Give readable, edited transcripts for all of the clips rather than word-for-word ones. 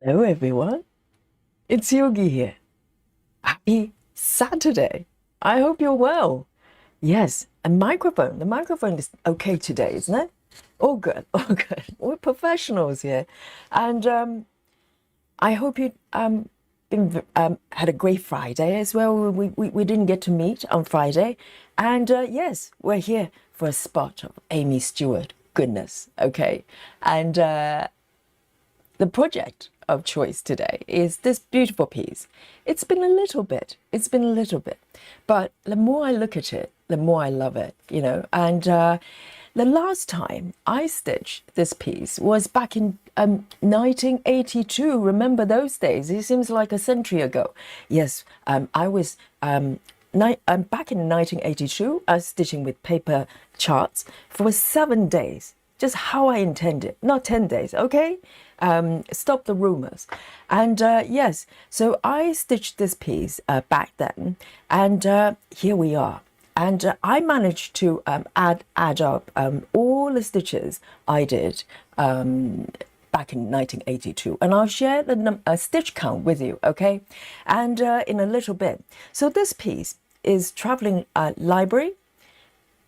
Hello everyone, it's Yogi here. Happy Saturday. I hope you're well. Yes, the microphone is okay today, isn't it? All good, all good. We're professionals here. And I hope you had a great Friday as well. We didn't get to meet on Friday. And yes, we're here for a spot of Amiee Stewart goodness, okay? And the project of choice today is this beautiful piece. It's been a little bit, but the more I look at it, the more I love it, you know. And the last time I stitched this piece was back in 1982. Remember those days? It seems like a century ago. Yes, I was back in 1982. I was stitching with paper charts for 7 days, just how I intended, not 10 days, okay? Stop the rumors. And yes, so I stitched this piece back then, and here we are. And I managed to add up all the stitches I did back in 1982, and I'll share the stitch count with you, okay? And in a little bit. So this piece is Traveling Library.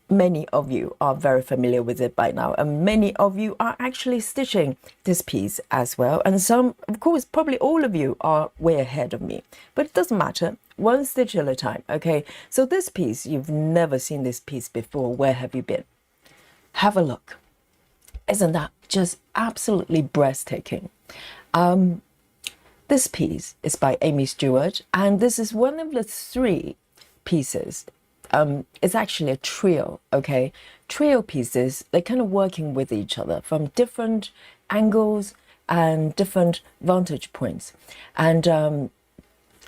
Many of you are very familiar with it by now, and many of you are actually stitching this piece as well. And some, of course, probably all of you are way ahead of me, but it doesn't matter. One stitch at a time, okay? So this piece, you've never seen this piece before. Where have you been? Have a look. Isn't that just absolutely breathtaking? This piece is by Amiee Stewart, and this is one of the three pieces. It's actually a trio, okay? Trio pieces, they're kind of working with each other from different angles and different vantage points. And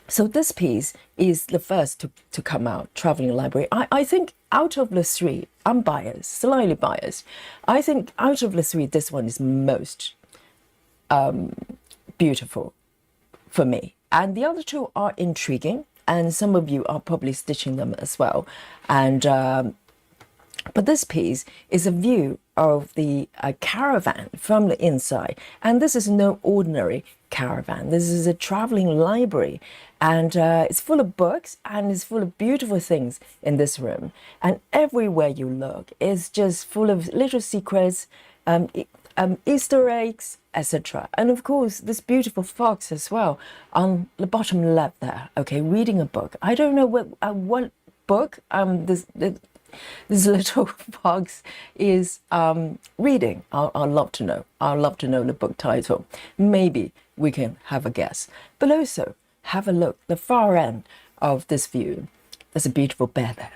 so this piece is the first to come out, Traveling Library. I think out of the three, I'm biased, slightly biased. I think out of the three, this one is most beautiful for me. And the other two are intriguing, and some of you are probably stitching them as well. And but this piece is a view of the caravan from the inside, and this is no ordinary caravan. This is a traveling library, and it's full of books, and it's full of beautiful things in this room, and everywhere you look is just full of little secrets, Easter eggs, etc. And of course, this beautiful fox as well on the bottom left there. Okay, reading a book. I don't know what book this little fox is reading. I'll love to know. I'll love to know the book title. Maybe we can have a guess. But also, have a look. The far end of this view, there's a beautiful bear there.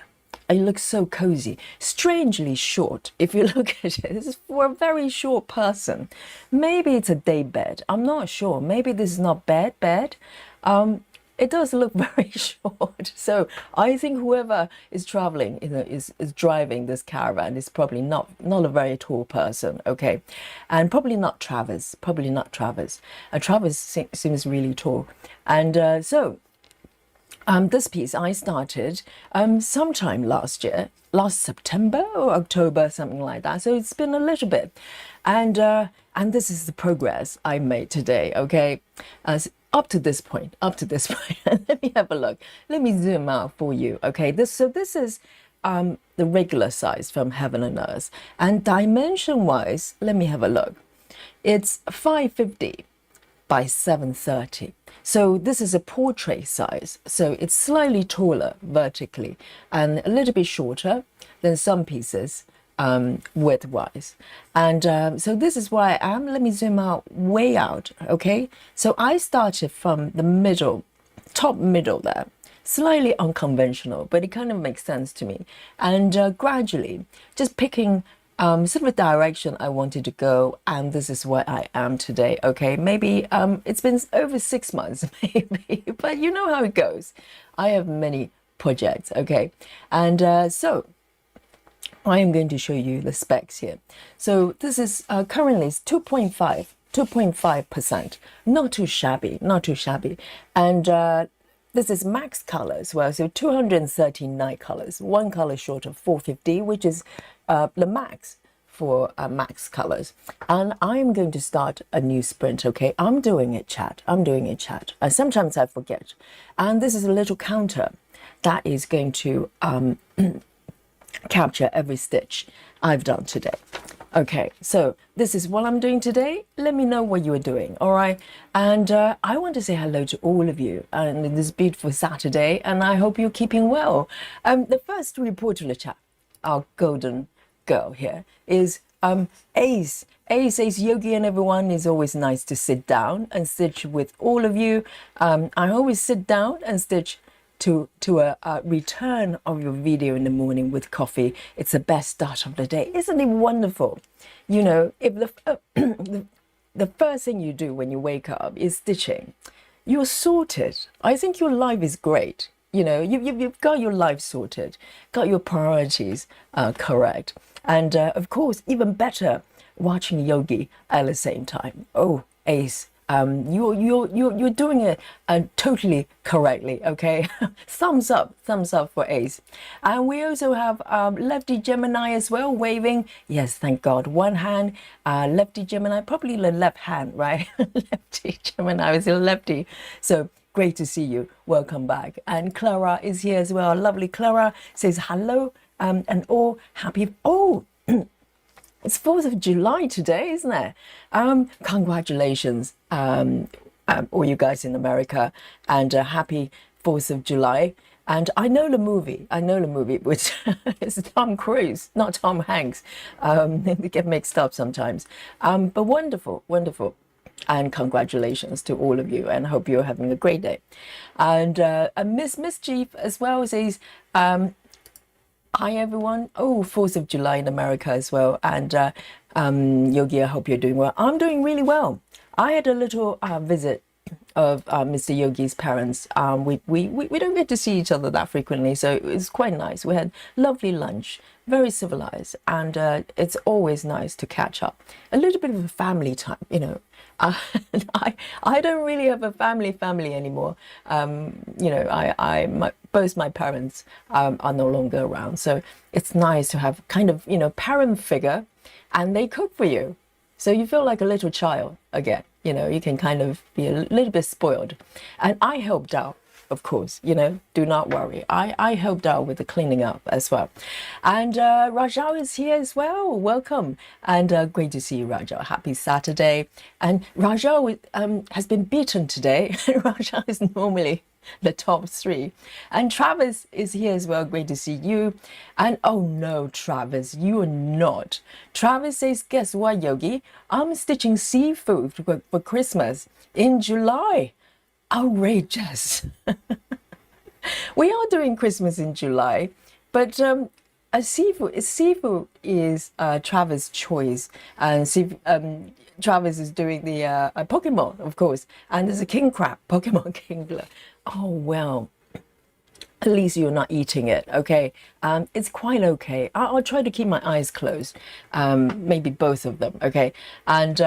It looks so cozy, strangely short. If you look at it, this is for a very short person. Maybe it's a day bed. I'm not sure. Maybe this is not bed. It does look very short. So I think whoever is traveling, is driving this caravan is probably not a very tall person, okay, and probably not Travis. Probably not Travis. Travis seems really tall, and so. This piece I started sometime last year, last September or October, something like that. So it's been a little bit, and this is the progress I made today. Okay, up to this point, Let me have a look. Let me zoom out for you. Okay, this is the regular size from Heaven and Earth, and dimension wise, let me have a look. It's 550 by 730. So this is a portrait size. So it's slightly taller vertically and a little bit shorter than some pieces width-wise. And so this is where I am. Let me zoom out, way out, okay? So I started from the middle, top middle there, slightly unconventional, but it kind of makes sense to me. And gradually, just picking sort of a direction I wanted to go, and this is where I am today. Okay, maybe it's been over 6 months, maybe, but you know how it goes. I have many projects, okay, and so I am going to show you the specs here. So this is currently 2.5%, not too shabby, not too shabby, and this is max color as well, so 239 colors, one color short of 450, which is the max for Max Colors, and I'm going to start a new sprint. Okay, I'm doing it, chat. I'm doing it, chat. Sometimes I forget, and this is a little counter that is going to capture every stitch I've done today. Okay, so this is what I'm doing today. Let me know what you are doing, all right? And I want to say hello to all of you on this beautiful Saturday, and I hope you're keeping well. The first to report to the chat, our golden girl here, is Ace. Ace Yogi and everyone. Is always nice to sit down and stitch with all of you. I always sit down and stitch to a return of your video in the morning with coffee. It's the best start of the day. Isn't it wonderful? You know, if the first thing you do when you wake up is stitching, you're sorted. I think your life is great. You know, you've got your life sorted, got your priorities correct. And of course, even better, watching yogi at the same time. Oh, Ace. You're doing it totally correctly, okay? Thumbs up for Ace. And we also have Lefty Gemini as well, waving. Yes, thank God. One hand, Lefty Gemini, probably the left hand, right? Lefty Gemini is a lefty. So great to see you. Welcome back. And Clara is here as well. Lovely Clara says hello and all happy. Oh, it's 4th of July today, isn't it? Congratulations, all you guys in America, and happy 4th of July. And I know the movie, which is Tom Cruise, not Tom Hanks. They get mixed up sometimes. But wonderful, wonderful. And congratulations to all of you, and hope you're having a great day. And Miss Mischief as well says, hi everyone. Oh, 4th of July in America as well. And Yogi, I hope you're doing well. I'm doing really well. I had a little visit of Mr. Yogi's parents. We don't get to see each other that frequently, so it was quite nice. We had lovely lunch, very civilized, and it's always nice to catch up. A little bit of a family time, you know. I don't really have a family anymore. You know, both my parents are no longer around, so it's nice to have kind of, you know, parent figure, and they cook for you, so you feel like a little child again. You know, you can kind of be a little bit spoiled. And I helped out, of course, you know, do not worry. I helped out with the cleaning up as well. And Rajal is here as well. Welcome. And great to see you, Rajal. Happy Saturday. And Rajal has been beaten today. Rajal is normally the top 3. And Travis is here as well. Great to see you. And oh no, Travis, you are not. Travis says, guess what, Yogi? I'm stitching seafood for Christmas in July. Outrageous. We are doing Christmas in July, but seafood is Travis' choice, and Travis is doing the Pokemon, of course, and there's a king crab, Pokemon Kingler. Oh well, at least you're not eating it, okay? It's quite okay. I'll try to keep my eyes closed, maybe both of them, okay? And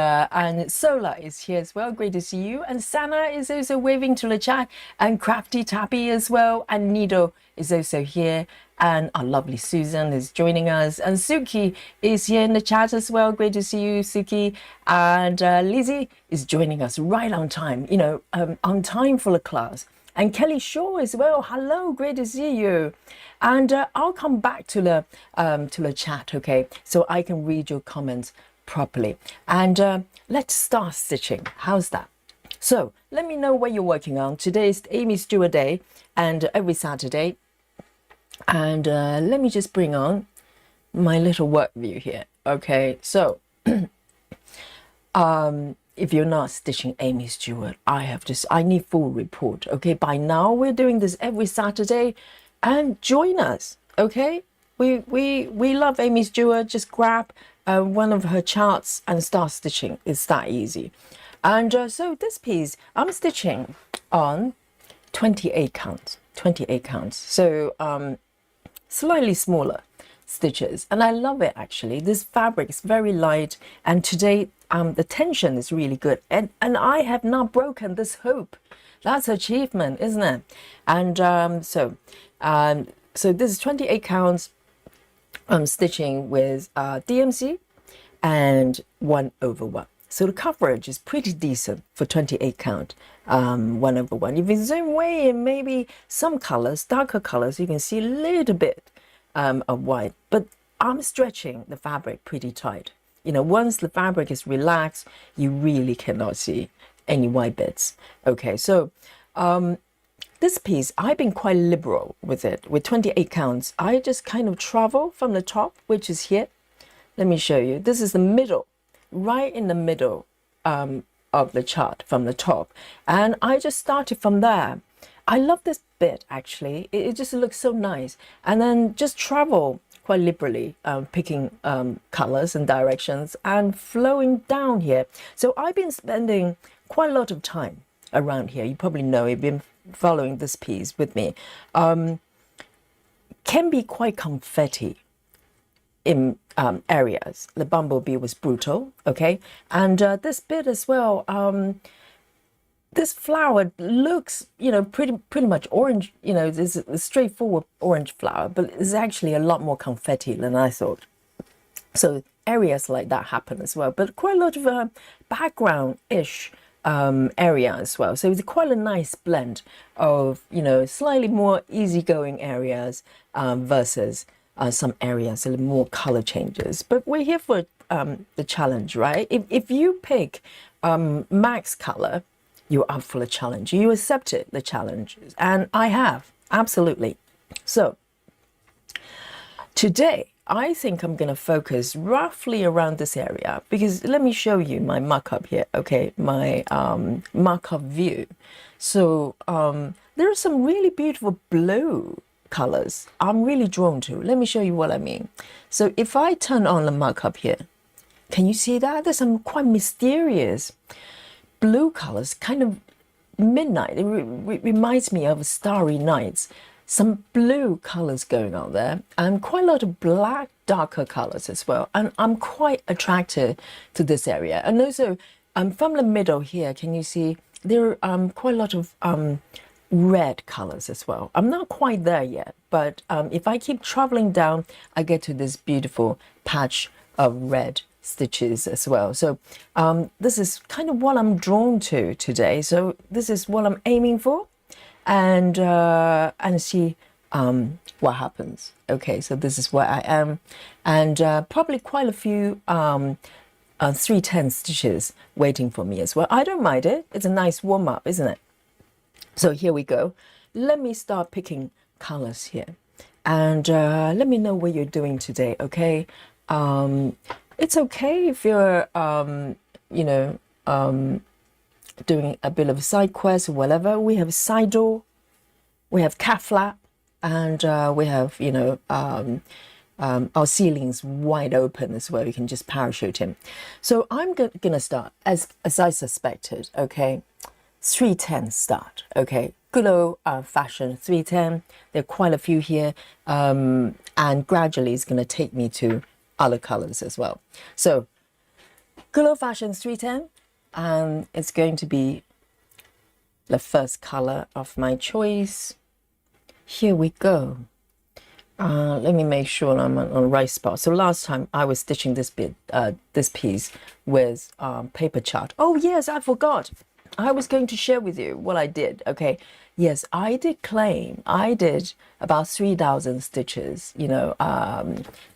Sola is here as well. Great to see you. And Sana is also waving to the chat, and Crafty Tappy as well. And Nido is also here. And our lovely Susan is joining us. And Suki is here in the chat as well. Great to see you, Suki. And Lizzie is joining us right on time, you know, on time for the class. And Kelly Shaw as well. Hello, great to see you. And I'll come back to the chat, okay, so I can read your comments properly. And let's start stitching. How's that? So let me know what you're working on. Today is Amiee Stewart Day, and every Saturday. And let me just bring on my little work view here. Okay, so if you're not stitching Amiee Stewart, I need full report. Okay, by now we're doing this every Saturday, and join us. Okay, we love Amiee Stewart. Just grab one of her charts and start stitching. It's that easy. And so this piece I'm stitching on 28 counts. 28 counts. So slightly smaller stitches, and I love it actually. This fabric is very light, and today the tension is really good, and I have not broken this hoop. That's achievement, isn't it? And so this is 28 counts. I'm stitching with DMC, and 1/1. So the coverage is pretty decent for 28 count, 1/1. If you zoom way in, maybe some colors, darker colors, you can see a little bit of white, but I'm stretching the fabric pretty tight. You know, once the fabric is relaxed, you really cannot see any white bits. Okay, so this piece, I've been quite liberal with it. With 28 counts, I just kind of travel from the top, which is here. Let me show you. This is the middle, right in the middle of the chart from the top. And I just started from there. I love this bit, actually. It just looks so nice. And then just travel quite liberally, picking colors and directions and flowing down here. So I've been spending quite a lot of time around here. You probably know, you've been following this piece with me. Can be quite confetti in areas. The bumblebee was brutal, okay? And this bit as well, this flower looks, you know, pretty much orange, you know, this is a straightforward orange flower, but it's actually a lot more confetti than I thought. So areas like that happen as well, but quite a lot of background-ish area as well. So it's quite a nice blend of, you know, slightly more easygoing areas versus some areas a little more color changes. But we're here for the challenge, right? If you pick max color, you're up for the challenge. You accepted the challenge, and I have, absolutely. So today, I think I'm going to focus roughly around this area, because let me show you my markup here, okay? My markup view. So there are some really beautiful blue colors I'm really drawn to. Let me show you what I mean. So if I turn on the markup here, can you see that? There's some quite mysterious blue colors, kind of midnight. It reminds me of starry nights. Some blue colors going on there, and quite a lot of black, darker colors as well. And I'm quite attracted to this area. And also, from the middle here, can you see there are quite a lot of red colors as well. I'm not quite there yet, but if I keep traveling down, I get to this beautiful patch of red stitches as well. So this is kind of what I'm drawn to today. So this is what I'm aiming for, and see what happens. Okay, so this is where I am, and probably quite a few 310 stitches waiting for me as well. I don't mind it. It's a nice warm up, isn't it? So here we go. Let me start picking colors here, and let me know what you're doing today. Okay, it's okay if you're you know, doing a bit of side quest or whatever. We have side door, we have cat flap, and we have, you know, our ceilings wide open as well. You can just parachute in. So I'm gonna start as I suspected. Okay, 310 start. Okay, good old fashion 310. There are quite a few here, and gradually it's gonna take me to other colors as well. So good old fashioned 310, and it's going to be the first color of my choice. Here we go. Let me make sure I'm on the right spot. So last time I was stitching this piece with paper chart. Oh yes, I forgot. I was going to share with you what I did. Okay, yes, I did claim I did about 3,000 stitches, you know,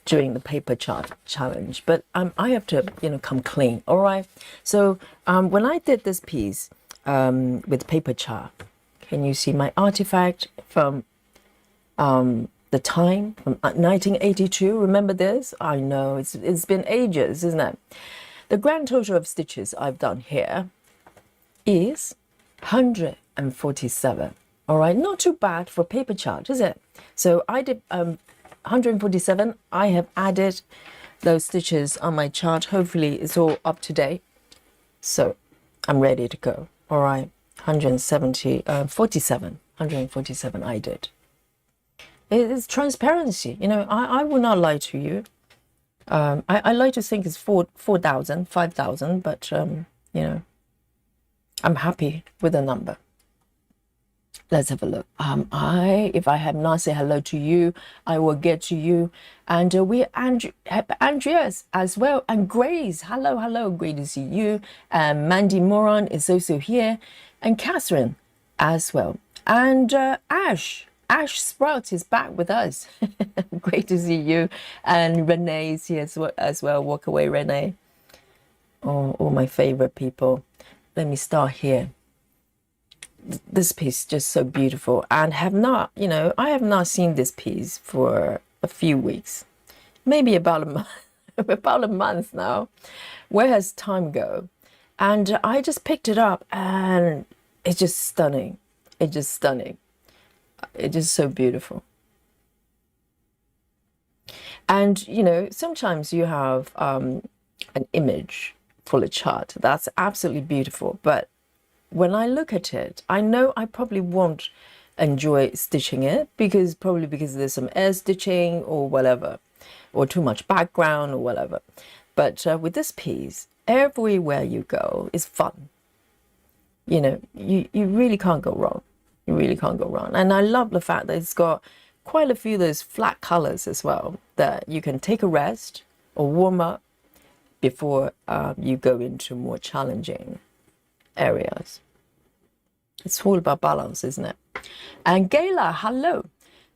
during the paper chart challenge. But I have to, you know, come clean. All right. So when I did this piece with paper chart, can you see my artifact from the time from 1982? Remember this? I know it's been ages, isn't it? The grand total of stitches I've done here is 147. All right, not too bad for paper chart, is it? So I did 147. I have added those stitches on my chart. Hopefully it's all up to date. So I'm ready to go. All right, 147 I did. It's transparency. You know, I will not lie to you. I like to think it's 4,000, 5,000, but you know, I'm happy with the number. Let's have a look. If I have not said hello to you, I will get to you. And we have Andreas as well, and Grace. Hello, hello, great to see you. And Mandy Moran is also here, and Catherine as well. And Ash Sprout is back with us. Great to see you. And Renee is here as well. Walk away, Renee. Oh, all my favorite people. Let me start here. This piece is just so beautiful, and have not, I have not seen this piece for a few weeks, maybe about a month, about a month now. Where has time go? And I just picked it up, and it's just stunning. It's just stunning. It's just so beautiful. And sometimes you have an image for a chart that's absolutely beautiful, but when I look at it, I know I probably won't enjoy stitching it because there's some air stitching or whatever, or too much background or whatever. But with this piece, everywhere you go is fun. You really can't go wrong. You really can't go wrong. And I love the fact that it's got quite a few of those flat colors as well, that you can take a rest or warm up before you go into more challenging areas. It's all about balance, isn't it? And Gayla, hello.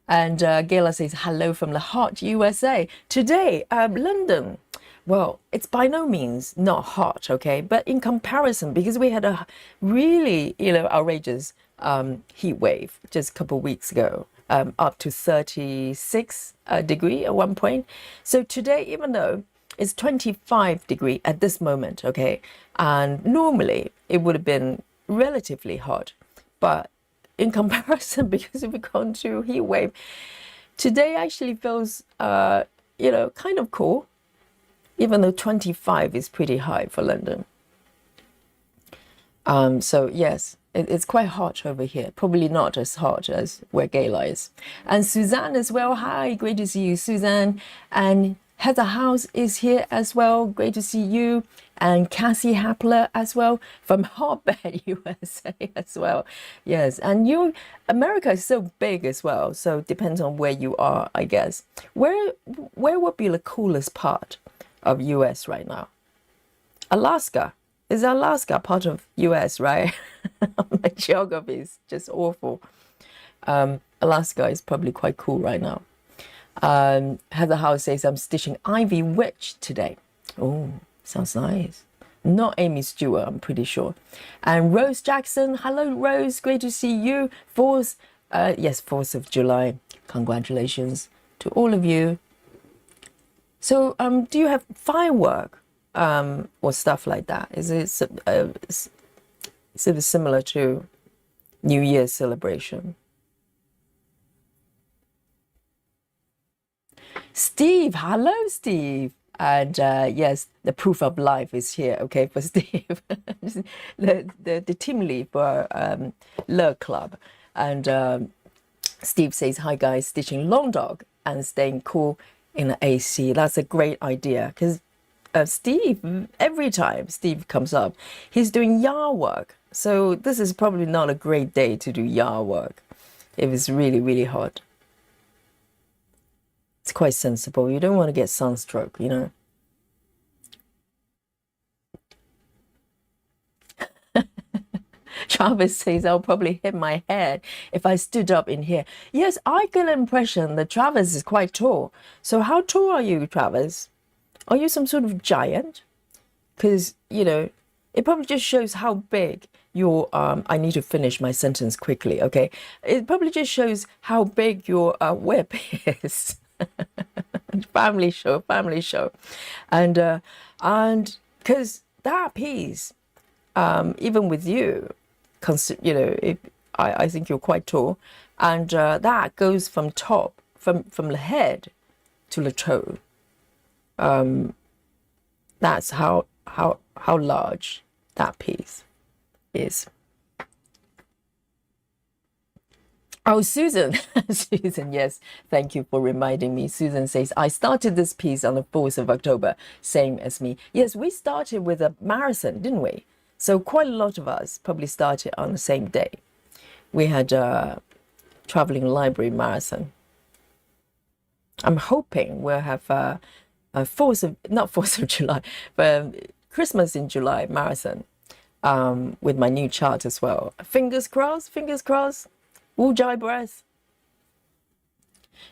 And Gayla says hello from the hot USA. Today, London. Well, it's by no means not hot, okay? But in comparison, because we had a really, outrageous heat wave just a couple of weeks ago, up to 36 degree at one point. So today, even though it's 25 degree at this moment, okay? And normally it would have been relatively hot, but in comparison, because we've gone to heat wave, today actually feels, kind of cool, even though 25 is pretty high for London. So yes, it's quite hot over here. Probably not as hot as where Gayla is. And Suzanne as well. Hi, great to see you, Suzanne. And Heather House is here as well. Great to see you. And Cassie Hapler as well from Hotbed, USA as well. Yes, and America is so big as well. So it depends on where you are, I guess. Where would be the coolest part of US right now? Alaska. Is Alaska part of US, right? My geography is just awful. Alaska is probably quite cool right now. Heather House says, I'm stitching Ivy Witch today. Oh, sounds nice. Not Amiee Stewart, I'm pretty sure. And Rose Jackson, hello Rose, great to see you. 4th of July. Congratulations to all of you. So, do you have firework or stuff like that? Is it similar to New Year's celebration? Steve, hello Steve. And yes, the proof of life is here, okay, for Steve. the team lead for Le Club. And Steve says, hi guys, stitching long dog and staying cool in the AC. That's a great idea, because Steve, every time Steve comes up, he's doing yard work. So this is probably not a great day to do yard work if it's really, really hot. It's quite sensible. You don't want to get sunstroke, Travis says, I'll probably hit my head if I stood up in here. Yes, I get an impression that Travis is quite tall. So how tall are you, Travis? Are you some sort of giant? Because, it probably just shows how big your, I need to finish my sentence quickly, okay? It probably just shows how big your whip is. family show. And because that piece, even with you, I think you're quite tall, and that goes from top, from the head to the toe. That's how large that piece is. Oh, Susan, Susan, yes, thank you for reminding me. Susan says, I started this piece on the 4th of October, same as me. Yes, we started with a marathon, didn't we? So quite a lot of us probably started on the same day. we had a traveling library marathon. I'm hoping we'll have a not 4th of July, but Christmas in July marathon with my new chart as well. Fingers crossed, fingers crossed. Wu Jai breath.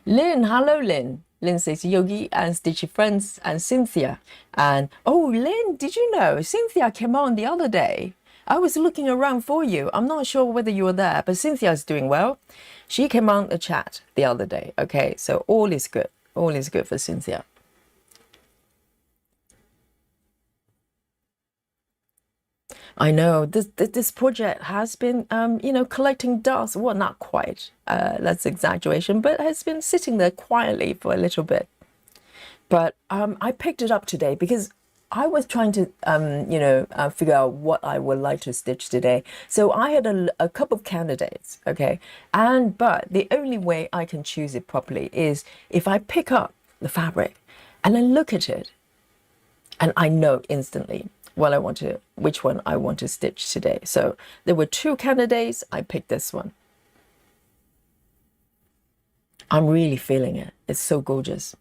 Lynn, hello Lynn. Lynn says Yogi and Stitchy friends and Cynthia. And oh Lynn, did you know Cynthia came on the other day? I was looking around for you. I'm not sure whether you were there, but Cynthia's doing well. She came on the chat the other day. Okay, so all is good. All is good for Cynthia. I know this project has been, you know, collecting dust. Well, not quite. That's exaggeration, but has been sitting there quietly for a little bit. But I picked it up today because I was trying to, you know, figure out what I would like to stitch today. So I had a couple of candidates, okay? But the only way I can choose it properly is if I pick up the fabric and then look at it and I know instantly which one I want to stitch today. So there were 2 candidates. I picked this one. I'm really feeling it. It's so gorgeous.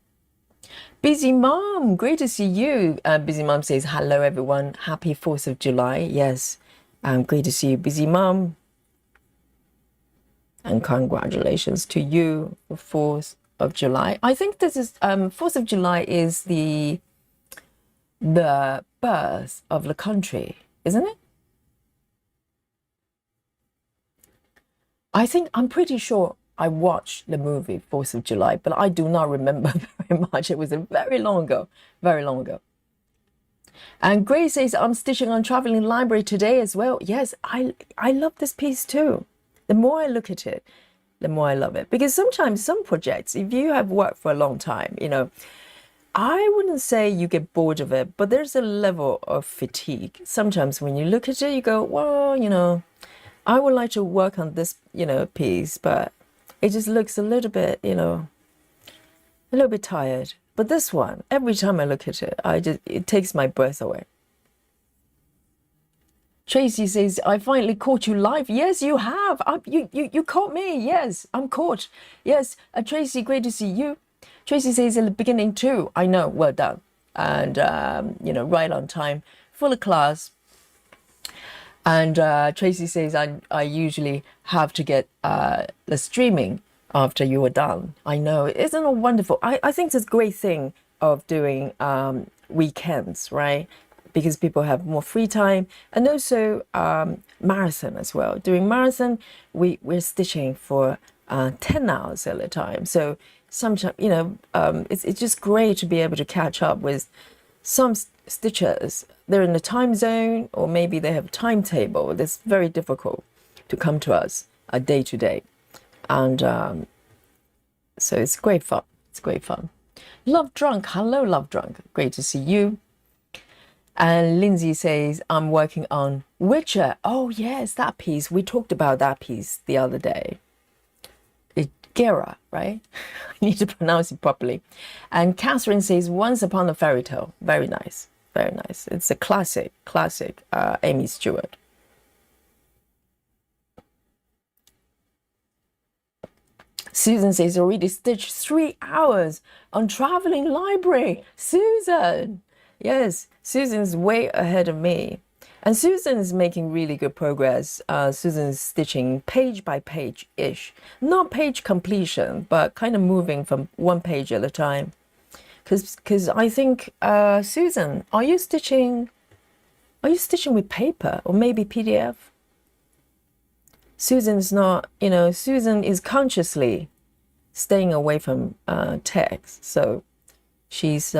Busy Mom, great to see you. Busy Mom says, hello everyone. Happy 4th of July. Yes, great to see you, Busy Mom. And congratulations to you for 4th of July. I think this is, 4th of July is the birth of the country, isn't it? I'm pretty sure I watched the movie 4th of July, but I do not remember very much. It was a very long ago, very long ago. And Grace says, I'm stitching on Traveling Library today as well. Yes, I love this piece too. The more I look at it, the more I love it. Because sometimes some projects, if you have worked for a long time, you know, I wouldn't say you get bored of it, but there's a level of fatigue. Sometimes when you look at it, you go, well, you know, I would like to work on this, you know, piece, but it just looks a little bit, you know, a little bit tired. But this one, every time I look at it, it takes my breath away. Tracy says, I finally caught you live. Yes, you have. You caught me. Yes, I'm caught. Yes, Tracy, great to see you. Tracy says in the beginning too. I know, well done. And, you know, right on time, full of class. And Tracy says, I usually have to get the streaming after you are done. I know, isn't it wonderful? I think it's a great thing of doing weekends, right? Because people have more free time, and also marathon as well. Doing marathon, we're stitching for 10 hours at a time. So sometimes, you know, it's just great to be able to catch up with some stitchers. They're in the time zone, or maybe they have a timetable that's very difficult to come to us day to day. And so it's great fun. It's great fun. Love Drunk. Hello, Love Drunk. Great to see you. And Lindsay says, I'm working on Witcher. Oh, yes, that piece. We talked about that piece the other day. Gera, right? I need to pronounce it properly. And Catherine says, Once Upon a Fairy Tale. Very nice. Very nice. It's a classic Amiee Stewart. Susan says, already stitched 3 hours on Traveling Library. Susan! Yes, Susan's way ahead of me. And Susan is making really good progress. Susan's stitching page by page-ish. Not page completion, but kind of moving from one page at a time. Because I think, Susan, are you stitching with paper or maybe PDF? Susan's not, you know, Susan is consciously staying away from text. So she's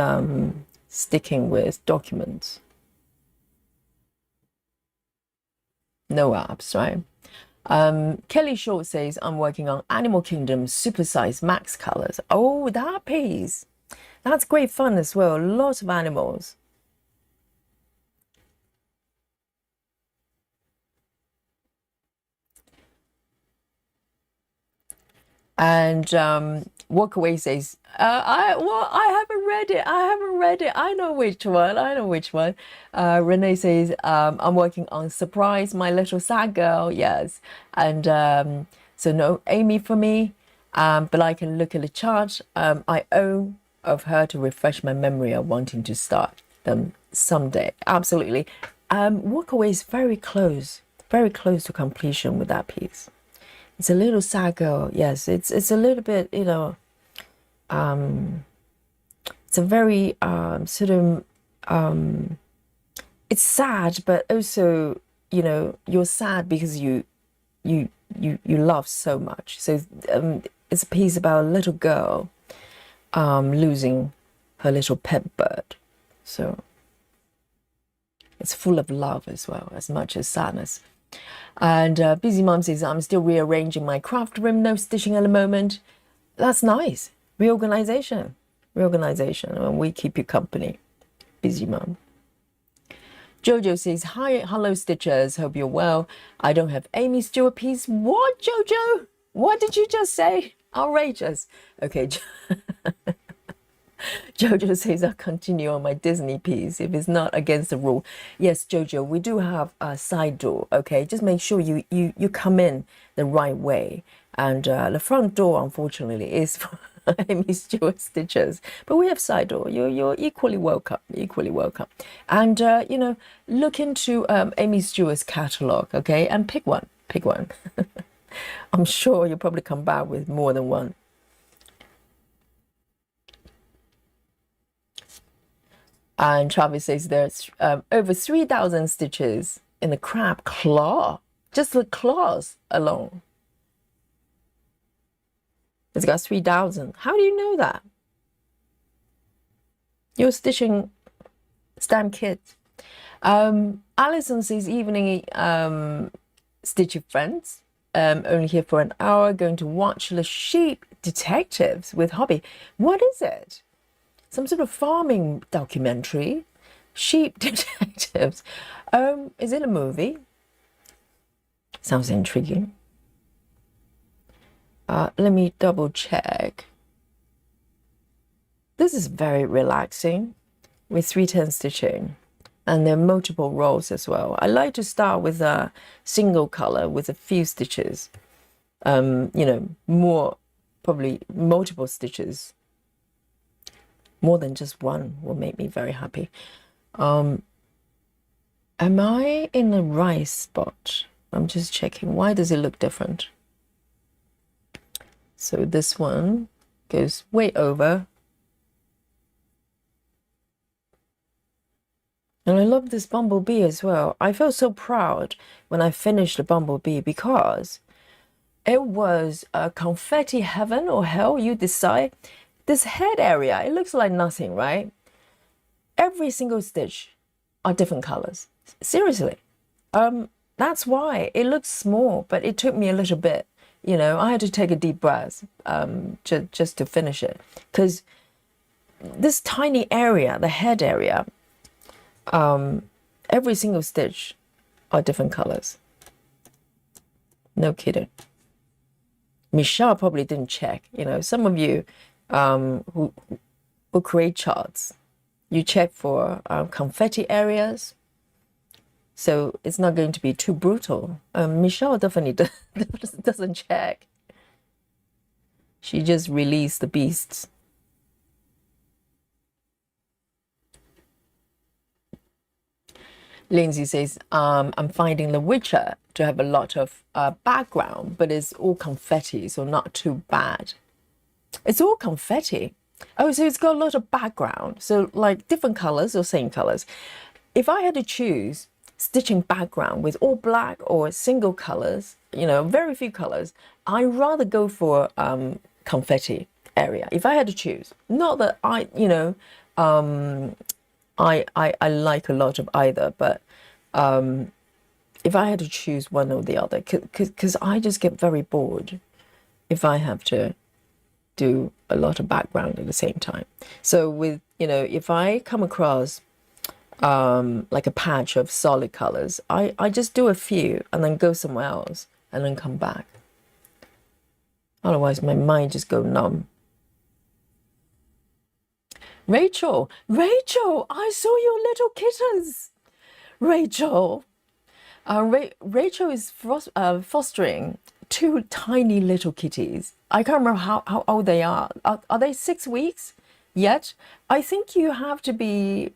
sticking with documents. No apps, right? Kelly Short says, I'm working on Animal Kingdom supersize max colors. Oh, that piece. That's great fun as well. Lots of animals. And Walkaway says, I haven't read it. I haven't read it. I know which one. I know which one. Renee says, I'm working on Surprise My Little Sad Girl. Yes. And so no Aimee for me. But I can look at the chart. I owe of her to refresh my memory of wanting to start them someday. Absolutely. Walkaway is very close to completion with that piece. It's a little sad girl. Yes, it's a little bit, you know, it's a very sort of it's sad, but also, you know, you're sad because you love so much. So it's a piece about a little girl losing her little pet bird. So it's full of love as well, as much as sadness. And Busy Mom says, I'm still rearranging my craft room, no stitching at the moment. That's nice. Reorganization, and we keep you company. Busy Mom. Jojo says, hi, hello stitchers, hope you're well. I don't have Amiee Stewart piece. What, Jojo? What did you just say? Outrageous. Okay. Jojo says I'll continue on my Disney piece if it's not against the rule. Yes, Jojo, we do have a side door, okay? Just make sure you come in the right way. And the front door, unfortunately, is for Amiee Stewart stitchers. But we have side door. You're equally welcome, And, you know, look into Amiee Stewart's catalog, okay? And pick one. I'm sure you'll probably come back with more than one. And Travis says there's over 3,000 stitches in the crab claw. Just the claws alone. It's got 3,000. How do you know that? You're stitching stamp kits. Alison says evening stitch with friends. Only here for an hour. Going to watch the sheep detectives with hobby. What is it? Some sort of farming documentary, sheep detectives. Is it a movie? Sounds intriguing. Let me double check. This is very relaxing with 310 stitching, and there are multiple rows as well. I like to start with a single color with a few stitches. You know, probably multiple stitches. More than just one will make me very happy. Am I in the right spot? I'm just checking. Why does it look different? So this one goes way over. And I love this bumblebee as well. I felt so proud when I finished the bumblebee because it was a confetti heaven or hell, you decide. This head area, it looks like nothing, right? Every single stitch are different colors. Seriously. That's why it looks small, but it took me a little bit. You know, I had to take a deep breath just to finish it. Because this tiny area, the head area, every single stitch are different colors. No kidding. Michelle probably didn't check. You know, some of you who create charts, you check for confetti areas, so it's not going to be too brutal. Michelle definitely doesn't check. She just released the beasts. Lindsay says, I'm finding The Witcher to have a lot of background, but it's all confetti, so not too bad. It's all confetti. Oh, so it's got a lot of background. So like different colors or same colors. If I had to choose stitching background with all black or single colors, you know, very few colors, I'd rather go for confetti area. If I had to choose, not that I, you know, I like a lot of either, but if I had to choose one or the other, because I just get very bored if I have to do a lot of background at the same time. So with, you know, if I come across like a patch of solid colors, I just do a few and then go somewhere else and then come back. Otherwise, my mind just go numb. Rachel, Rachel, I saw your little kittens. Rachel, Rachel is fostering two tiny little kitties. I can't remember how old they are. Are they 6 weeks yet? I think you have to be,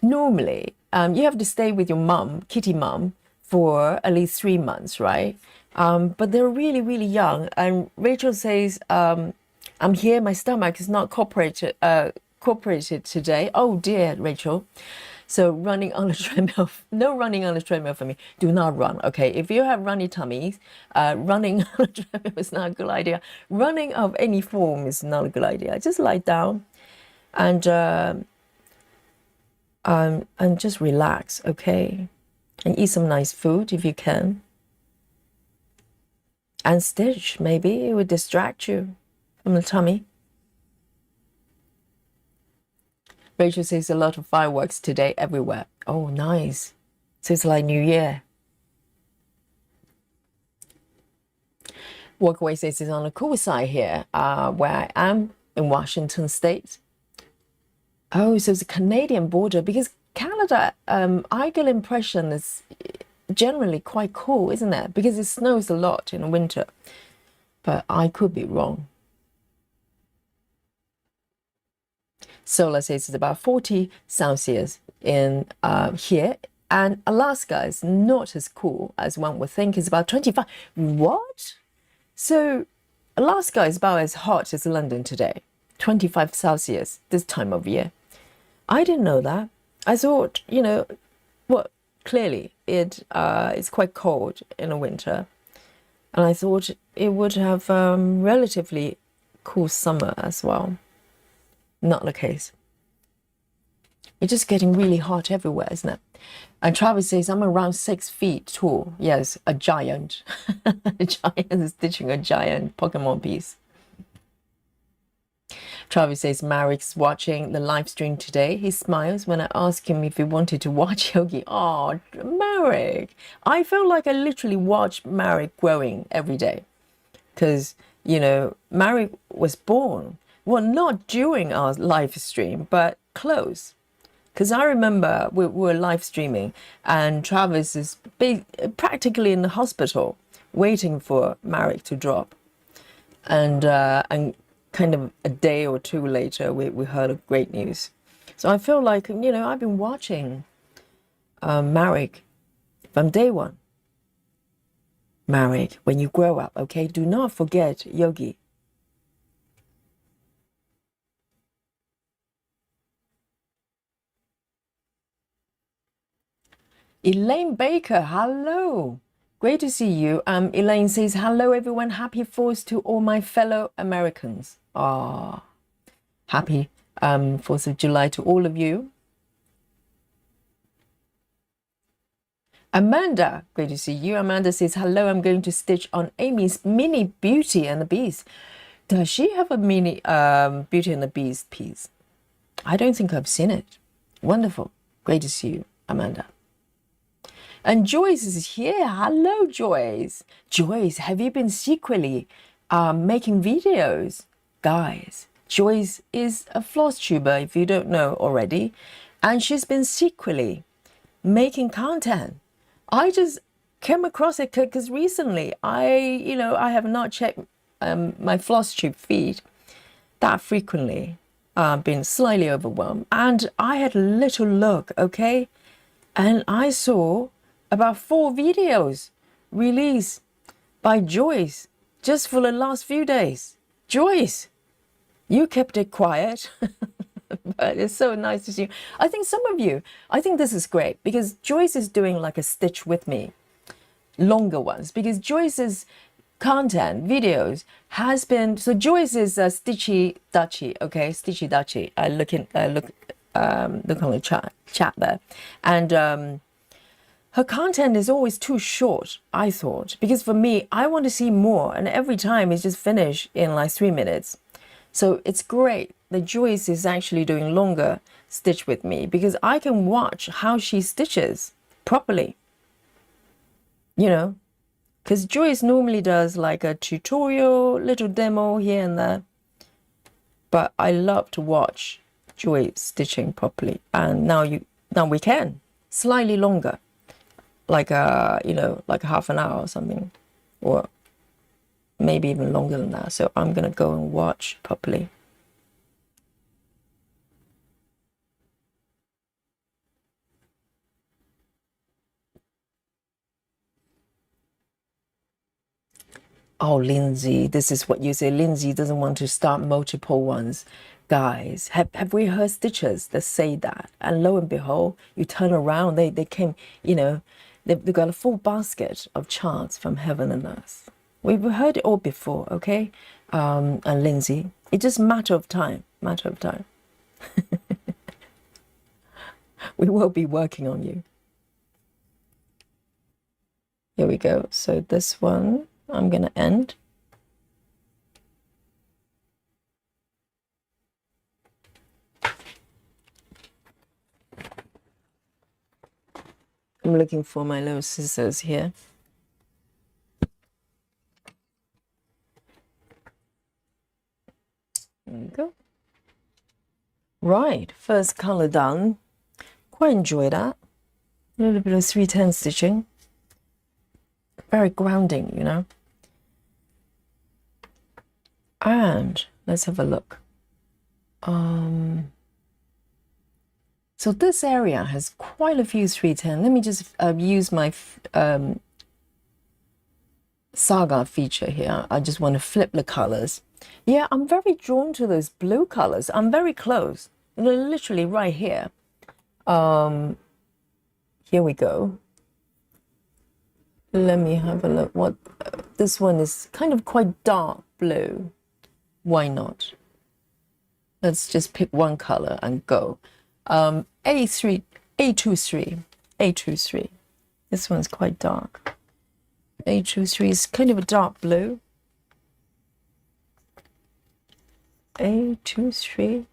normally, you have to stay with your mum, kitty mum, for at least 3 months, right? But they're really, really young. And Rachel says, I'm here, my stomach is not cooperated today. Oh dear, Rachel. So running on a treadmill, no running on a treadmill for me. Do not run, okay? If you have runny tummies, running on a treadmill is not a good idea. Running of any form is not a good idea. Just lie down and just relax, okay? And eat some nice food if you can. And stitch, maybe it would distract you from the tummy. Rachel says a lot of fireworks today everywhere. Oh, nice. So it's like New Year. Walkaway says it's on the cool side here, where I am in Washington State. Oh, so it's a Canadian border, because Canada, I get the impression is generally quite cool, isn't it? Because it snows a lot in the winter. But I could be wrong. Solar says it's about 40 Celsius in here, and Alaska is not as cool as one would think. It's about 25. What? So Alaska is about as hot as London today, 25 Celsius this time of year. I didn't know that. I thought, you know, well, clearly it's quite cold in the winter, and I thought it would have relatively cool summer as well. Not the case. It's just getting really hot everywhere, isn't it? And Travis says, I'm around 6 feet tall. Yes, a giant. A giant is stitching a giant Pokemon piece. Travis says, Marek's watching the live stream today. He smiles when I ask him if he wanted to watch Yogi. Oh, Marek. I felt like I literally watched Marek growing every day. Because, you know, Marek was born. Well, not during our live stream, but close. Because I remember we were live streaming and Travis is practically in the hospital waiting for Marek to drop. And kind of a day or two later, we heard of great news. So I feel like, you know, I've been watching Marek from day one. Marek, when you grow up, okay, do not forget Yogi. Elaine Baker, hello. Great to see you. Elaine says, hello, everyone. Happy 4th to all my fellow Americans. Ah, happy 4th of July to all of you. Amanda, great to see you. Amanda says, hello, I'm going to stitch on Aimee's mini Beauty and the Beast. Does she have a mini Beauty and the Beast piece? I don't think I've seen it. Wonderful. Great to see you, Amanda. And Joyce is here. Hello, Joyce. Joyce, have you been secretly making videos? Guys, Joyce is a floss tuber, if you don't know already. And she's been secretly making content. I just came across it because recently I have not checked my floss tube feed that frequently. Been slightly overwhelmed. And I had a little look, okay? And I saw about 4 videos released by Joyce just for the last few days. Joyce, you kept it quiet, but it's so nice to see you. I think some of you, I think this is great because Joyce is doing like a stitch with me, longer ones, because Joyce's content, videos has been, so Joyce is a Stitchy Dutchy, okay, Stitchy Dutchy. I look on the chat there. And her content is always too short, I thought, because for me, I want to see more, and every time it's just finished in like 3 minutes. So it's great that Joyce is actually doing longer stitch with me because I can watch how she stitches properly. You know, because Joyce normally does like a tutorial, little demo here and there. But I love to watch Joy stitching properly. And now we can. Slightly longer. Like like half an hour or something. Or maybe even longer than that. So I'm gonna go and watch properly. Oh, Lindsay, this is what you say. Lindsay doesn't want to start multiple ones. Guys, have we heard stitchers that say that? And lo and behold, you turn around, they came, they've got a full basket of charts from heaven and earth. We've heard it all before, okay? And Lindsay, it's just matter of time, matter of time. We will be working on you. Here we go. So this one, I'm going to end. I'm looking for my little scissors here. There we go. Right, first color done. Quite enjoy that. A little bit of 310 stitching. Very grounding, you know. And let's have a look. So this area has quite a few 310. Let me just use my saga feature here. I just want to flip the colors. Yeah, I'm very drawn to those blue colors. I'm very close. They're literally right here. Here we go. Let me have a look. What this one is kind of quite dark blue. Why not? Let's just pick one color and go. A23. This one's quite dark. A23 is kind of a dark blue. A23.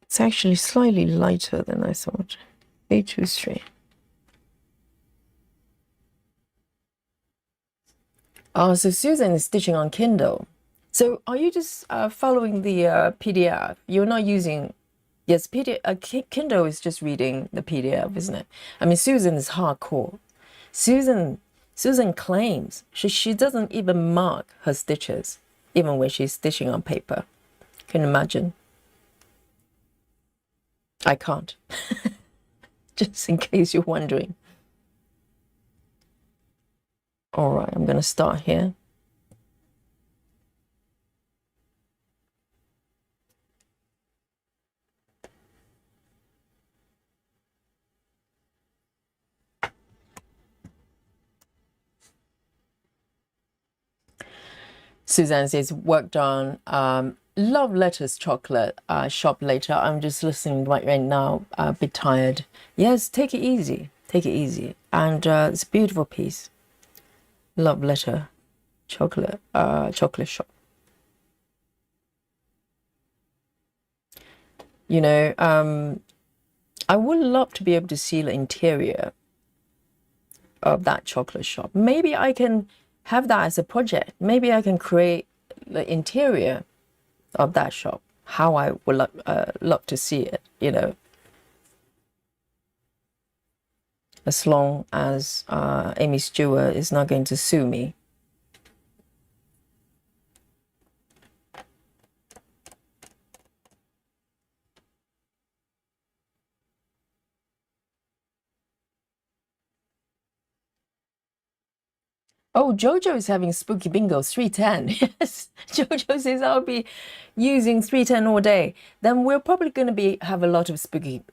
It's actually slightly lighter than I thought. A23. Oh, so Susan is stitching on Kindle. So are you just following the PDF? You're not using... Yes, Kindle is just reading the PDF, isn't it? I mean, Susan is hardcore. Susan claims she doesn't even mark her stitches, even when she's stitching on paper. Can you imagine? I can't. Just in case you're wondering. All right, I'm going to start here. Suzanne says, worked on love letters chocolate shop later. I'm just listening right now, a bit tired. Yes, take it easy. Take it easy. And it's a beautiful piece. Love letter chocolate shop. You know, I would love to be able to see the interior of that chocolate shop. Maybe I can have that as a project. Maybe I can create the interior of that shop. How I would love to see it, you know. As long as Amiee Stewart is not going to sue me. Oh, Jojo is having spooky bingo 310. Yes, Jojo says I'll be using 310 all day. Then we're probably going to have a lot of spooky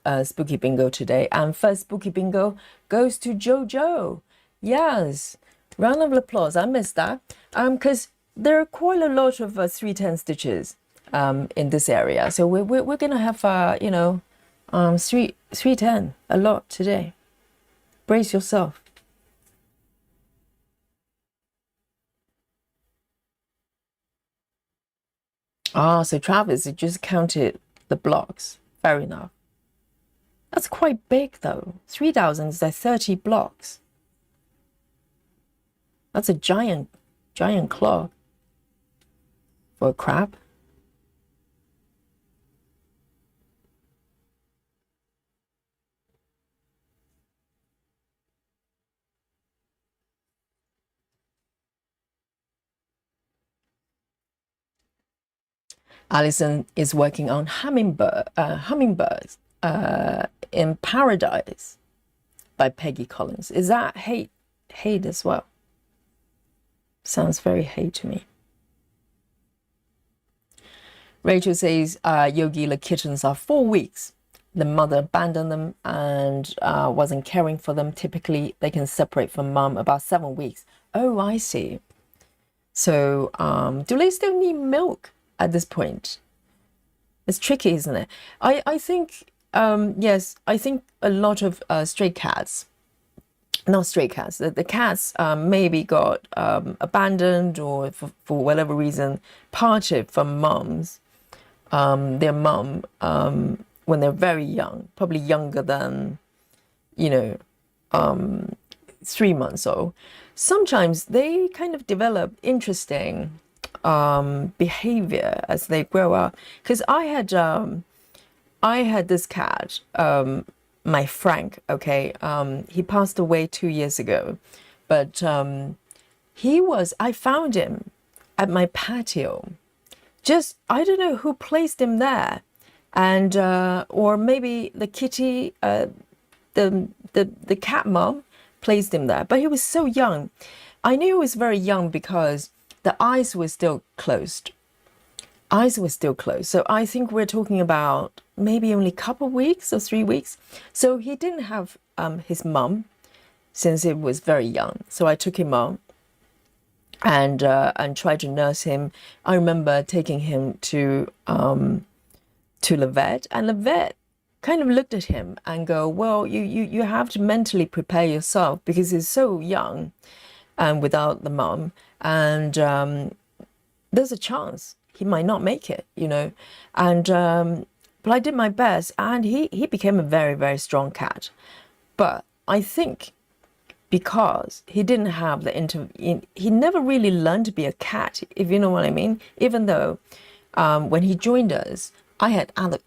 bingo today. And first spooky bingo goes to Jojo. Yes, round of applause. I missed that. Because there are quite a lot of 310 stitches in this area. So we're going to have 310 a lot today. Brace yourself. Ah, so Travis, it just counted the blocks. Fair enough. That's quite big though. 3,000 is like 30 blocks. That's a giant claw for a crab. Alison is working on hummingbirds in Paradise by Peggy Collins. Is that hate as well? Sounds very hate to me. Rachel says Yogi, the kittens are 4 weeks. The mother abandoned them and wasn't caring for them. Typically, they can separate from mom about 7 weeks. Oh, I see. So do they still need milk at this point? It's tricky, isn't it? I think, yes, I think a lot of stray cats, not stray cats, the cats maybe got abandoned or for whatever reason parted from moms, their mom, when they're very young, probably younger than, 3 months old. Sometimes they kind of develop interesting behavior as they grow up. Because I had this cat, my Frank. Okay, he passed away 2 years ago, but I found him at my patio. Just, I don't know who placed him there, and or maybe the kitty, the cat mom placed him there. But he was so young. I knew he was very young because the eyes were still closed. So I think we're talking about maybe only a couple of weeks or 3 weeks. So he didn't have his mum since he was very young. So I took him on and tried to nurse him. I remember taking him to the vet, and the vet kind of looked at him and go, well, you have to mentally prepare yourself because he's so young and without the mum, and there's a chance he might not make it, and but I did my best, and he became a very, very strong cat. But I think because he didn't have he never really learned to be a cat, if you know what I mean. Even though when he joined us, I had a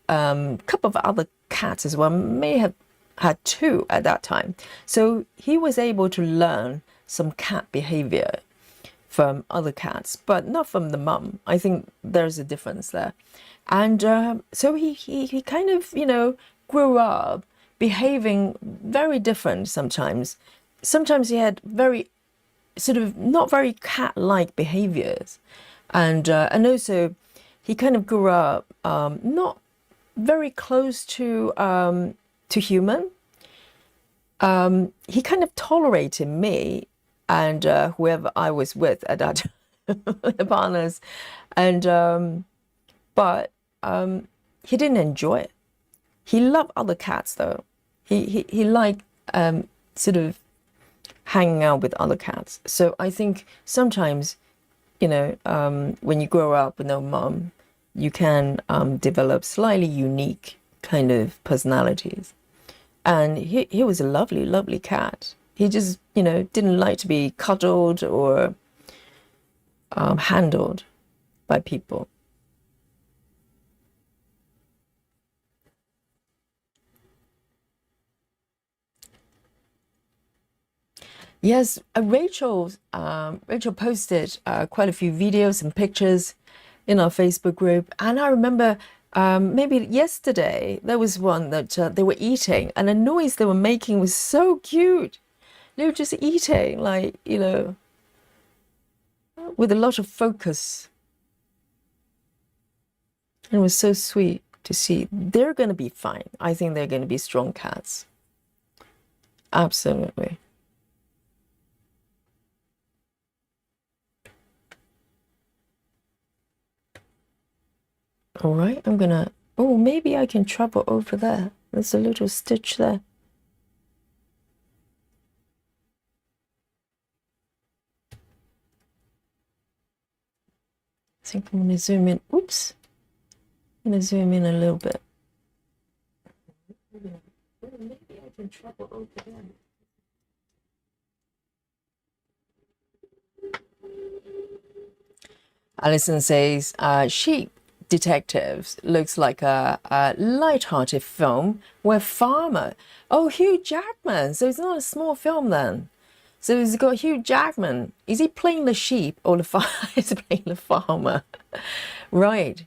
couple of other cats as well, may have had 2 at that time. So he was able to learn some cat behavior from other cats, but not from the mum. I think there's a difference there. And so he kind of, grew up behaving very different sometimes. Sometimes he had very sort of not very cat-like behaviors. And also he kind of grew up not very close to human. He kind of tolerated me and whoever I was with at that time, the partners, and but he didn't enjoy it. He loved other cats though. He liked sort of hanging out with other cats. So I think sometimes, when you grow up with no mom, you can develop slightly unique kind of personalities. And he was a lovely, lovely cat. He just, didn't like to be cuddled or handled by people. Yes, Rachel posted quite a few videos and pictures in our Facebook group, and I remember maybe yesterday there was one that they were eating, and the noise they were making was so cute. They were just eating, like, with a lot of focus. And it was so sweet to see. They're going to be fine. I think they're going to be strong cats. Absolutely. All right, I'm gonna, oh, maybe I can travel over there. There's a little stitch there. I think I'm gonna zoom in. Oops. I'm gonna zoom in a little bit. Maybe I can trouble open. Alison says, Sheep Detectives looks like a light-hearted film where Farmer... Oh, Hugh Jackman. So it's not a small film then. So he's got Hugh Jackman. Is he playing the sheep or the farmer? He's playing the farmer. Right.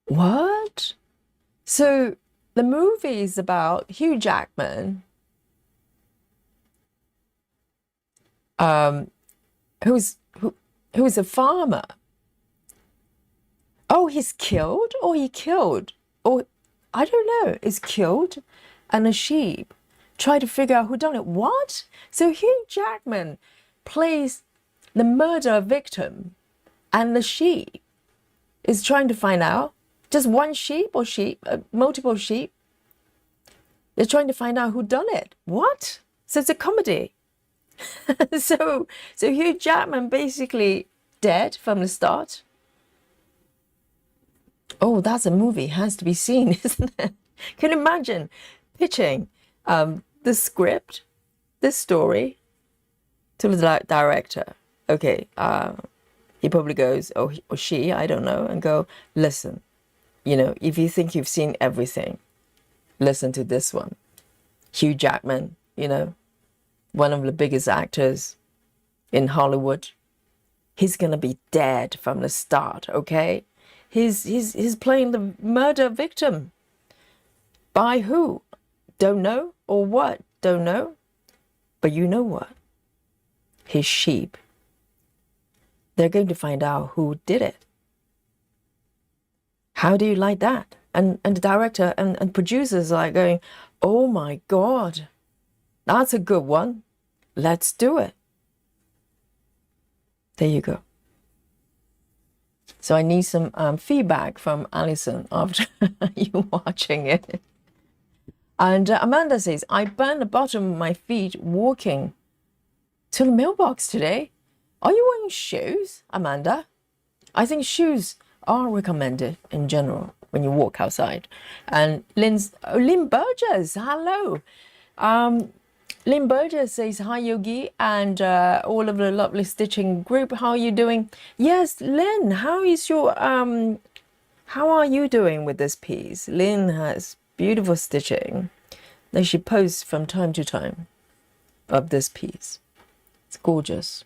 What? So the movie is about Hugh Jackman, who's a farmer. Oh, he's killed, or he killed, or I don't know. Is killed, and a sheep try to figure out who done it. What? So Hugh Jackman plays the murder victim, and the sheep is trying to find out. Just one sheep or multiple sheep. They're trying to find out who done it. What? So it's a comedy. so Hugh Jackman basically dead from the start. Oh, that's a movie. Has to be seen, isn't it? Can you imagine pitching the script, this story to the director? Okay, he probably goes, or she, I don't know, and go, listen, you know, if you think you've seen everything, listen to this one. Hugh Jackman, you know, one of the biggest actors in Hollywood. He's gonna be dead from the start, okay? He's playing the murder victim. By who? Don't know. Or what? Don't know. But you know what? His sheep. They're going to find out who did it. How do you like that? And the director and producers are going, oh my God, that's a good one. Let's do it. There you go. So I need some feedback from Alison after you watching it. And Amanda says, I burned the bottom of my feet walking to the mailbox today. Are you wearing shoes, Amanda? I think shoes are recommended in general when you walk outside. And Lynn Burgess, hello. Lynn Burgess says, hi, Yogi, and all of the lovely stitching group. How are you doing? Yes, Lynn, how are you doing with this piece? Lynn has beautiful stitching that she posts from time to time of this piece. It's gorgeous.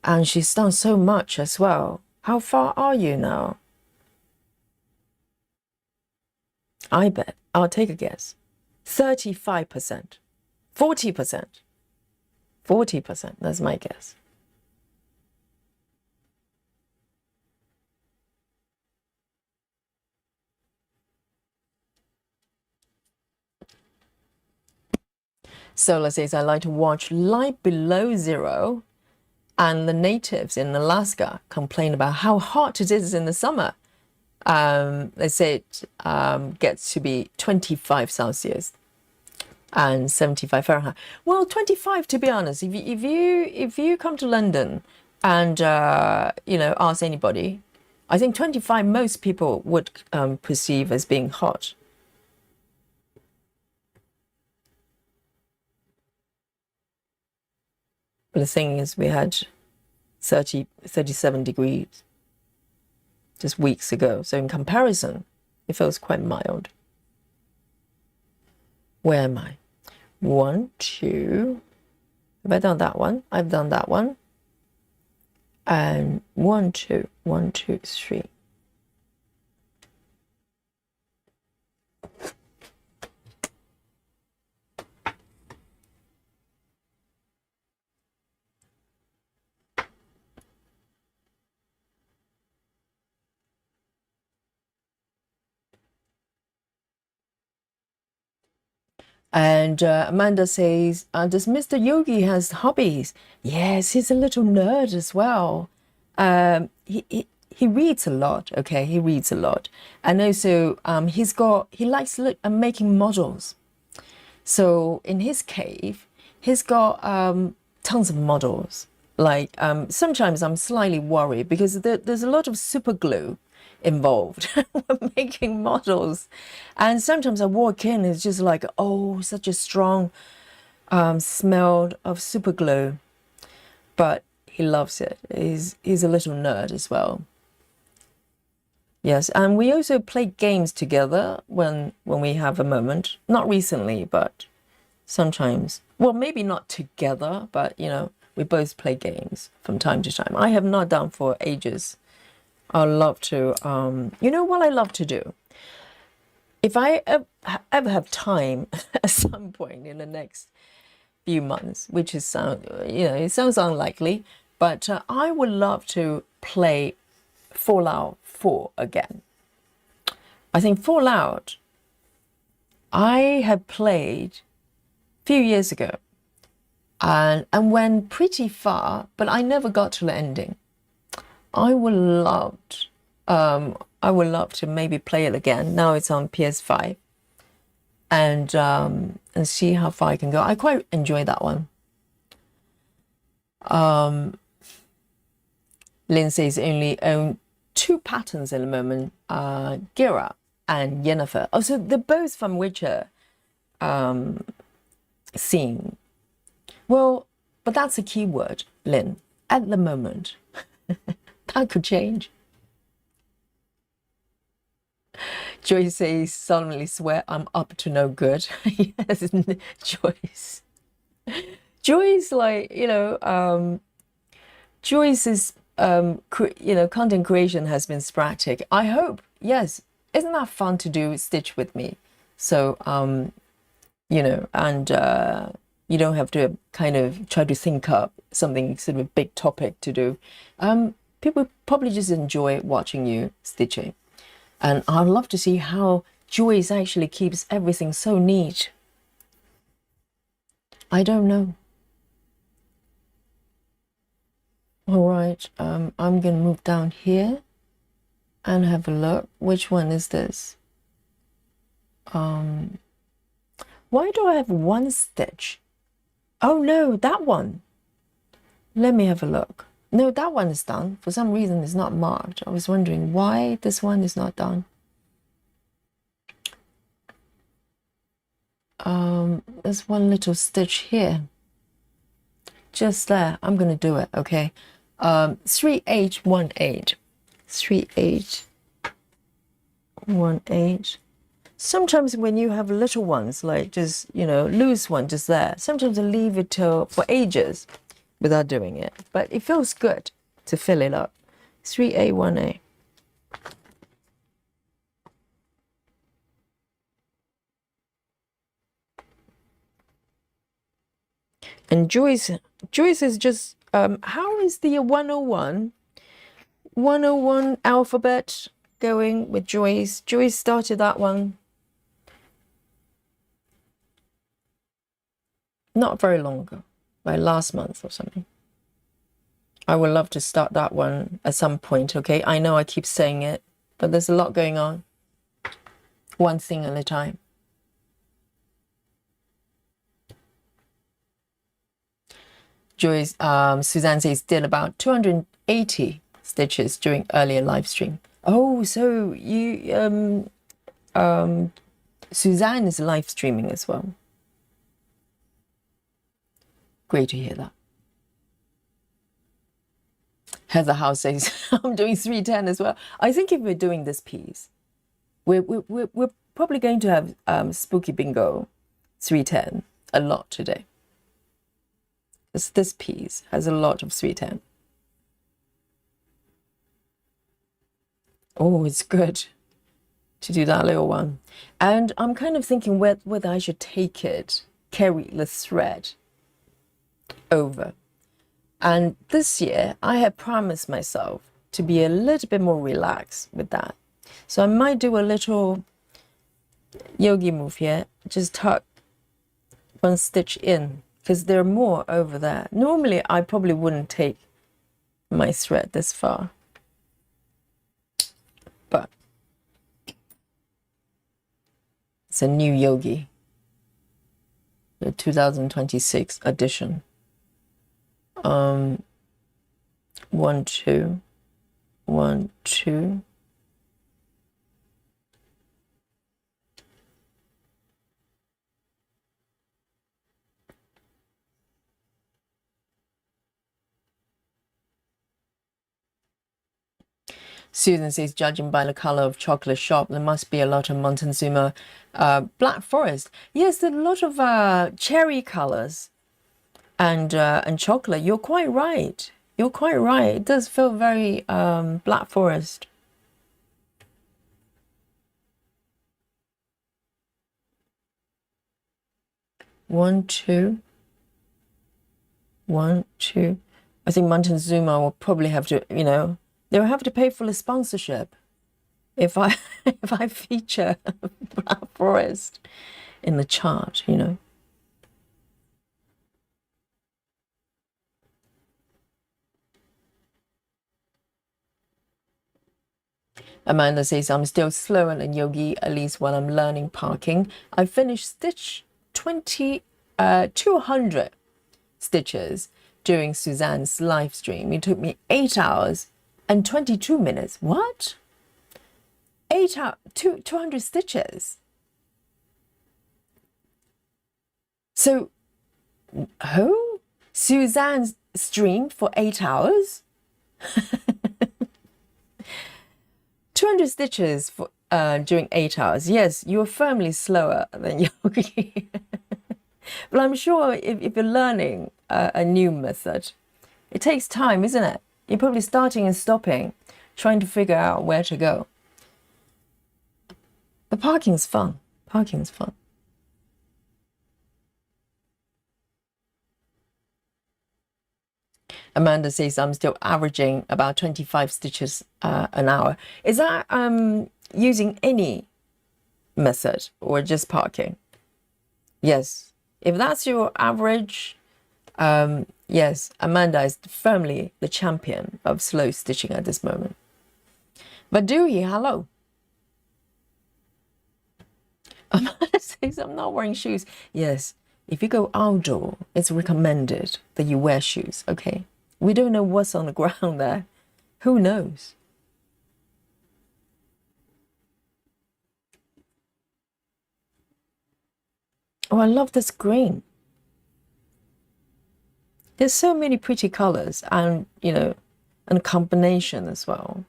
And she's done so much as well. How far are you now? I bet, I'll take a guess, 35%, 40%, 40%, that's my guess. Sola says, I like to watch Light Below Zero, and the natives in Alaska complain about how hot it is in the summer. They say it gets to be 25 Celsius and 75 Fahrenheit. Well, 25, to be honest, if you come to London and you know, ask anybody, I think 25 most people would perceive as being hot. But the thing is, we had 37 degrees just weeks ago. So in comparison, it feels quite mild. Where am I? 1, 2. Have I done that one? I've done that one. And 1, 2, 1, 2, 3. And Amanda says, does Mr. Yogi has hobbies? Yes, he's a little nerd as well. He reads a lot, okay? He reads a lot. And also he likes making models. So in his cave, he's got tons of models. Like sometimes I'm slightly worried because there's a lot of super glue involved when making models, and sometimes I walk in, it's just like, oh, such a strong smell of super glue. But he loves it. He's a little nerd as well. Yes, and we also play games together when we have a moment. Not recently, but sometimes. Well, maybe not together, but you know, we both play games from time to time. I have not done for ages. I love to. You know what I love to do? If I ever have time at some point in the next few months, which is it sounds unlikely, but I would love to play Fallout 4 again. I think Fallout I had played a few years ago and went pretty far, but I never got to the ending. I would love to maybe play it again. Now it's on PS5 and see how far I can go. I quite enjoy that one. Lynn says only own 2 patterns at the moment, Gira and Yennefer. Oh, so they're both from Witcher scene. Well, but that's a key word, Lynn, at the moment. That could change. Joyce says, solemnly swear I'm up to no good. Yes, Joyce. Joyce, like, Joyce's, content creation has been sporadic. I hope, yes. Isn't that fun to do Stitch with me? So, and you don't have to kind of try to think up something sort of a big topic to do. People probably just enjoy watching you stitching. And I'd love to see how Joyce actually keeps everything so neat. I don't know. All right, I'm going to move down here and have a look. Which one is this? Why do I have 1 stitch? Oh no, that one. Let me have a look. No, that one is done. For some reason, it's not marked. I was wondering why this one is not done. There's 1 little stitch here. Just there. I'm going to do it, okay? 3818. 3818. Sometimes when you have little ones, like just, loose one just there, sometimes I leave it for ages without doing it. But it feels good to fill it up. 3818. And Joyce is just, how is the 101 alphabet going with Joyce? Joyce started that one not very long ago, like last month or something. I would love to start that one at some point, okay? I know I keep saying it, but there's a lot going on. One thing at a time. Joyce, Suzanne says, did about 280 stitches during earlier live stream. Oh, so you, Suzanne is live streaming as well. Great to hear that. Heather House says, I'm doing 310 as well. I think if we're doing this piece, we're probably going to have Spooky Bingo 310 a lot today. This piece has a lot of 310. Oh, it's good to do that little one. And I'm kind of thinking whether I should carry the thread over. And this year, I have promised myself to be a little bit more relaxed with that. So I might do a little yogi move here, just tuck 1 stitch in, because there are more over there. Normally, I probably wouldn't take my thread this far. But it's a new yogi, the 2026 edition. 1, 2, 1, 2. Susan says, judging by the color of chocolate shop, there must be a lot of Montezuma Black Forest. Yes, there are a lot of cherry colors and chocolate. You're quite right. You're quite right. It does feel very Black Forest. One, two. 1, 2. I think Montezuma will probably have to, you know, they'll have to pay for the sponsorship if I if I feature Black Forest in the chart, you know. Amanda says, I'm still slower than Yogi, at least while I'm learning parking. I finished stitch 200 stitches during Suzanne's live stream. It took me 8 hours and 22 minutes. What? 8 hours, 200 stitches. So, who? Suzanne's streamed for 8 hours? 200 stitches for during 8 hours. Yes, you're firmly slower than Yogi. But I'm sure if you're learning a new method, it takes time, isn't it? You're probably starting and stopping, trying to figure out where to go. But parking's fun. Parking's fun. Amanda says, I'm still averaging about 25 stitches an hour. Is that using any method or just parking? Yes. If that's your average, yes, Amanda is firmly the champion of slow stitching at this moment. But Dewey, hello. Amanda says, I'm not wearing shoes. Yes, if you go outdoor, it's recommended that you wear shoes, okay? We don't know what's on the ground there. Who knows? Oh, I love this green. There's so many pretty colors and, you know, and combination as well.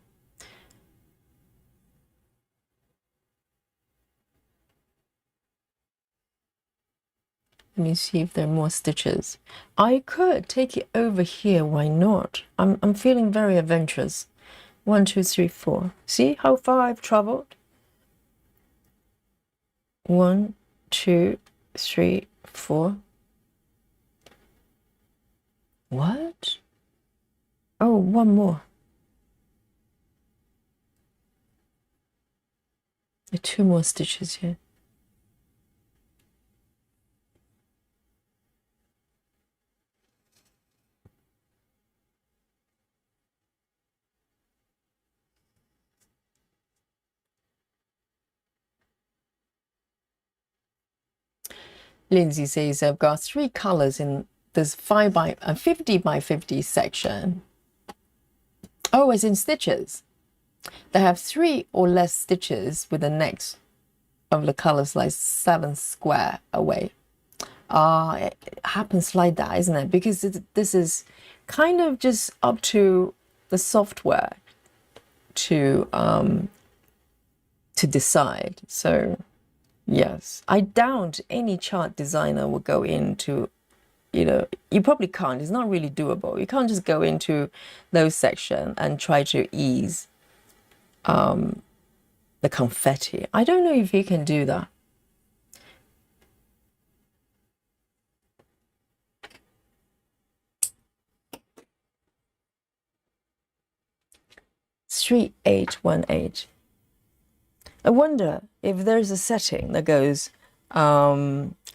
Let me see if there are more stitches. I could take it over here. Why not? I'm feeling very adventurous. 1, 2, 3, 4. See how far I've traveled? 1, 2, 3, 4. What? Oh, one more. There are 2 more stitches here. Lindsay says, I've got 3 colors in this 50 by 50 section. Oh, it's in stitches. They have 3 or less stitches with the next of the colors like 7 square away. It happens like that, isn't it? Because this is kind of just up to the software to decide. So yes, I doubt any chart designer will go into, you know, you probably can't. It's not really doable. You can't just go into those sections and try to ease the confetti. I don't know if you can do that. Street 818. I wonder if there's a setting that goes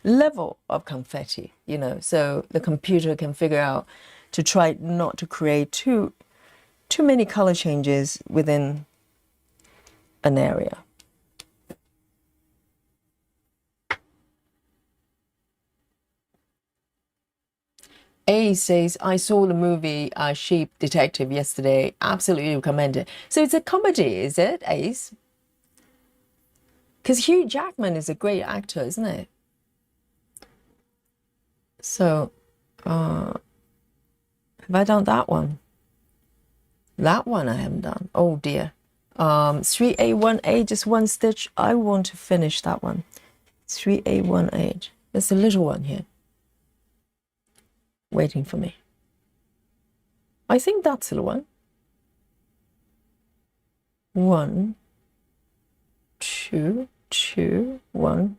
level of confetti, you know, so the computer can figure out to try not to create too many color changes within an area. A says, I saw the movie Sheep Detective yesterday. Absolutely recommend it. So it's a comedy, is it, Ace? Because Hugh Jackman is a great actor, isn't it? So, have I done that one? That one I haven't done. Oh dear. 3A1A, just one stitch. I want to finish that one. 3A18. There's a little one here waiting for me. I think that's the one. 1, 2, 2, 1.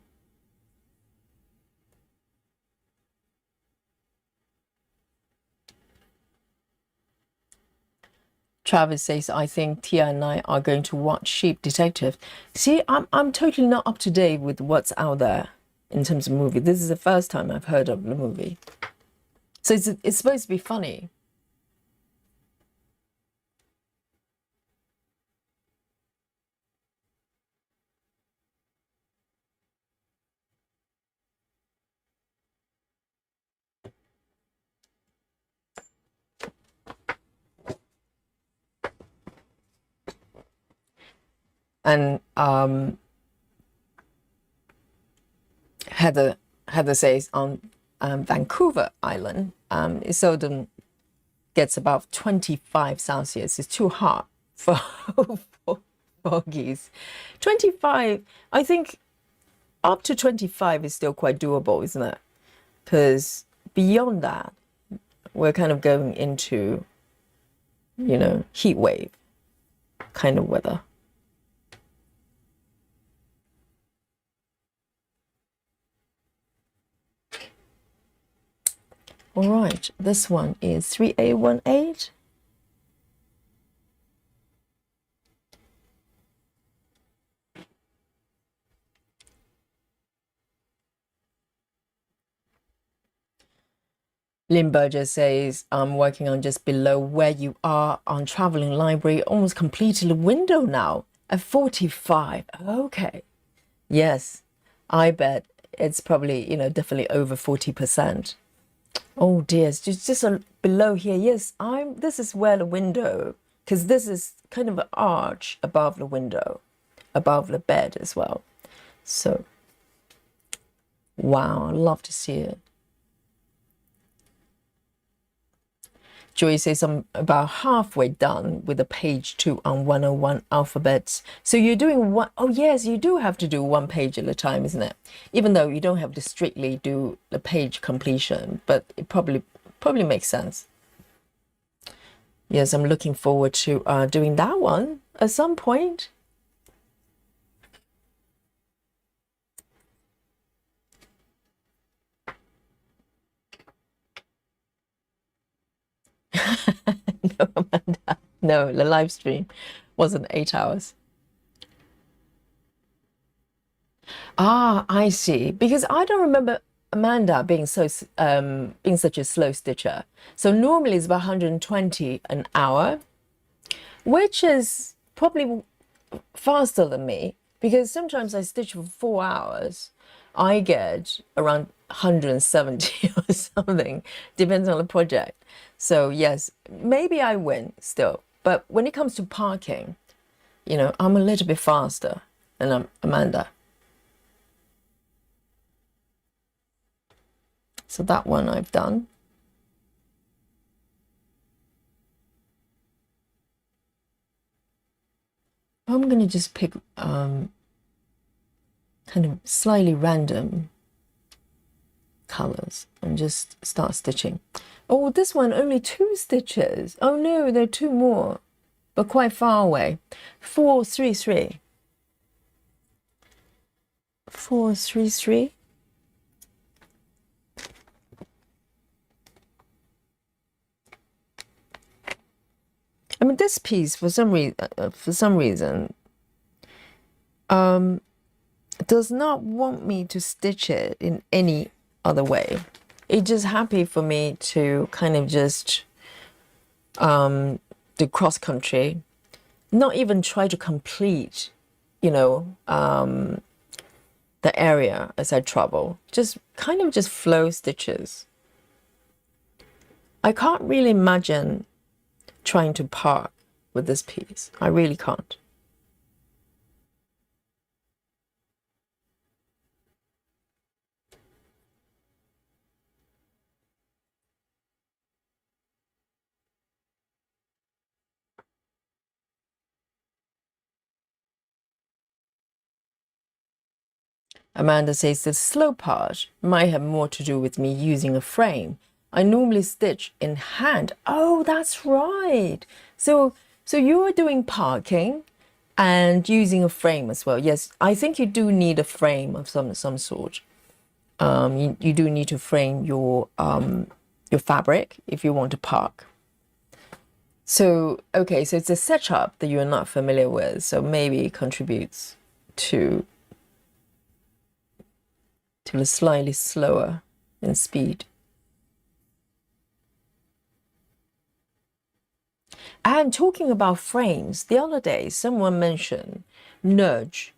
Travis says, I think Tia and I are going to watch Sheep Detective. See, I'm totally not up to date with what's out there in terms of movie. This is the first time I've heard of the movie. So it's supposed to be funny. And Heather says on Vancouver Island, it seldom gets above 25 Celsius. It's too hot for, for foggies. 25, I think up to 25 is still quite doable, isn't it? Because beyond that, we're kind of going into, you know, heat wave kind of weather. All right, this one is 3A18. Lynn Burgess says, I'm working on just below where you are on Traveling Library. Almost completed the window now at 45. Okay. Yes, I bet it's probably, you know, definitely over 40%. Oh dear, it's just below here. Yes, this is where the window, because this is kind of an arch above the window, above the bed as well. So, wow, I'd love to see it. Joy says I'm about halfway done with the page 2 on 101 alphabets. So you're doing one, oh yes, you do have to do one page at a time, isn't it? Even though you don't have to strictly do the page completion, but it probably makes sense. Yes, I'm looking forward to doing that one at some point. No, Amanda. No, the live stream wasn't 8 hours. Ah, I see. Because I don't remember Amanda being such a slow stitcher. So normally it's about 120 an hour, which is probably faster than me because sometimes I stitch for 4 hours. I get around 170 or something, depends on the project. So yes, maybe I win still. But when it comes to parking, you know, I'm a little bit faster than Amanda. So that one I've done. I'm going to just pick kind of slightly random colors and just start stitching. Oh, this one only 2 stitches. Oh no, there are 2 more, but quite far away. 4, 3, 3. 4, 3, 3. I mean, this piece for some reason does not want me to stitch it in any other way. It's just happy for me to kind of just do cross country, not even try to complete, you know, the area as I travel. Just kind of just flow stitches. I can't really imagine trying to park with this piece. I really can't. Amanda says the slow part might have more to do with me using a frame. I normally stitch in hand. Oh, that's right. So you're doing parking and using a frame as well. Yes, I think you do need a frame of some sort. You do need to frame your fabric if you want to park. So okay, so it's a setup that you're not familiar with, so maybe it contributes to a slightly slower in speed. And talking about frames, the other day someone mentioned Nudge,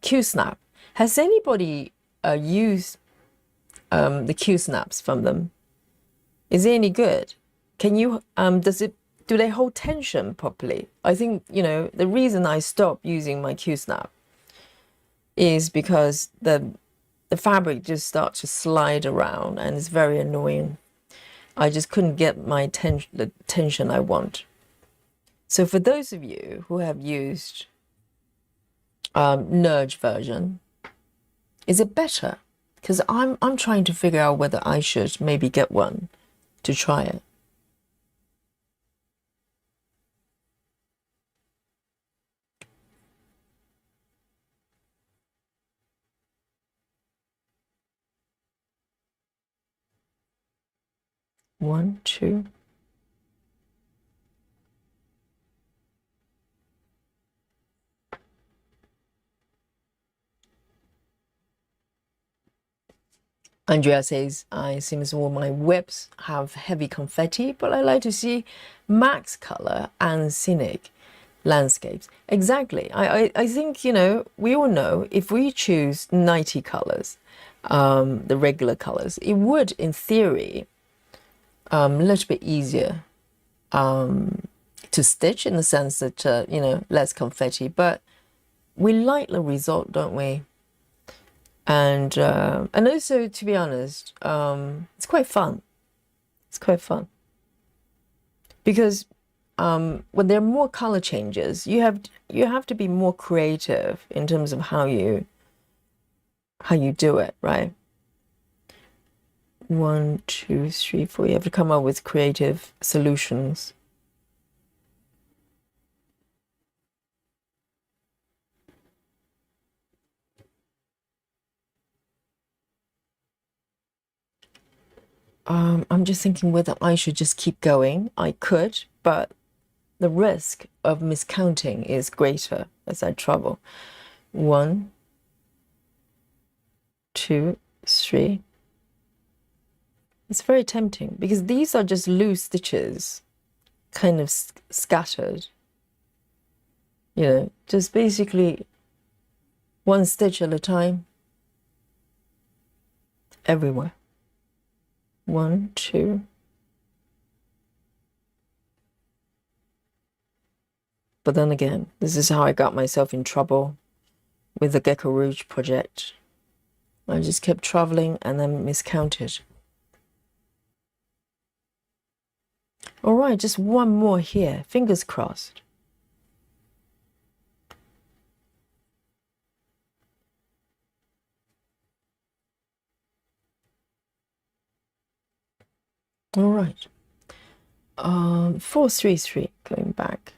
Q-snap. Has anybody used the Q-snaps from them? Is it any good? Can you do they hold tension properly? I think, you know, the reason I stopped using my Q-snap is because the fabric just starts to slide around and it's very annoying. I just couldn't get the tension I want. So for those of you who have used Nudge version, is it better? Because I'm trying to figure out whether I should maybe get one to try it. One, two. Andrea says, I seems all my whips have heavy confetti, but I like to see max color and scenic landscapes. Exactly. I think, you know, we all know if we choose 90 colors, the regular colors, it would, in theory, a little bit easier to stitch in the sense that, you know, less confetti, but we like the result, don't we? And also, to be honest, it's quite fun. It's quite fun because when there are more color changes, you have to be more creative in terms of how you do it, right? 1, 2, 3, 4. You have to come up with creative solutions. I'm just thinking whether I should just keep going. I could, but the risk of miscounting is greater as I travel. 1, 2, 3. It's very tempting because these are just loose stitches, kind of scattered. You know, just basically one stitch at a time everywhere. 1, 2. But then again, this is how I got myself in trouble with the Gecko Rouge project. I just kept traveling and then miscounted. All right, just one more here. Fingers crossed. All right. 4, 3, 3, going back.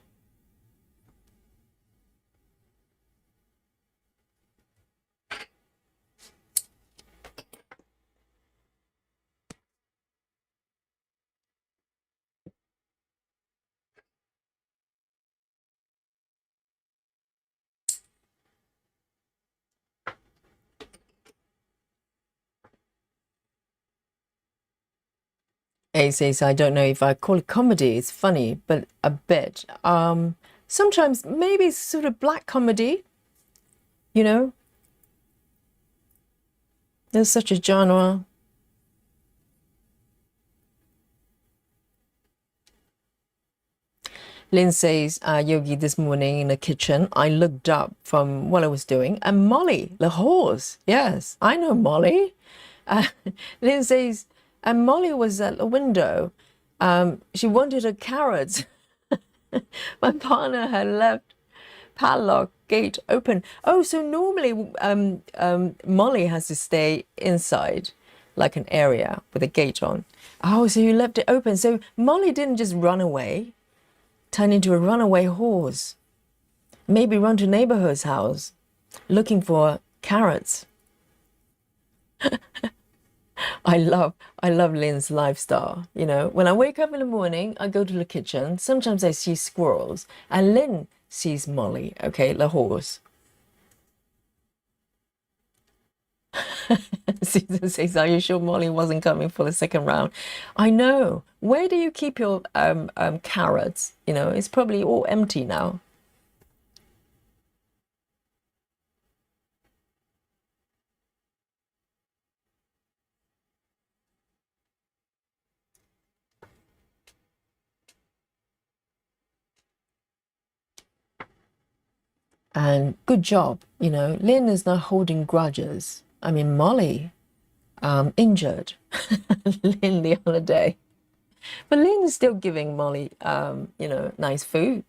A says, I don't know if I call it comedy. It's funny, but a bit. Sometimes maybe it's sort of black comedy, you know. There's such a genre. Lynn says, Yogi, this morning in the kitchen, I looked up from what I was doing, and Molly, the horse, yes, I know Molly. Uh, Lynn says, and Molly was at the window. She wanted her carrots. My partner had left padlock gate open. Oh, so normally Molly has to stay inside, like an area with a gate on. Oh, so you left it open. So Molly didn't just run away, turn into a runaway horse. Maybe run to neighborhood's house looking for carrots. I love Lynn's lifestyle. You know, when I wake up in the morning, I go to the kitchen. Sometimes I see squirrels, and Lynn sees Molly, okay, the horse. Susan says, "Are you sure Molly wasn't coming for the second round?" I know. Where do you keep your carrots? You know, it's probably all empty now. And good job, you know, Lynn is not holding grudges. I mean, Molly injured Lynn the other day. But Lynn is still giving Molly, you know, nice food.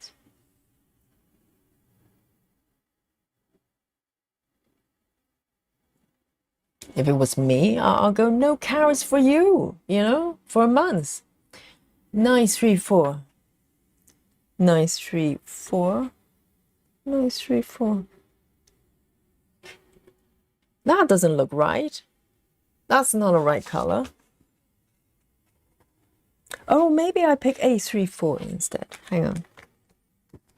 If it was me, I'll go, no carrots for you, you know, for a month. Nice 3-4. Nice 3-4. Nice 3-4. That doesn't look right. That's not a right color. Oh, maybe I pick A3-4 instead. Hang on.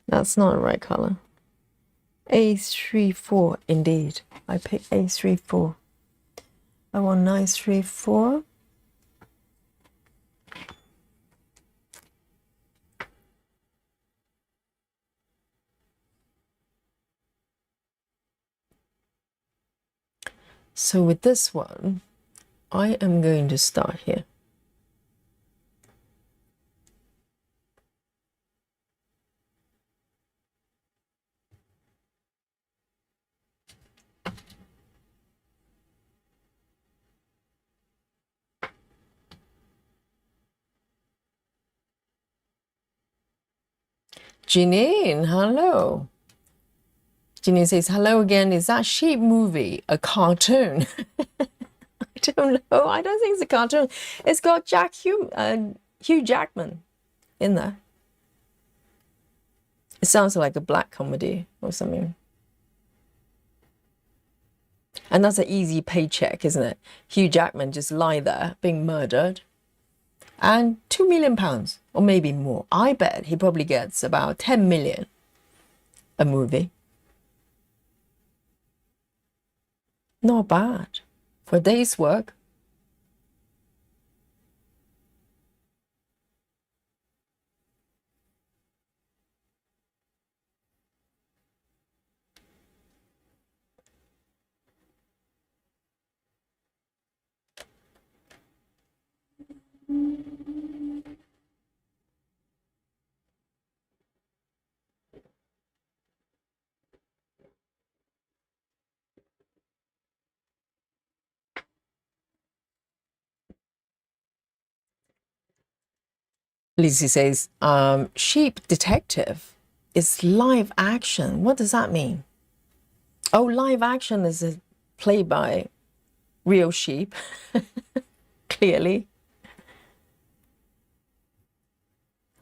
That's not a right color. A3-4, indeed. I pick A3-4. I want nice 3-4. So with this one, I am going to start here. Janine, hello. Janine says, hello again. Is that sheep movie a cartoon? I don't know. I don't think it's a cartoon. It's got Hugh Jackman in there. It sounds like a black comedy or something. And that's an easy paycheck, isn't it? Hugh Jackman just lie there being murdered. And £2 million, or maybe more. I bet he probably gets about 10 million a movie. Not bad for a day's work. Lizzie says, sheep detective is live action. What does that mean? Oh, live action is a play by real sheep, clearly.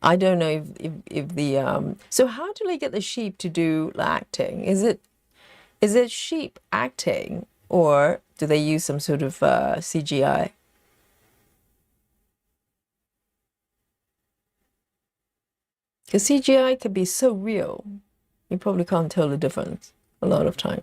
I don't know if the so how do they get the sheep to do the acting? Is it sheep acting, or do they use some sort of CGI? Because CGI can be so real, you probably can't tell the difference a lot of times.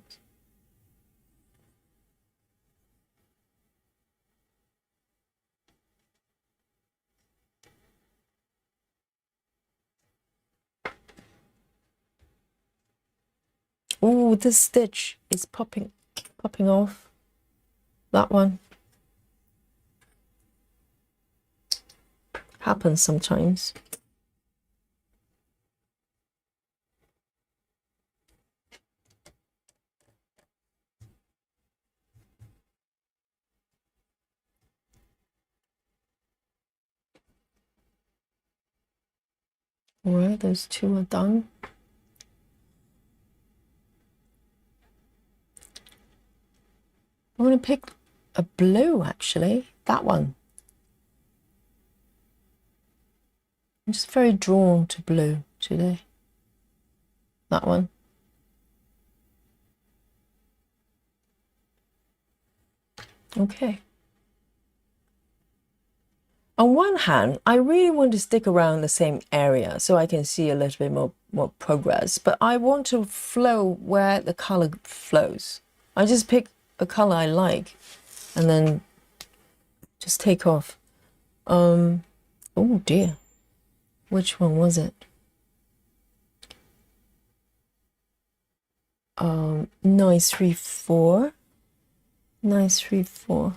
Oh, this stitch is popping off. That one. Happens sometimes. All right, those two are done. I'm going to pick a blue, actually. That one. I'm just very drawn to blue today. That one. Okay. On one hand, I really want to stick around the same area so I can see a little bit more progress, but I want to flow where the color flows. I just pick a color I like and then just take off. Oh dear. Which one was it? 934. 934.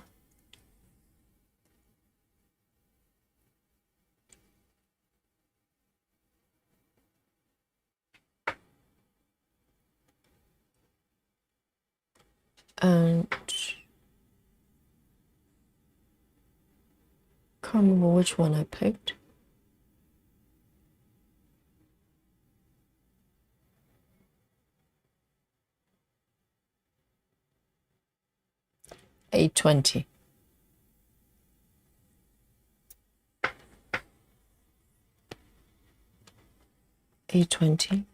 And can't remember which one I picked. $8.20. $8.20.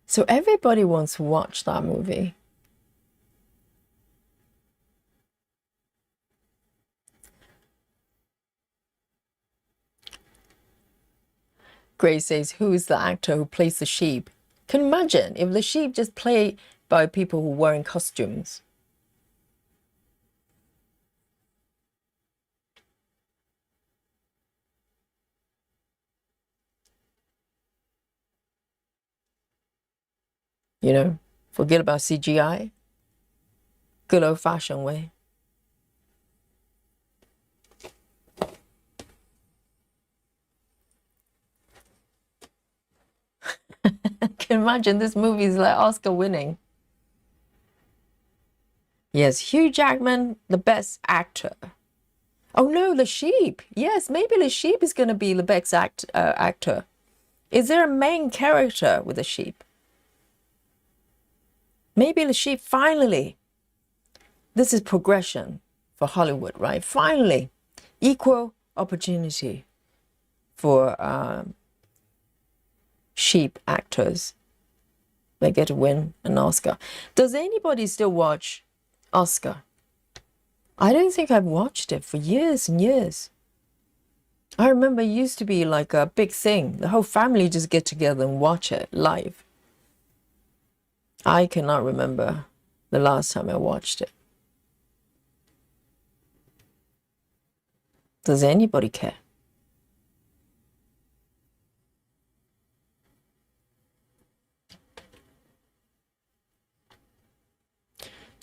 So everybody wants to watch that movie. Grace says, who is the actor who plays the sheep? Can you imagine if the sheep just played by people who were wearing costumes? You know, forget about CGI. Good old-fashioned way. Can you imagine this movie is like Oscar winning? Yes, Hugh Jackman, the best actor. Oh no, the sheep. Yes, maybe the sheep is going to be the best actor. Is there a main character with the sheep? Maybe the sheep finally. This is progression for Hollywood, right? Finally, equal opportunity for sheep actors. They get to win an Oscar. Does anybody still watch Oscar? I don't think I've watched it for years and years. I remember it used to be like a big thing. The whole family just get together and watch it live. I cannot remember the last time I watched it. Does anybody care?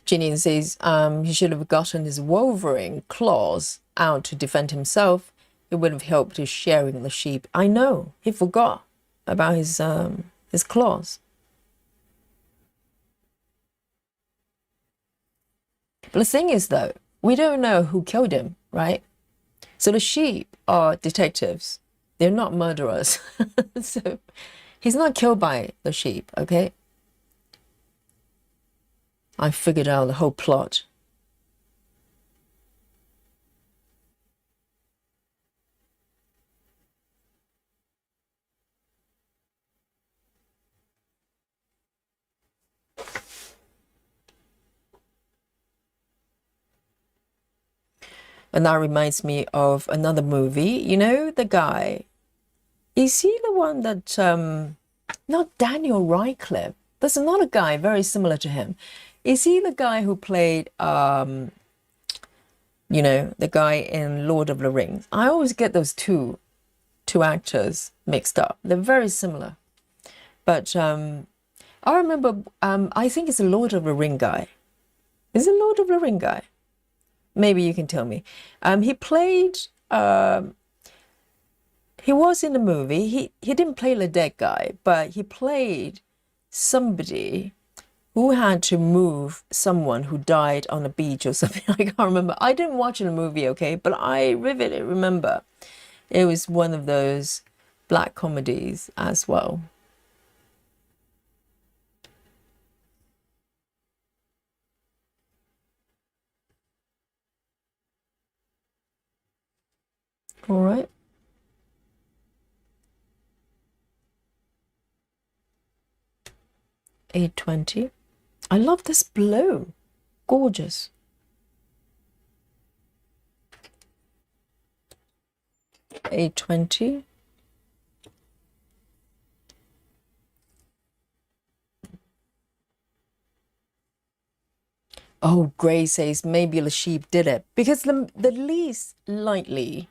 Ginny says he should have gotten his Wolverine claws out to defend himself. It would have helped his sharing the sheep. I know, he forgot about his claws. But the thing is, though, we don't know who killed him, right? So the sheep are detectives. They're not murderers. So he's not killed by the sheep, okay? I figured out the whole plot. And that reminds me of another movie. You know, the guy, is he the one that, not Daniel Radcliffe. There's another guy very similar to him. Is he the guy who played, you know, the guy in Lord of the Rings? I always get those two actors mixed up. They're very similar. But I remember, I think it's a Lord of the Ring guy. Is it Lord of the Ring guy? Maybe you can tell me. He played, he was in the movie. He didn't play the dead guy, but he played somebody who had to move someone who died on a beach or something. I can't remember. I didn't watch the movie, okay, but I vividly remember it was one of those black comedies as well. All right. $8.20. I love this blue. Gorgeous. $8.20. Oh, Gray says maybe the sheep did it because the least likely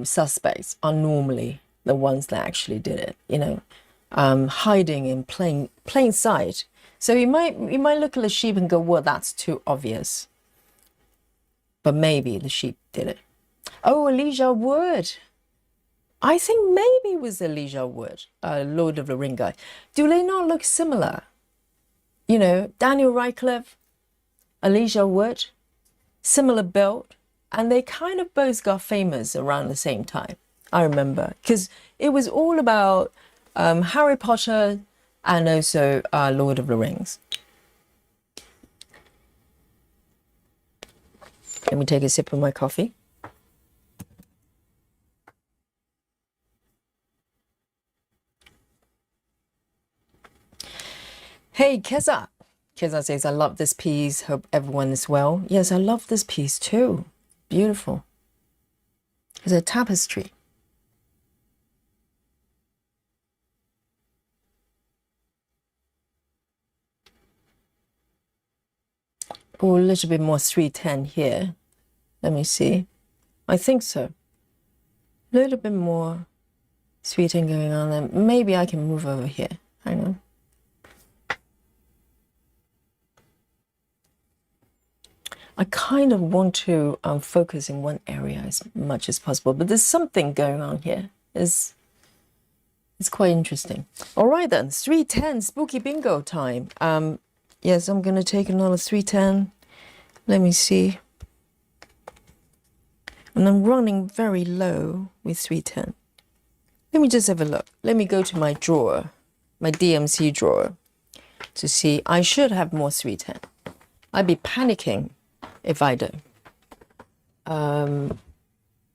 suspects are normally the ones that actually did it, you know, hiding in plain sight. So you might look at the sheep and go, well, that's too obvious. But maybe the sheep did it. Oh, Elijah Wood. I think maybe it was Elijah Wood, Lord of the Ring guy. Do they not look similar? You know, Daniel Radcliffe, Elijah Wood, similar build, and they kind of both got famous around the same time. I remember because it was all about Harry Potter and also Lord of the Rings. Let me take a sip of my coffee. Hey, Keza. Keza says, I love this piece. Hope everyone is well. Yes, I love this piece too. Beautiful. It's a tapestry. Oh, a little bit more 310 here. Let me see. I think so. A little bit more 310 going on there. Maybe I can move over here. Hang on. I kind of want to focus in one area as much as possible, but there's something going on here. It's quite interesting. All right then, 310 spooky bingo time. Yes, I'm gonna take another 310. Let me see. And I'm running very low with 310. Let me just have a look. Let me go to my drawer, my DMC drawer, to see. I should have more 310. I'd be panicking if I don't.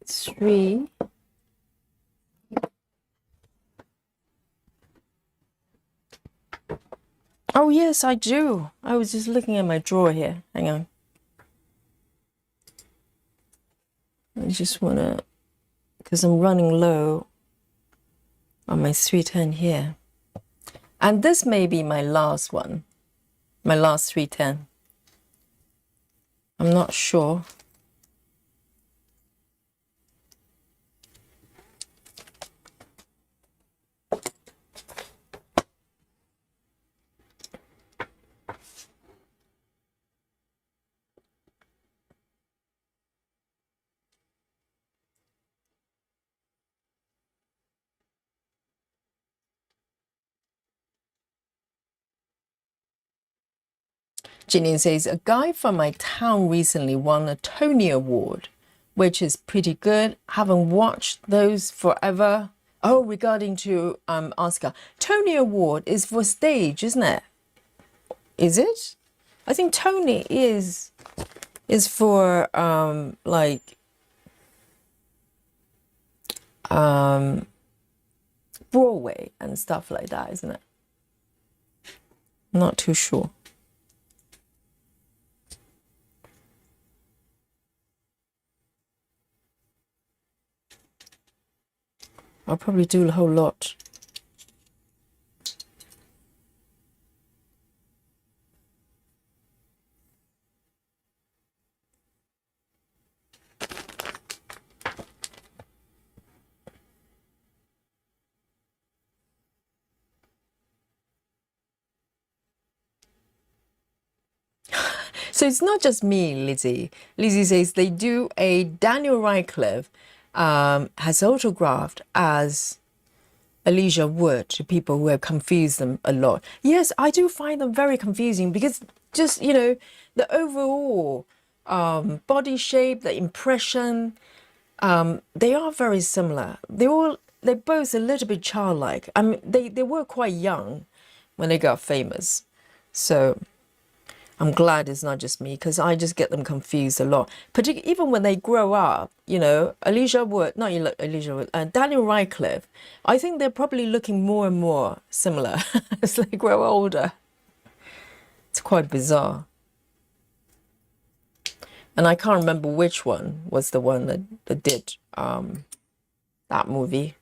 3. Oh yes, I do. I was just looking at my drawer here. Hang on. I just wanna, because I'm running low on my 310 here. And this may be my last one, my last 310. I'm not sure. Jillian says, a guy from my town recently won a Tony Award, which is pretty good. Haven't watched those forever. Oh, regarding to Oscar. Tony Award is for stage, isn't it? Is it? I think Tony is for like Broadway and stuff like that, isn't it? Not too sure. I'll probably do a whole lot. So it's not just me, Lizzie. Lizzie says they do a Daniel Radcliffe has autographed as Elijah Wood to people who have confused them a lot. Yes, I do find them very confusing because just, the overall body shape, the impression, they are very similar. They're both a little bit childlike. I mean, they were quite young when they got famous. So I'm glad it's not just me because I just get them confused a lot. Particularly even when they grow up, Elijah Wood, not Elijah Wood, Daniel Radcliffe. I think they're probably looking more and more similar as they grow older. It's quite bizarre. And I can't remember which one was the one that did that movie.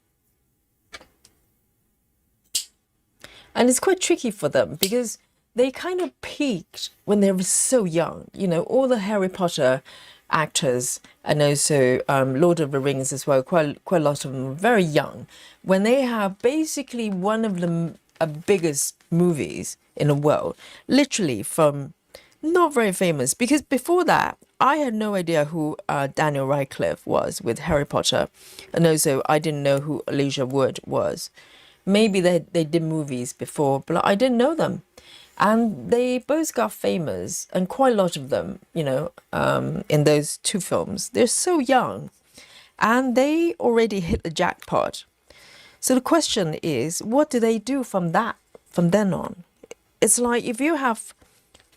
And it's quite tricky for them because they kind of peaked when they were so young. All the Harry Potter actors and also Lord of the Rings as well, quite a lot of them were very young. When they have basically one of the biggest movies in the world, literally from not very famous, because before that, I had no idea who Daniel Radcliffe was with Harry Potter. And also, I didn't know who Elijah Wood was. Maybe they did movies before, but I didn't know them. And they both got famous, and quite a lot of them, in those two films. They're so young, and they already hit the jackpot. So the question is, what do they do from then on? It's like if you have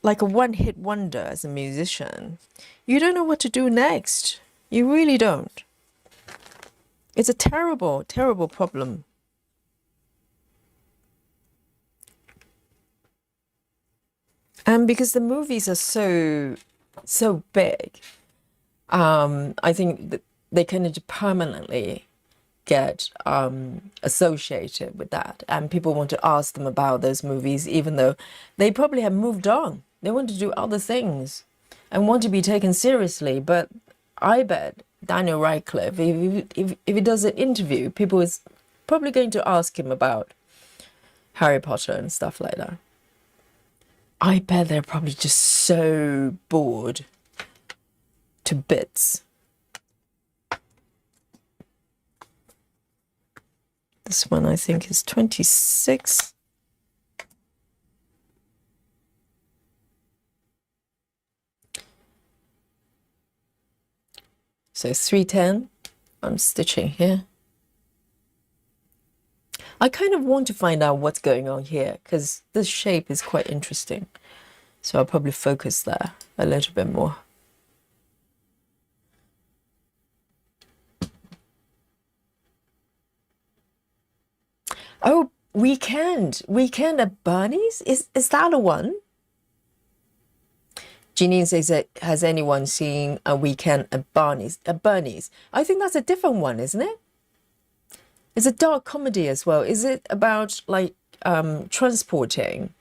like a one-hit wonder as a musician, you don't know what to do next. You really don't. It's a terrible, terrible problem. And because the movies are so big, I think that they kind of permanently get associated with that, and people want to ask them about those movies, even though they probably have moved on. They want to do other things and want to be taken seriously. But I bet Daniel Radcliffe, if he does an interview, people is probably going to ask him about Harry Potter and stuff like that. I bet they're probably just so bored to bits. This one I think is 26. So 310, I'm stitching here. I kind of want to find out what's going on here because this shape is quite interesting. So I'll probably focus there a little bit more. Oh, weekend at Bernie's? Is that a one? Janine says that, has anyone seen a weekend at Barney's? At Bernie's? I think that's a different one, isn't it? It's a dark comedy as well. Is it about like transporting?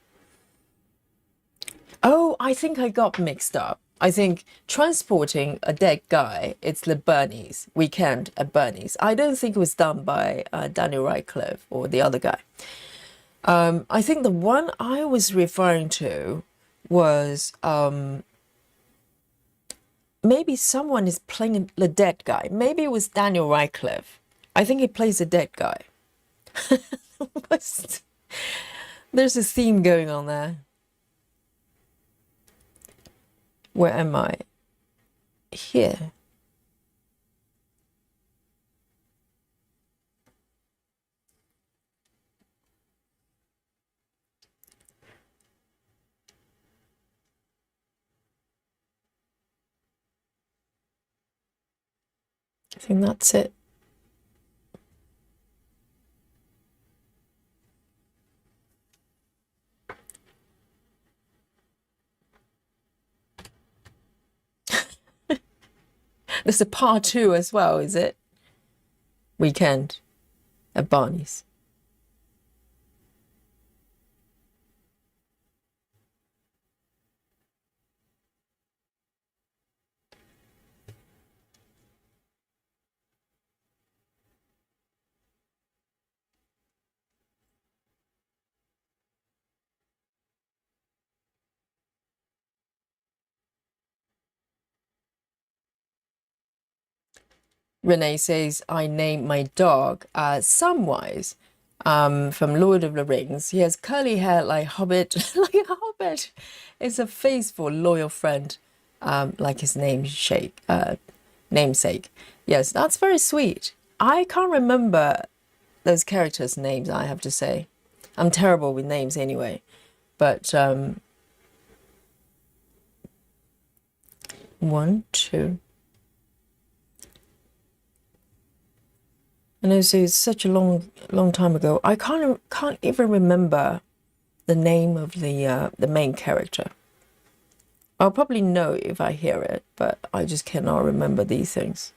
Oh, I think I got mixed up. I think transporting a dead guy, it's the Bernie's, weekend at Bernie's. I don't think it was done by Daniel Radcliffe or the other guy. I think the one I was referring to was maybe someone is playing the dead guy. Maybe it was Daniel Radcliffe. I think he plays a dead guy. There's a theme going on there. Where am I? Here. I think that's it. There's a part 2 as well, is it? Weekend at Barney's. Renee says, I named my dog Samwise. from Lord of the Rings. He has curly hair like Hobbit, like a Hobbit. It's a faithful, loyal friend, like his namesake. Yes, that's very sweet. I can't remember those characters' names, I have to say. I'm terrible with names anyway. But one, two. I know, so it's such a long time ago. I can't even remember the name of the main character. I'll probably know if I hear it, but I just cannot remember these things.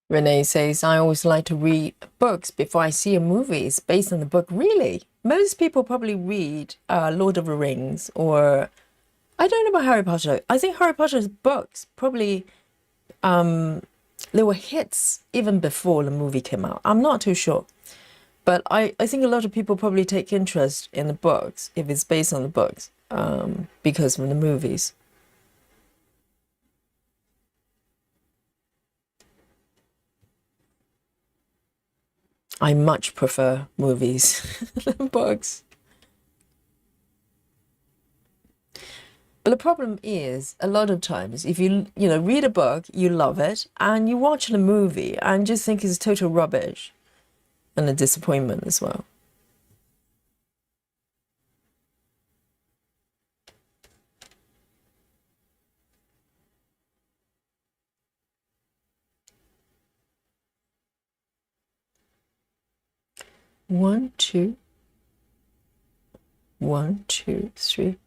Renee says, I always like to read books before I see a movie. It's based on the book. Really? Most people probably read Lord of the Rings, or I don't know about Harry Potter. I think Harry Potter's books probably they were hits even before the movie came out. I'm not too sure. But I think a lot of people probably take interest in the books if it's based on the books because of the movies. I much prefer movies than books. But the problem is, a lot of times, if you read a book, you love it, and you watch the movie and just think it's total rubbish and a disappointment as well. One, two, one, two, three.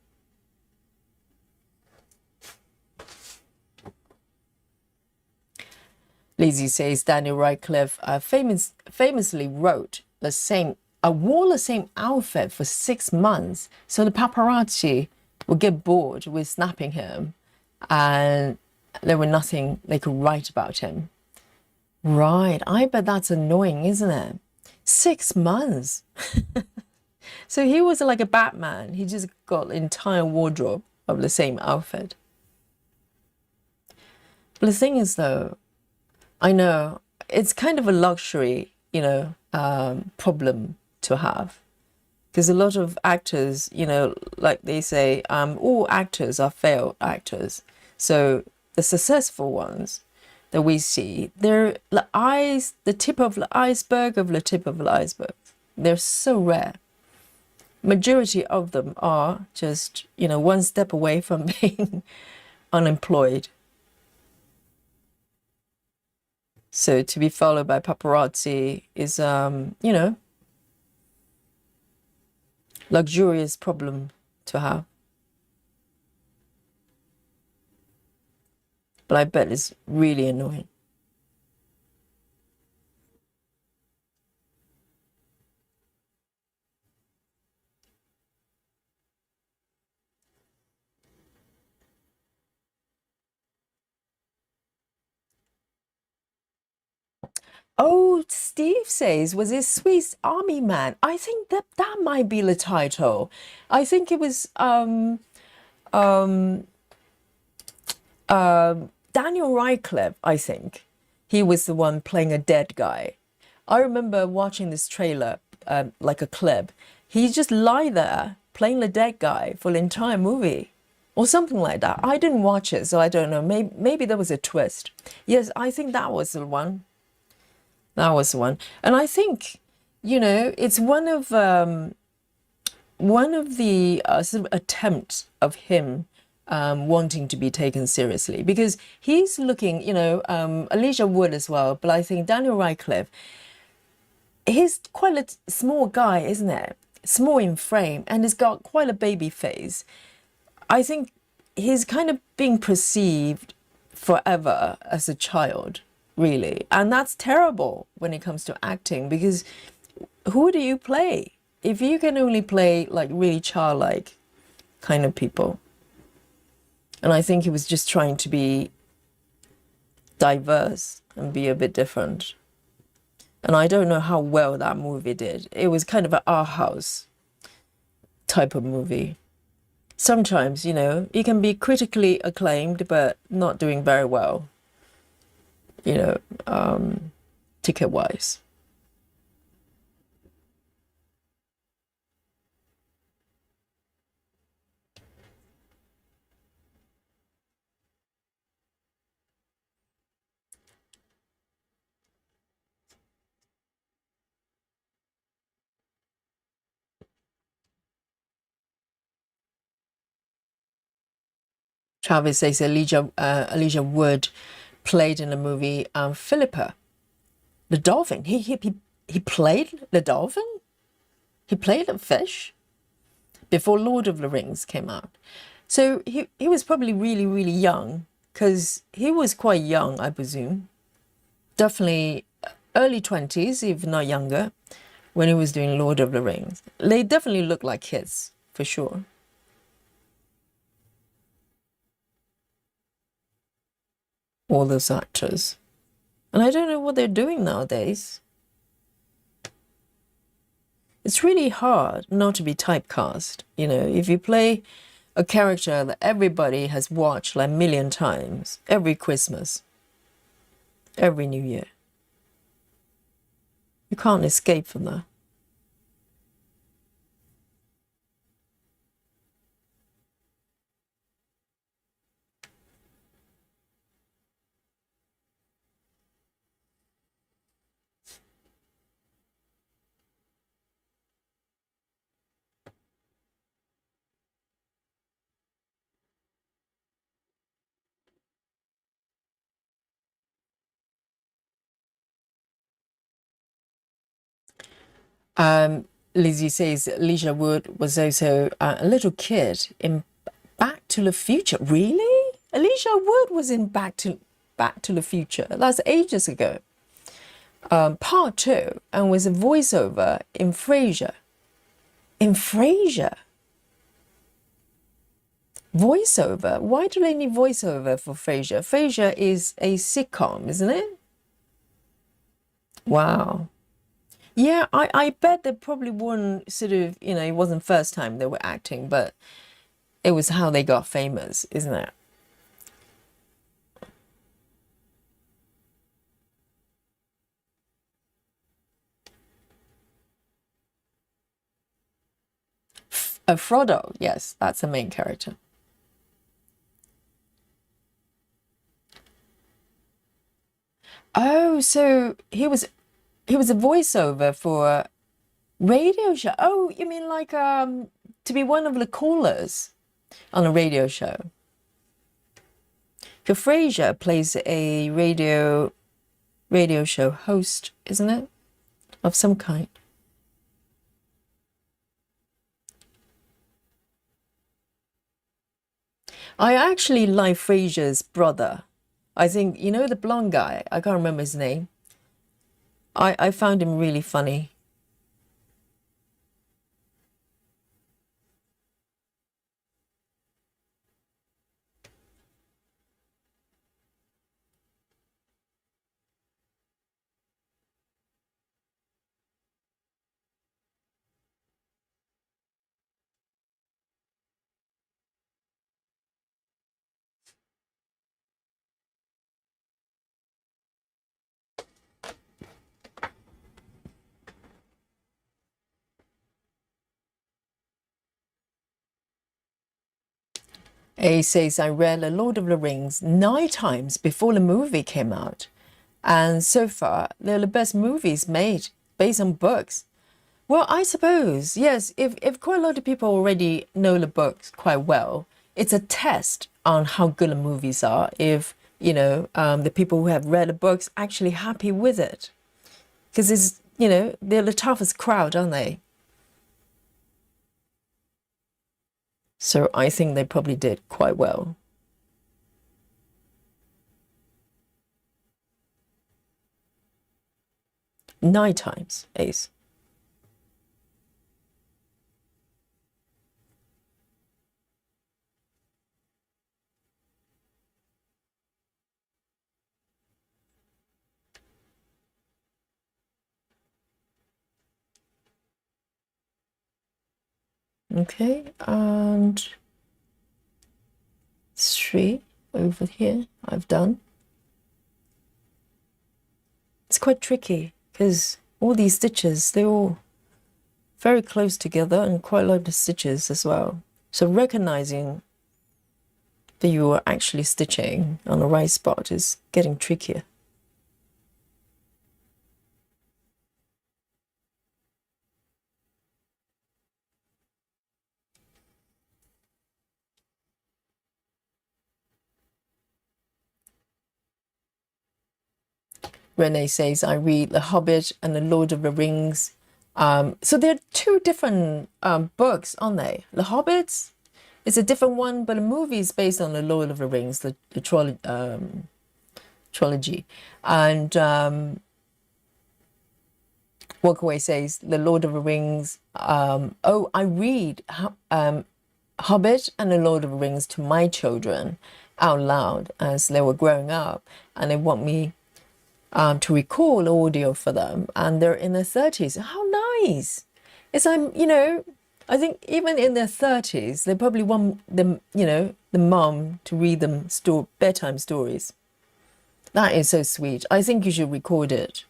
Lizzie says Daniel Radcliffe famously wore the same outfit for 6 months, so the paparazzi would get bored with snapping him, and there was nothing they could write about him. Right, I bet that's annoying, isn't it? 6 months. So he was like a Batman. He just got the entire wardrobe of the same outfit. But the thing is, though, I know it's kind of a luxury, problem to have. Because a lot of actors, like they say, all actors are failed actors. So the successful ones that we see, they're the tip of the iceberg of the tip of the iceberg. They're so rare. Majority of them are just, one step away from being unemployed. So to be followed by paparazzi is, luxurious problem to have. But I bet it's really annoying. Oh, Steve says, was it Swiss Army Man? I think that might be the title. I think it was Daniel Radcliffe, I think. He was the one playing a dead guy. I remember watching this trailer, like a clip. He just lie there playing the dead guy for the entire movie. Or something like that. I didn't watch it, so I don't know. Maybe there was a twist. Yes, I think that was the one. That was the one. And I think, it's one of the sort of attempts of him wanting to be taken seriously, because he's looking, Elijah Wood as well, but I think Daniel Radcliffe, he's quite a small guy, isn't it? Small in frame, and he's got quite a baby face. I think he's kind of being perceived forever as a child, really. And that's terrible when it comes to acting, because who do you play? If you can only play like really childlike kind of people. And I think he was just trying to be diverse and be a bit different. And I don't know how well that movie did. It was kind of an art house type of movie. Sometimes, you know, it can be critically acclaimed, but not doing very well, you know, ticket-wise. Travis says Elijah Wood played in the movie Philippa, the dolphin. He played the dolphin? He played a fish before Lord of the Rings came out. So he was probably really, really young, because he was quite young, I presume. Definitely early 20s, if not younger, when he was doing Lord of the Rings. They definitely look like kids, for sure. All those actors. And I don't know what they're doing nowadays. It's really hard not to be typecast. You know, if you play a character that everybody has watched like a million times, every Christmas, every New Year, you can't escape from that. Lizzie says Elijah Wood was also a little kid in Back to the Future. Really? Elijah Wood was in Back to the Future. That's ages ago. Part 2, and was a voiceover in Frasier. In Frasier? Voiceover? Why do they need voiceover for Frasier? Frasier is a sitcom, isn't it? Wow. Yeah, I bet they probably weren't sort of, you know, it wasn't first time they were acting, but it was how they got famous, isn't it? Frodo, yes, that's the main character. Oh, so he was a voiceover for a radio show. Oh, you mean like to be one of the callers on a radio show? So Frasier plays a radio show host, isn't it? Of some kind. I actually like Frasier's brother. I think, you know, the blonde guy, I can't remember his name. I found him really funny. He says, I read The Lord of the Rings 9 times before the movie came out. And so far, they're the best movies made based on books. Well, I suppose, yes, if quite a lot of people already know the books quite well, it's a test on how good the movies are if, you know, the people who have read the books actually happy with it. Because it's, you know, they're the toughest crowd, aren't they? So I think they probably did quite well. 9 times, Ace. Okay, and 3 over here I've done. It's quite tricky because all these stitches, they're all very close together and quite a lot of stitches as well. So recognizing that you are actually stitching on the right spot is getting trickier. Renee says, I read The Hobbit and The Lord of the Rings. So there are two different books, aren't they? The Hobbit is a different one, but the movie is based on The Lord of the Rings, the trilogy. And Walkaway says, The Lord of the Rings. Oh, I read Hobbit and The Lord of the Rings to my children out loud as they were growing up, and they want me to record audio for them, and they're in their 30s. How nice! It's I think even in their 30s, they probably want them, the mom to read them bedtime stories. That is so sweet. I think you should record it.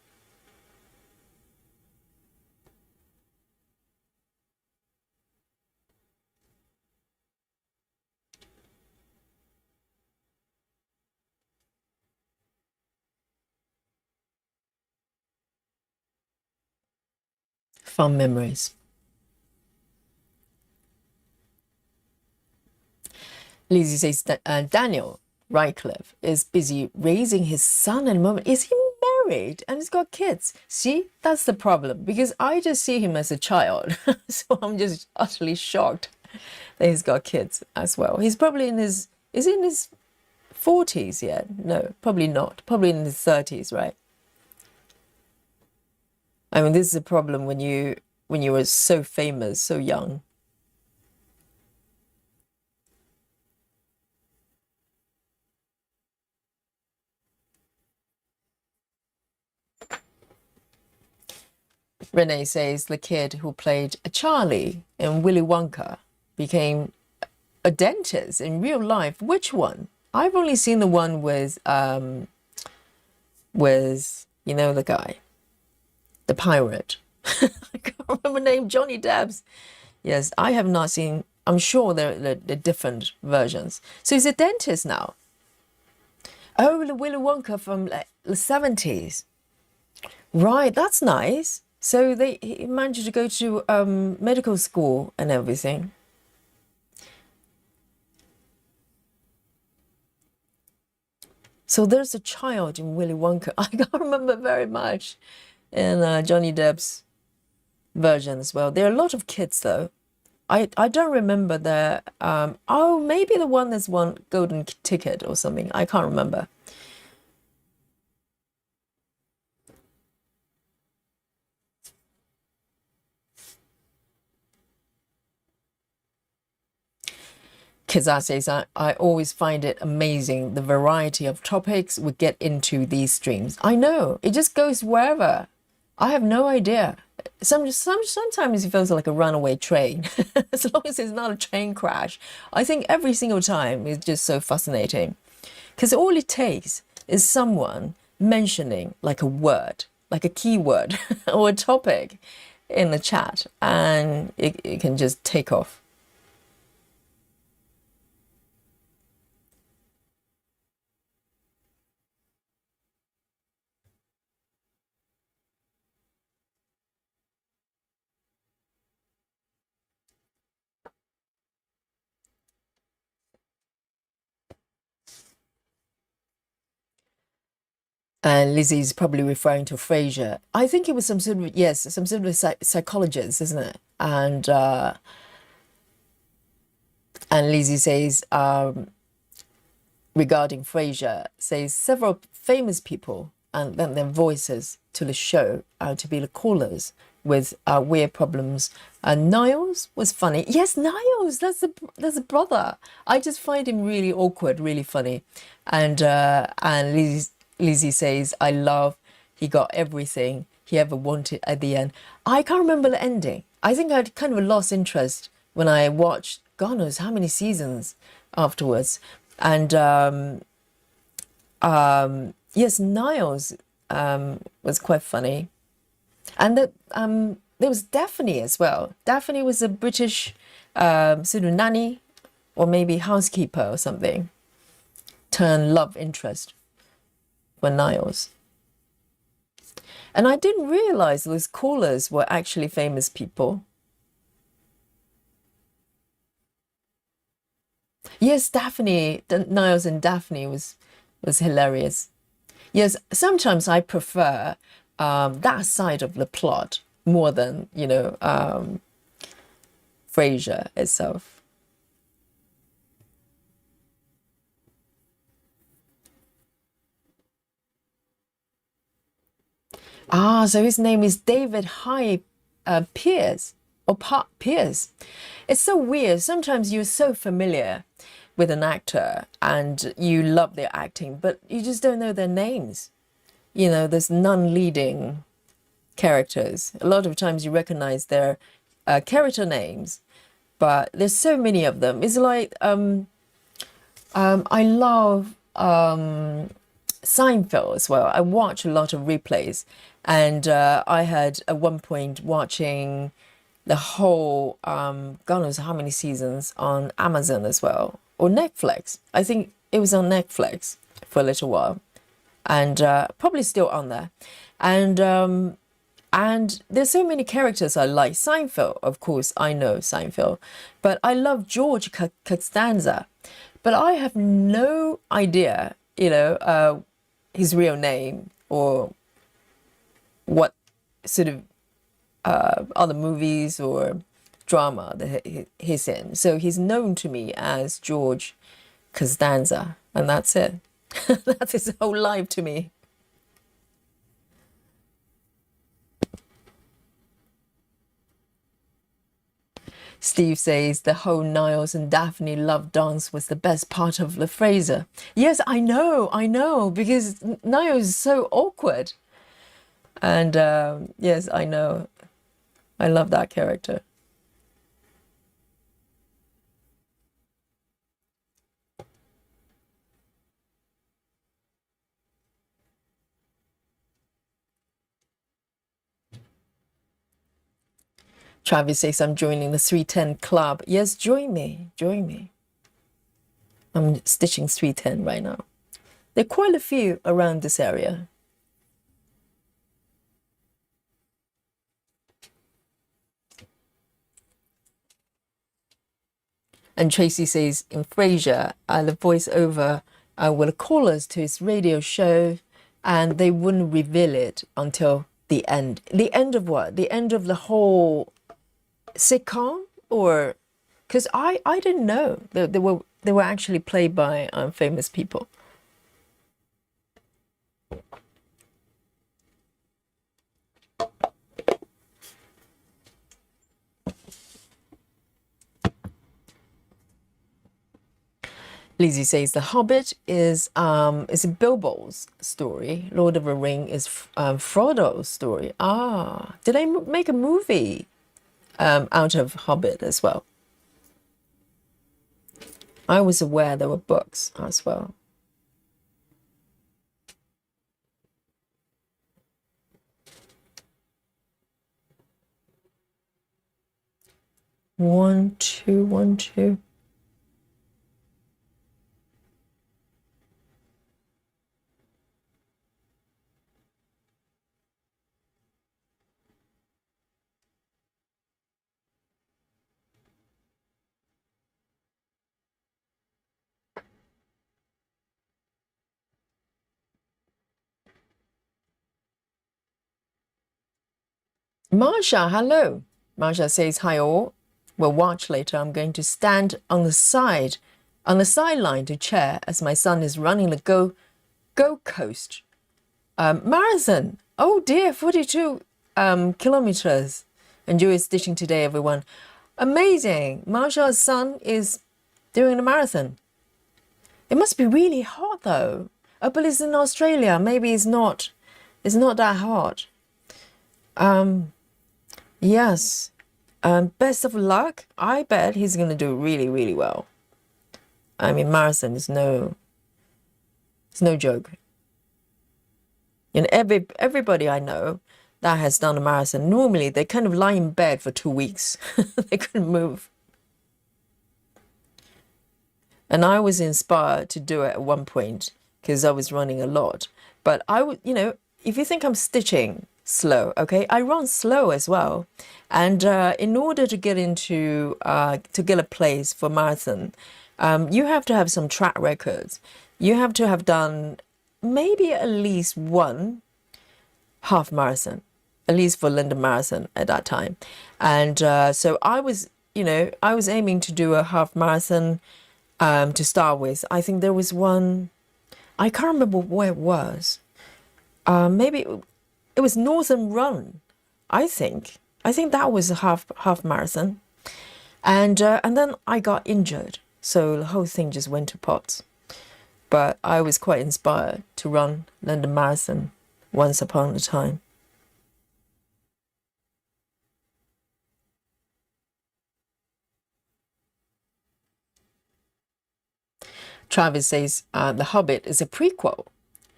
Fun memories. Lizzie says that Daniel Radcliffe is busy raising his son at the moment. Is he married and he's got kids? See, that's the problem, because I just see him as a child. So I'm just utterly shocked that he's got kids as well. He's probably is he in his 40s yet? No, probably not. Probably in his 30s, right? I mean, this is a problem when you were so famous, so young. Renee says the kid who played a Charlie in Willy Wonka became a dentist in real life. Which one? I've only seen the one with the guy, the pirate. I can't remember the name, Johnny Depp's. Yes, I have not seen. I'm sure they're different versions. So he's a dentist now. Oh, the Willy Wonka from like the 70s. Right, that's nice. So he managed to go to medical school and everything. So there's a child in Willy Wonka. I can't remember very much in Johnny Depp's version as well. There are a lot of kids though. I don't remember the oh, maybe the one that's won golden ticket or something. I can't remember. Kazaa says, I always find it amazing the variety of topics we get into these streams. I know, it just goes wherever. I have no idea. Sometimes it feels like a runaway train, as long as it's not a train crash. I think every single time is just so fascinating, because all it takes is someone mentioning like a word, like a keyword or a topic in the chat, and it can just take off. And Lizzie's probably referring to Frasier. I think it was some sort of, yes, some sort of psychologist, isn't it? And Lizzie says, regarding Frasier, says several famous people and then their voices to the show to be the callers with weird problems. Niles was funny. Yes, Niles, that's the brother. I just find him really awkward, really funny. And Lizzie says, I love he got everything he ever wanted at the end. I can't remember the ending. I think I'd kind of lost interest when I watched God knows how many seasons afterwards. And yes, Niles was quite funny. And there was Daphne as well. Daphne was a British sort of nanny or maybe housekeeper or something, turned love interest for Niles. And I didn't realize those callers were actually famous people. Yes, Daphne, Niles and Daphne was hilarious. Yes, sometimes I prefer that side of the plot more than, Frasier itself. Ah, so his name is David Hyde Pierce or Pierce. It's so weird. Sometimes you're so familiar with an actor and you love their acting, but you just don't know their names. There's non-leading characters. A lot of times you recognize their character names, but there's so many of them. It's like I love Seinfeld as well. I watch a lot of replays, and I had at one point watching the whole God knows how many seasons on Amazon as well, or Netflix. I think it was on Netflix for a little while, and probably still on there. And there's so many characters I like. Seinfeld, of course, I know Seinfeld, but I love George Costanza, but I have no idea, his real name or what sort of other movies or drama that he's in. So he's known to me as George Costanza, and that's it. That's his whole life to me. Steve says the whole Niles and Daphne love dance was the best part of the Fraser. Yes, I know, because Niles is so awkward. And yes, I know. I love that character. Travis says, I'm joining the 310 club. Yes, join me. I'm stitching 310 right now. There are quite a few around this area. And Tracy says, in Frasier, the voiceover will call us to his radio show, and they wouldn't reveal it until the end. The end of what? The end of the whole sitcom? Or because I didn't know they were actually played by famous people. Lizzie says The Hobbit is Bilbo's story. Lord of the Ring is Frodo's story. Ah, did I make a movie out of Hobbit as well? I was aware there were books as well. One, two, 1, 2. Marsha, hello. Marsha says, hi all. We'll watch later. I'm going to stand on the sideline to cheer as my son is running the Go Coast marathon. Oh dear, 42 kilometers. Enjoy stitching today, everyone. Amazing. Marsha's son is doing a marathon. It must be really hot though. Oh, but it's in Australia. Maybe it's not that hot. Yes. Best of luck. I bet he's going to do really, really well. I mean, marathon is it's no joke. And everybody I know that has done a marathon, normally they kind of lie in bed for 2 weeks. They couldn't move. And I was inspired to do it at one point because I was running a lot. But I would, if you think I'm stitching slow, okay, I run slow as well. And in order to get to get a place for marathon, you have to have some track records. You have to have done maybe at least one half marathon, at least for London Marathon at that time. And so I was, I was aiming to do a half marathon to start with. I think there was one, I can't remember where it was. Maybe it was Northern Run, I think. I think that was a half marathon. And then I got injured. So the whole thing just went to pot. But I was quite inspired to run London Marathon once upon a time. Travis says The Hobbit is a prequel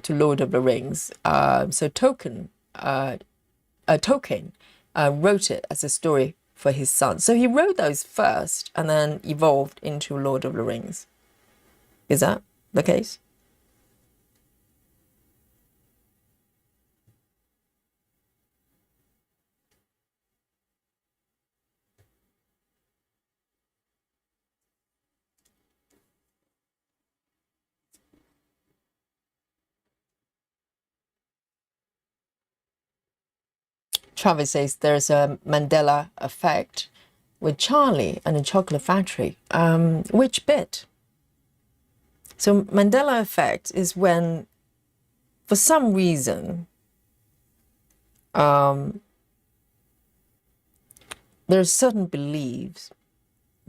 to Lord of the Rings. So Tolkien wrote it as a story for his son. So he wrote those first and then evolved into Lord of the Rings. Is that the case? Travis says there's a Mandela effect with Charlie and a chocolate factory. Which bit? So Mandela effect is when, for some reason, there's certain beliefs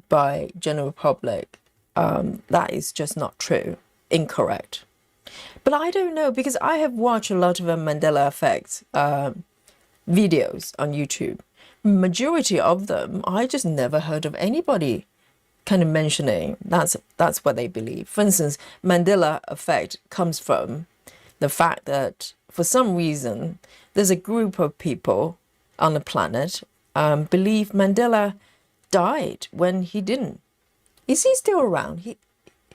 by general public that is just not true, incorrect. But I don't know, because I have watched a lot of Mandela effect videos on YouTube. Majority of them, I just never heard of anybody kind of mentioning that's what they believe. For instance, Mandela effect comes from the fact that for some reason there's a group of people on the planet believe Mandela died when he didn't. Is he still around?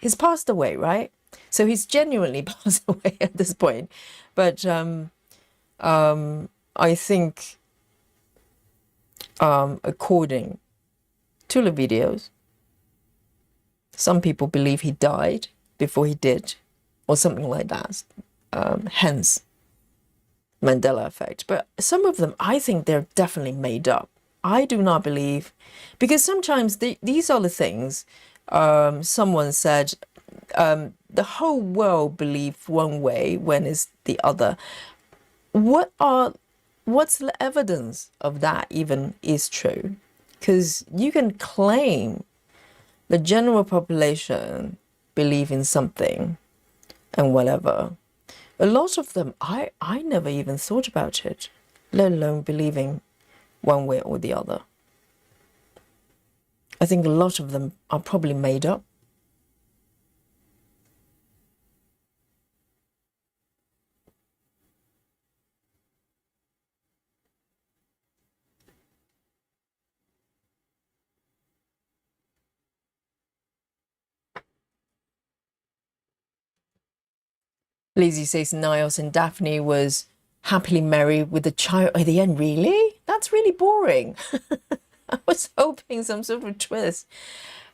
He's passed away, right? So he's genuinely passed away at this point. But I think according to the videos, some people believe he died before he did, or something like that. Hence, Mandela effect. But some of them, I think they're definitely made up. I do not believe, because sometimes these are the things someone said, the whole world believes one way when it's the other. What's the evidence of that even is true? Because you can claim the general population believe in something and whatever. A lot of them, I never even thought about it, let alone believing one way or the other. I think a lot of them are probably made up. Lizzie says Niles and Daphne was happily married with a child at the end. Really? That's really boring. I was hoping some sort of twist.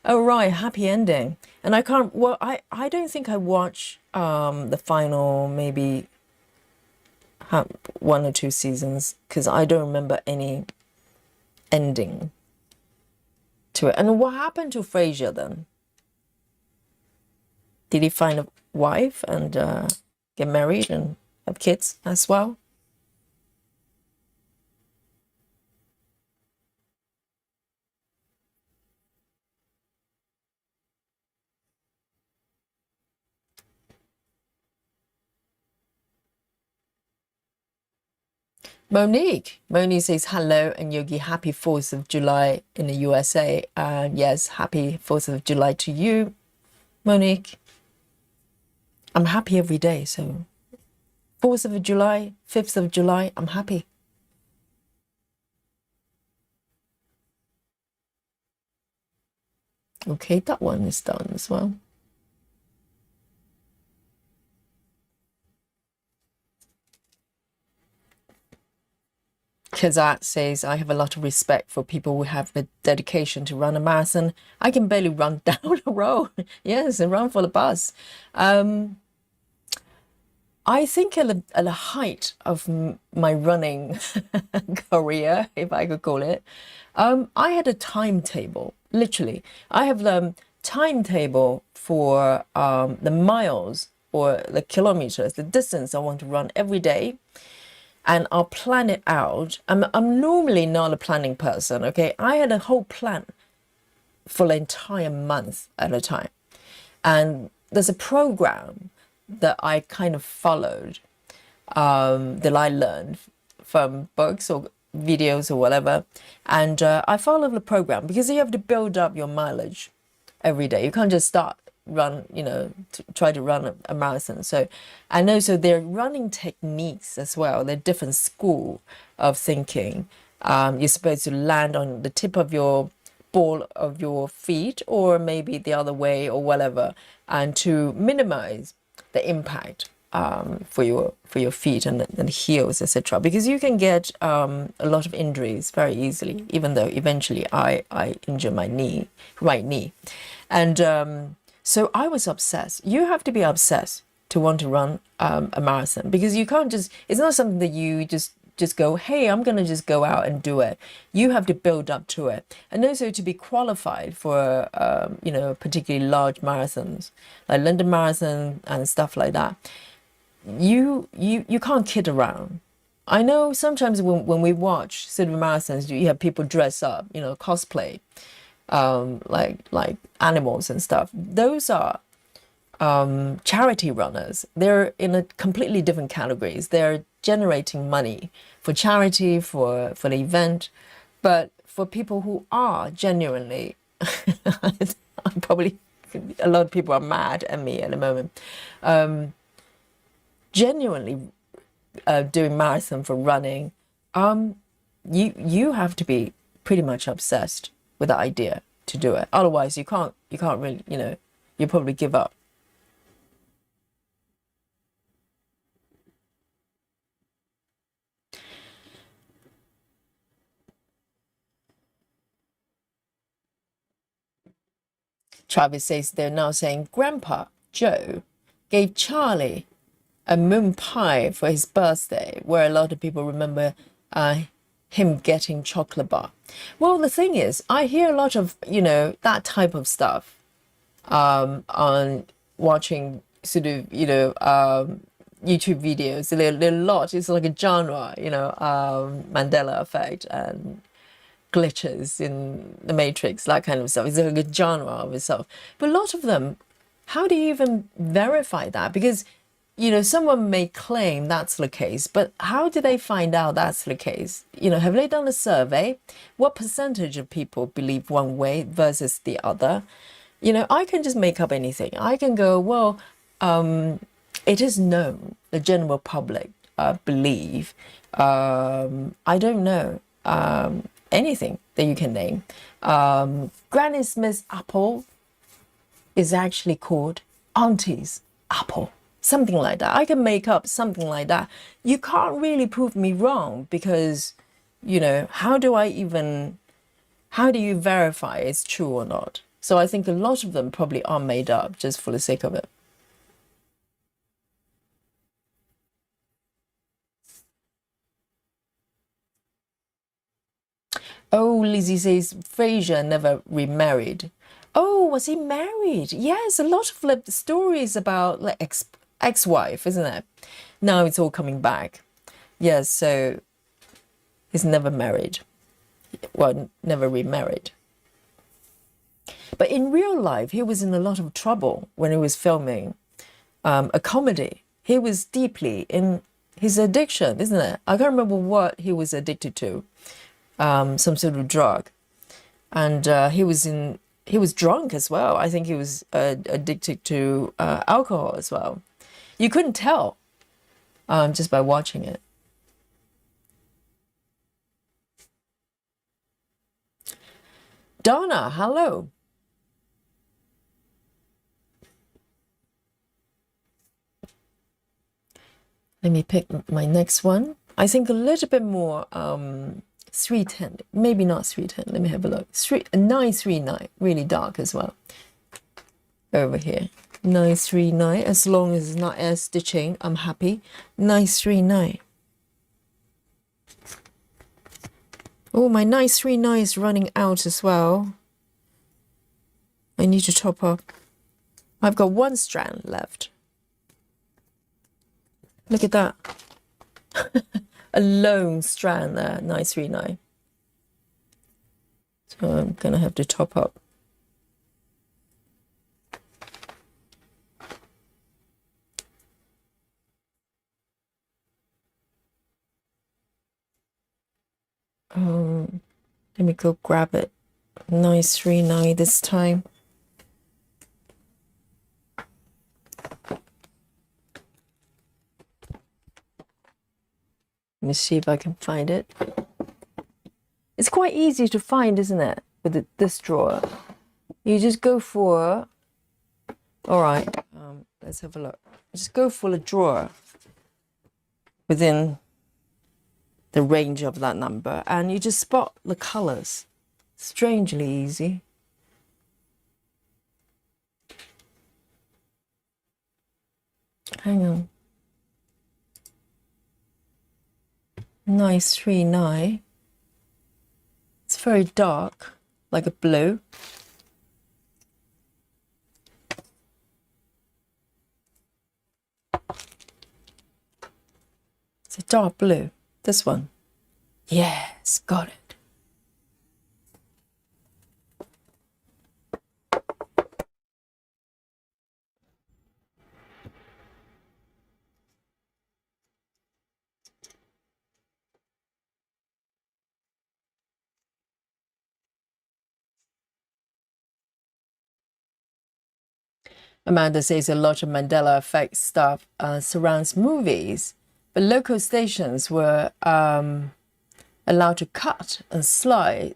Oh, right, happy ending. And I can't, well, I don't think I watched the final, maybe one or two seasons, because I don't remember any ending to it. And what happened to Frasier then? Did he find a wife and get married and have kids as well? Monique says hello and Yogi, happy 4th of July in the USA. And yes, happy 4th of July to you, Monique. I'm happy every day, so 4th of July, 5th of July, I'm happy. Okay, that one is done as well. Kazat says, I have a lot of respect for people who have the dedication to run a marathon. I can barely run down a road. Yes, and run for the bus. I think at the height of my running career, if I could call it, I had a timetable, literally. I have the timetable for the miles or the kilometers, the distance I want to run every day. And I'll plan it out. I'm normally not a planning person, okay? I had a whole plan for the entire month at a time. And there's a program that I kind of followed, that I learned from books or videos or whatever. And I follow the program because you have to build up your mileage every day. You can't just start try to run a marathon. So, and also there are running techniques as well. They're different school of thinking. You're supposed to land on the tip of your ball of your feet, or maybe the other way, or whatever, and to minimize the impact for your feet and heels, etc. Because you can get a lot of injuries very easily. Even though eventually I injure my right knee, and so I was obsessed. You have to be obsessed to want to run a marathon, because you can't just, it's not something that you just go, hey, I'm going to just go out and do it. You have to build up to it. And also to be qualified for, particularly large marathons, like London Marathon and stuff like that. You can't kid around. I know sometimes when we watch sort of marathons, you have people dress up, cosplay, like animals and stuff. Those are charity runners. They're in a completely different categories. They're generating money for charity, for the event. But for people who are genuinely, probably a lot of people are mad at me at the moment, genuinely doing marathon for running, you have to be pretty much obsessed with the idea to do it. Otherwise, you can't really, you probably give up. Travis says they're now saying Grandpa Joe gave Charlie a moon pie for his birthday, where a lot of people remember him getting chocolate bar. Well, the thing is, I hear a lot of, that type of stuff on watching sort of, YouTube videos. There are a lot. It's like a genre, Mandela effect and glitches in the Matrix, that kind of stuff. It's like a genre of itself. But a lot of them, how do you even verify that? Because, someone may claim that's the case, but how do they find out that's the case? Have they done a survey? What percentage of people believe one way versus the other? I can just make up anything. I can go, well, it is known, the general public believe. I don't know anything that you can name. Granny Smith's apple is actually called Auntie's apple. Something like that. I can make up something like that. You can't really prove me wrong, because, how do you verify it's true or not? So I think a lot of them probably are made up just for the sake of it. Oh, Lizzie says Fraser never remarried. Oh, was he married? Yes, a lot of the stories about like ex-wife, isn't it? Now it's all coming back. Yes, so he's never married. Well, never remarried. But in real life, he was in a lot of trouble when he was filming a comedy. He was deeply in his addiction, isn't it? I can't remember what he was addicted to, some sort of drug, and he was drunk as well. I think he was addicted to alcohol as well. You couldn't tell just by watching it. Donna, hello. Let me pick my next one. I think a little bit more 310, maybe not 310. Let me have a look. 939, really dark as well. Over here, 939. As long as it's not air stitching, I'm happy. 939. Oh, my 939 is running out as well. I need to top up. I've got one strand left. Look at that. A lone strand there, 939. So I'm going to have to top up. Let me go grab it. 939 this time. Let me see if I can find it. It's quite easy to find, isn't it? With this drawer. You just go for, all right, let's have a look. Just go for a drawer within the range of that number, and you just spot the colors. Strangely easy. Hang on. 939. It's very dark, like a blue. It's a dark blue. This one. Yes, got it. Amanda says a lot of Mandela effect stuff surrounds movies, but local stations were allowed to cut and splice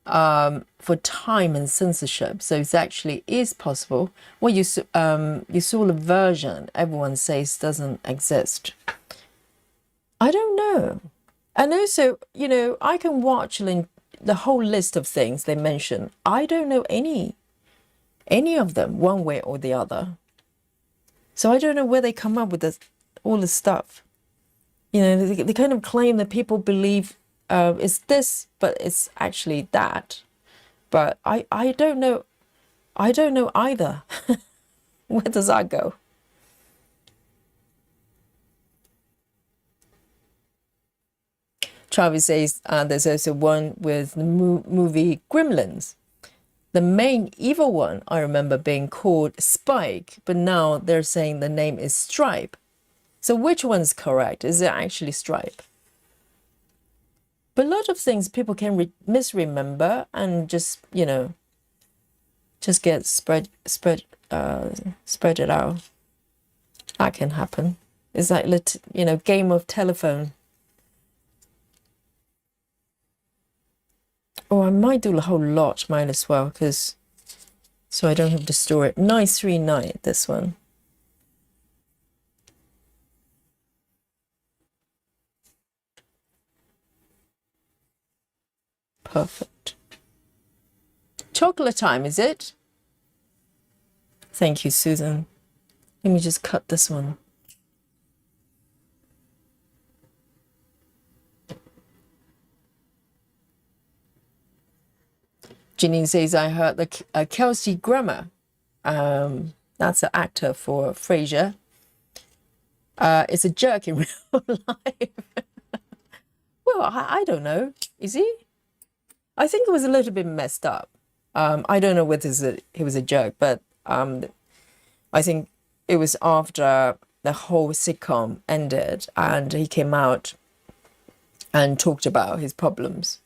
for time and censorship. So it actually is possible. Well, you saw the version everyone says doesn't exist. I don't know. And also, you know, I can watch the whole list of things they mention. I don't know any of them one way or the other. So I don't know where they come up with all this stuff. You know, they kind of claim that people believe it's this, but it's actually that. But I don't know. I don't know either. Where does that go? Travis says there's also one with the movie Gremlins. The main evil one, I remember being called Spike, but now they're saying the name is Stripe. So which one's correct? Is it actually Stripe? But a lot of things people can misremember and just, you know, just get spread it out. That can happen. It's like, you know, game of telephone. Oh, I might do a whole lot, might as well, because so I don't have to store it. 939, this one. Perfect. Chocolate time, is it? Thank you, Susan. Let me just cut this one. Janine says, I heard the Kelsey Grammer. That's an actor for Frasier. It's a jerk in real life. Well, I don't know. Is he? I think it was a little bit messed up. I don't know whether he was a jerk, but I think it was after the whole sitcom ended and he came out and talked about his problems.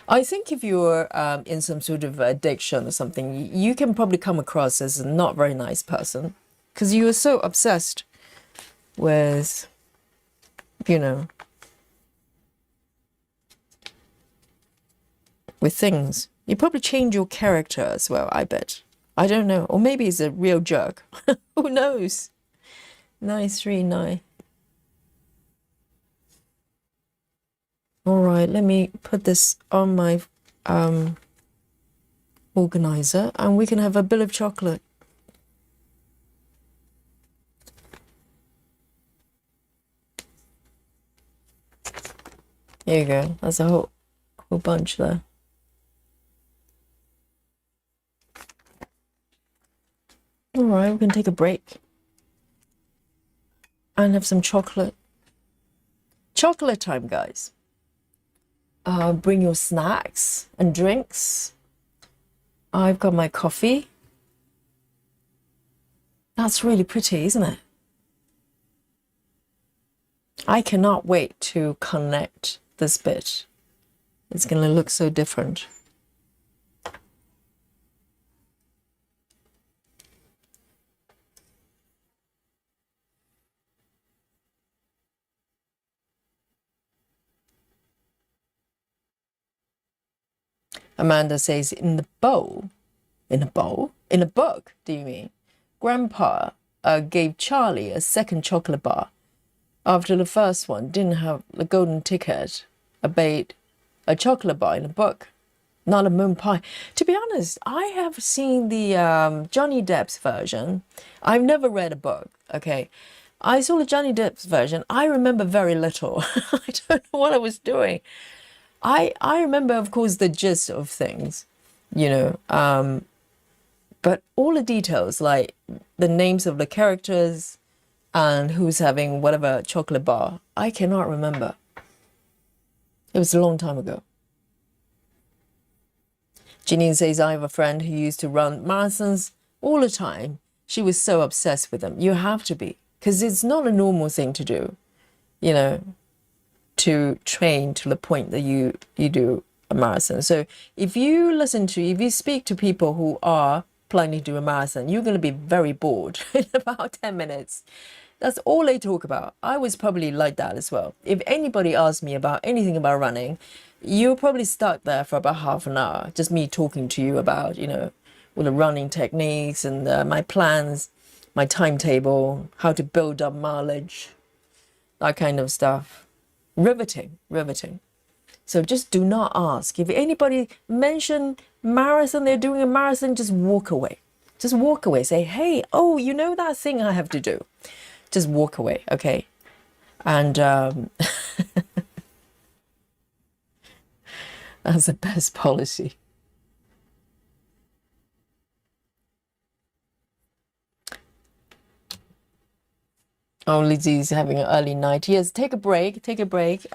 I think if you're in some sort of addiction or something, you can probably come across as a not very nice person because you are so obsessed with, you know, with things. You probably change your character as well, I bet. I don't know. Or maybe he's a real jerk. Who knows? 939. All right, let me put this on my organizer and we can have a bit of chocolate. Here you go. That's a whole bunch there. All right, we can take a break and have some chocolate. Chocolate time, guys. Bring your snacks and drinks. I've got my coffee. That's really pretty, isn't it? I cannot wait to connect this bit. It's going to look so different. Amanda says, in the bowl? In a bowl? In a book, do you mean? Grandpa gave Charlie a second chocolate bar. After the first one didn't have the golden ticket, I bade a chocolate bar in a book, not a moon pie. To be honest, I have seen the Johnny Depp's version. I've never read a book, okay? I saw the Johnny Depp's version. I remember very little. I don't know what I was doing. I remember, of course, the gist of things, you know, but all the details, like the names of the characters and who's having whatever chocolate bar, I cannot remember. It was a long time ago. Janine says, I have a friend who used to run marathons all the time. She was so obsessed with them. You have to be, because it's not a normal thing to do, you know, to train to the point that you do a marathon. So if you speak to people who are planning to do a marathon, you're going to be very bored in about 10 minutes. That's all they talk about. I was probably like that as well. If anybody asked me about anything about running, you're probably stuck there for about half an hour. Just me talking to you about, you know, all the running techniques and my plans, my timetable, how to build up mileage, that kind of stuff. Riveting. So just do not ask. If anybody mention marathon, they're doing a marathon, just walk away. Just walk away. Say, hey, oh, you know that thing I have to do. Just walk away, okay? And that's the best policy. Oh, Lizzie's having an early night. Yes, take a break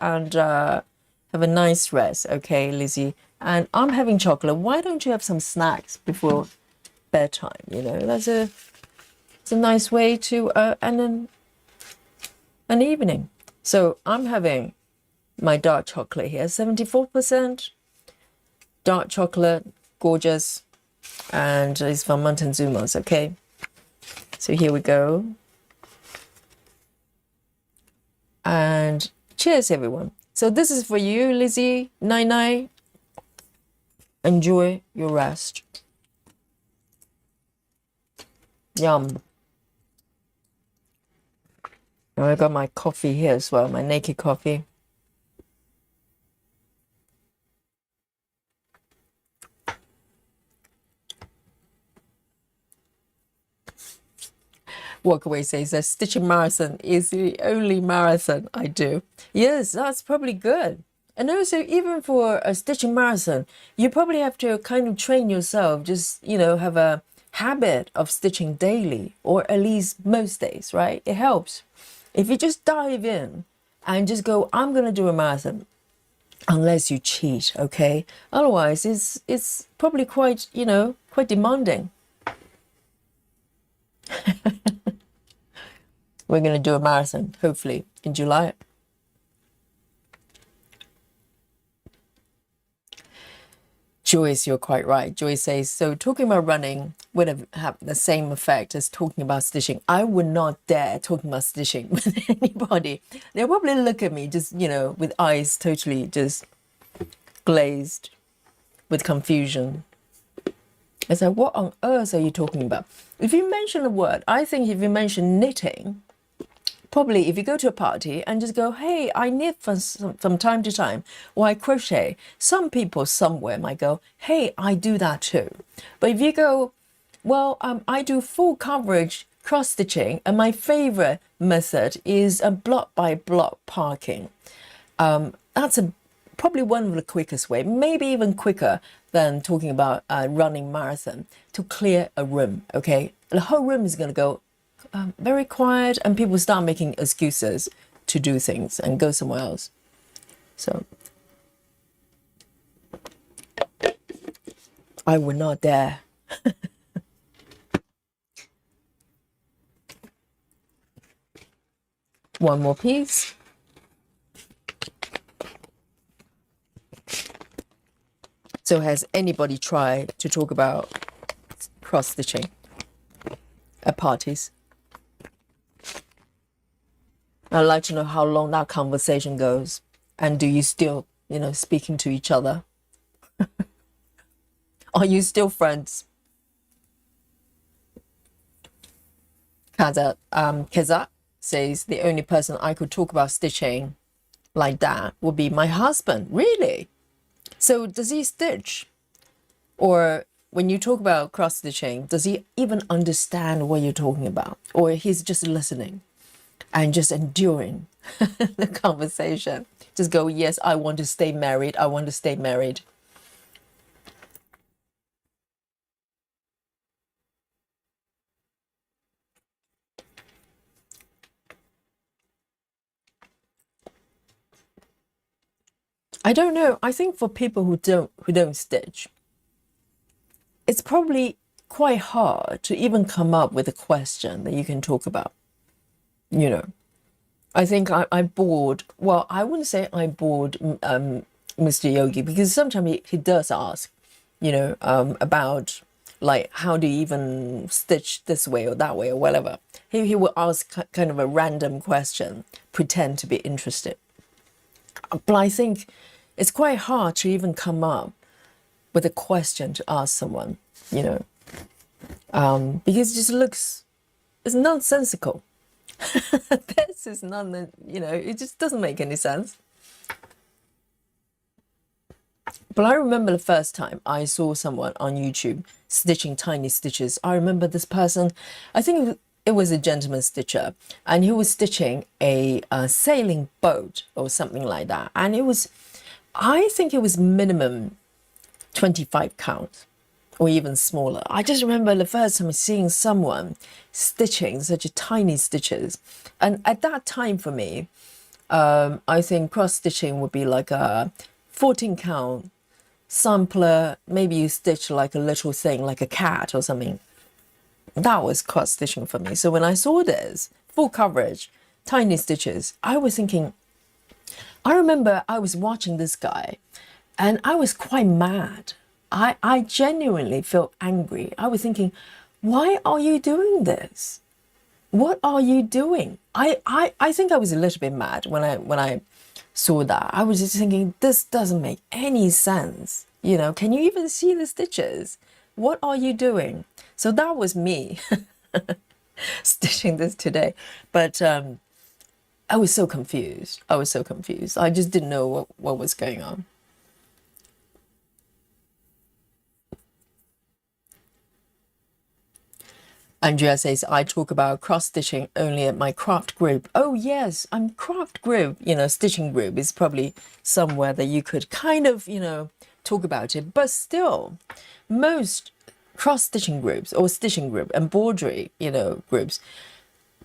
and have a nice rest, okay, Lizzie? And I'm having chocolate. Why don't you have some snacks before bedtime? You know, it's a nice way to and then an evening. So I'm having my dark chocolate here, 74% dark chocolate, gorgeous, and it's from Montezuma's, okay? So here we go. And cheers, everyone. So this is for you, Lizzie. Night. Enjoy your rest. Yum. And I got my coffee here as well, my naked coffee. Walkaway says that stitching marathon is the only marathon I do. Yes, that's probably good. And also, even for a stitching marathon, you probably have to kind of train yourself, just, you know, have a habit of stitching daily, or at least most days, right? It helps. If you just dive in and just go, I'm going to do a marathon, unless you cheat, okay? Otherwise, it's probably quite, you know, quite demanding. We're going to do a marathon, hopefully, in July. Joyce, you're quite right. Joyce says, so talking about running would have the same effect as talking about stitching. I would not dare talking about stitching with anybody. They'll probably look at me just, with eyes totally just glazed with confusion. I said, what on earth are you talking about? If you mention a word, I think if you mention knitting, probably if you go to a party and just go, hey, I knit from time to time, or I crochet, some people somewhere might go, hey, I do that too. But if you go, well, I do full coverage cross stitching, and my favorite method is a block by block parking. That's probably one of the quickest way, maybe even quicker than talking about running marathon, to clear a room. Okay, the whole room is going to go very quiet, and people start making excuses to do things and go somewhere else. So I would not dare. One more piece. So has anybody tried to talk about cross stitching at parties? I'd like to know how long that conversation goes. And do you still, speaking to each other? Are you still friends? Kazak says, the only person I could talk about stitching like that would be my husband. Really? So does he stitch? Or when you talk about cross stitching, does he even understand what you're talking about? Or he's just listening and just enduring the conversation? Just go, yes, I want to stay married. I want to stay married. I don't know. I think for people who don't stitch, it's probably quite hard to even come up with a question that you can talk about. I think I bored. Well, I wouldn't say I bored Mr. Yogi, because sometimes he does ask, about like how do you even stitch this way or that way or whatever. He will ask kind of a random question, pretend to be interested. But I think it's quite hard to even come up with a question to ask someone, because it just it's nonsensical. This is not, it just doesn't make any sense. But I remember the first time I saw someone on YouTube stitching tiny stitches. I remember this person, I think it was a gentleman stitcher, and he was stitching a sailing boat or something like that. And I think it was minimum 25 count or even smaller. I just remember the first time seeing someone stitching such a tiny stitches. And at that time for me, I think cross stitching would be like a 14 count sampler. Maybe you stitch like a little thing, like a cat or something. That was cross stitching for me. So when I saw this, full coverage, tiny stitches, I was thinking, I remember I was watching this guy and I was quite mad. I genuinely felt angry. I was thinking, why are you doing this? What are you doing? I think I was a little bit mad when I saw that. I was just thinking, this doesn't make any sense. Can you even see the stitches? What are you doing? So that was me stitching this today. But I was so confused. I just didn't know what was going on. Andrea says, I talk about cross-stitching only at my craft group. Oh, yes, craft group, stitching group is probably somewhere that you could kind of, talk about it. But still, most cross-stitching groups or stitching group, embroidery, groups,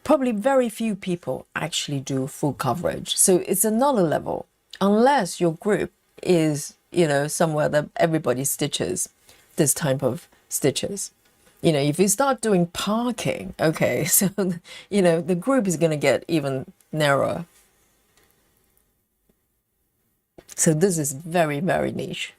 probably very few people actually do full coverage. So it's another level, unless your group is, somewhere that everybody stitches this type of stitches. You know, if you start doing parking, okay, so, you know, the group is going to get even narrower. So this is very, very niche.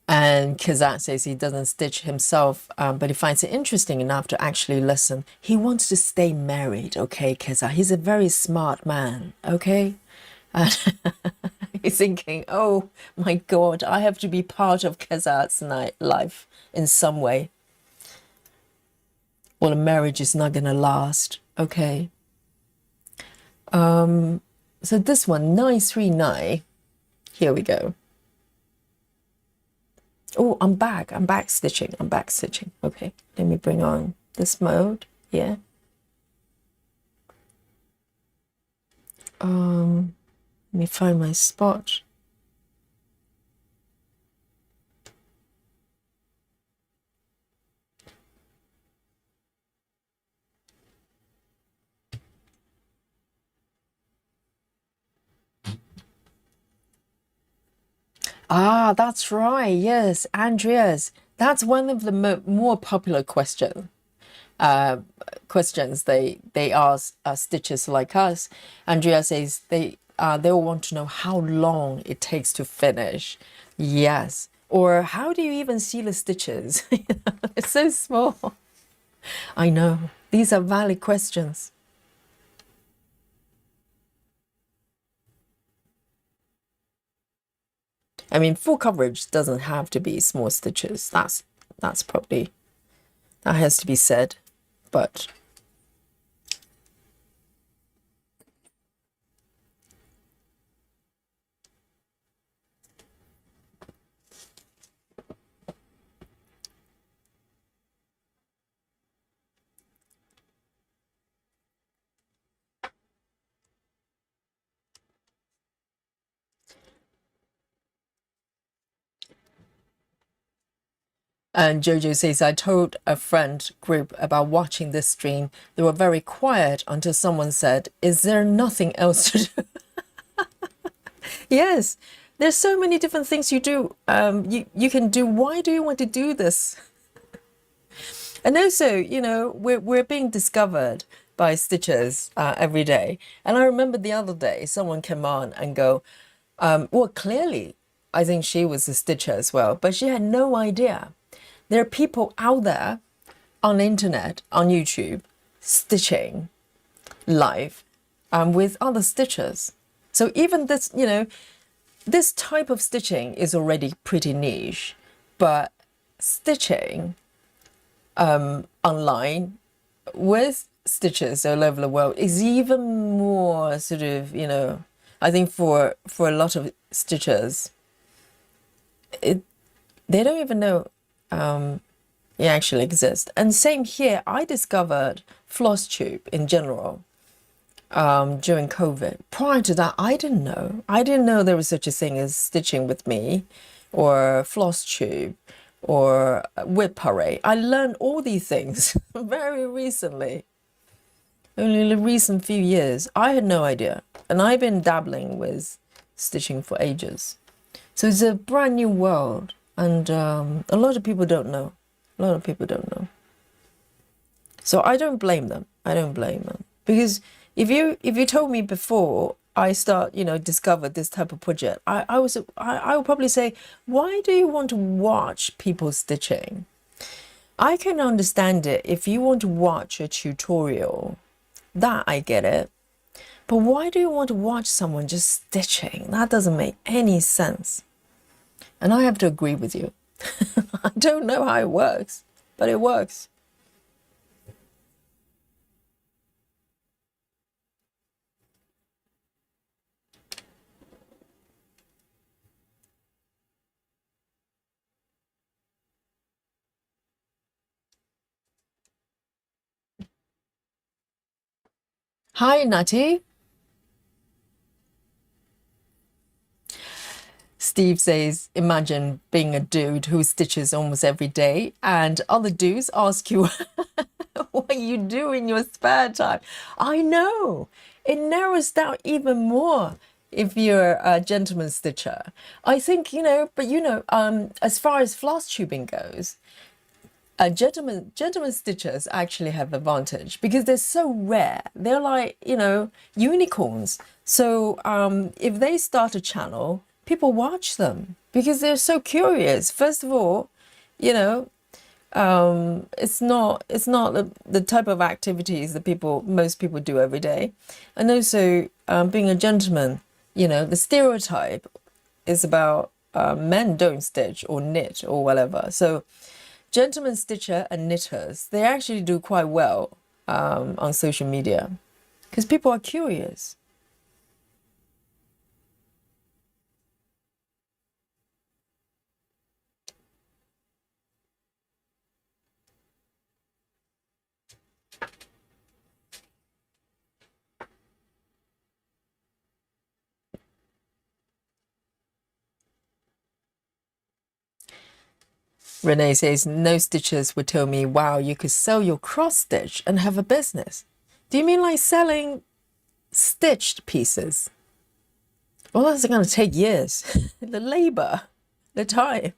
And Kazak says he doesn't stitch himself, but he finds it interesting enough to actually listen. He wants to stay married, okay, Kazak? He's a very smart man, okay? He's thinking, oh my God, I have to be part of Kazak's life in some way. Well, a marriage is not going to last, okay? So this one, 939, here we go. Oh, I'm back stitching. Okay, let me bring on this mode. Yeah. Let me find my spot. Ah, that's right. Yes, Andreas. That's one of the more popular questions they ask stitchers like us. Andrea says they'll want to know how long it takes to finish. Yes. Or how do you even see the stitches? It's so small. I know. These are valid questions. I mean, full coverage doesn't have to be small stitches. That's probably, that has to be said. But and Jojo says, I told a friend group about watching this stream. They were very quiet until someone said, is there nothing else to do? Yes, there's so many different things you do. You can do. Why do you want to do this? And also, you know, we're being discovered by stitchers every day. And I remember the other day, someone came on and go, well, clearly, I think she was a stitcher as well, but she had no idea. There are people out there on the internet, on YouTube, stitching live with other stitchers. So even this, you know, this type of stitching is already pretty niche, but stitching online with stitchers all over the world is even more sort of, you know, I think for a lot of stitchers, they don't even know it actually exists. And same here, I discovered floss tube in general during COVID. Prior to that, I didn't know. I didn't know there was such a thing as stitching with me or floss tube or whip parade. I learned all these things very recently. Only in the recent few years. I had no idea. And I've been dabbling with stitching for ages. So it's a brand new world. And a lot of people don't know. A lot of people don't know. So I don't blame them. I don't blame them. Because if you told me before I start, you know, discover this type of project, I would probably say, why do you want to watch people stitching? I can understand it if you want to watch a tutorial. That I get it. But why do you want to watch someone just stitching? That doesn't make any sense. And I have to agree with you. I don't know how it works, but it works. Hi, Nutty. Steve says, imagine being a dude who stitches almost every day and other dudes ask you what you do in your spare time. I know. It narrows down even more. if you're a gentleman stitcher. I think, but as far as floss tubing goes, gentlemen stitchers actually have advantage because they're so rare. They're like, unicorns. So if they start a channel, people watch them because they're so curious. First of all, you know, it's not the type of activities that most people do every day. And also being a gentleman, the stereotype is about men don't stitch or knit or whatever. So gentlemen stitcher and knitters, they actually do quite well on social media because people are curious. Renee says, no stitchers would tell me, wow, you could sell your cross stitch and have a business. Do you mean like selling stitched pieces? Well, that's going to take years. The labor, the time.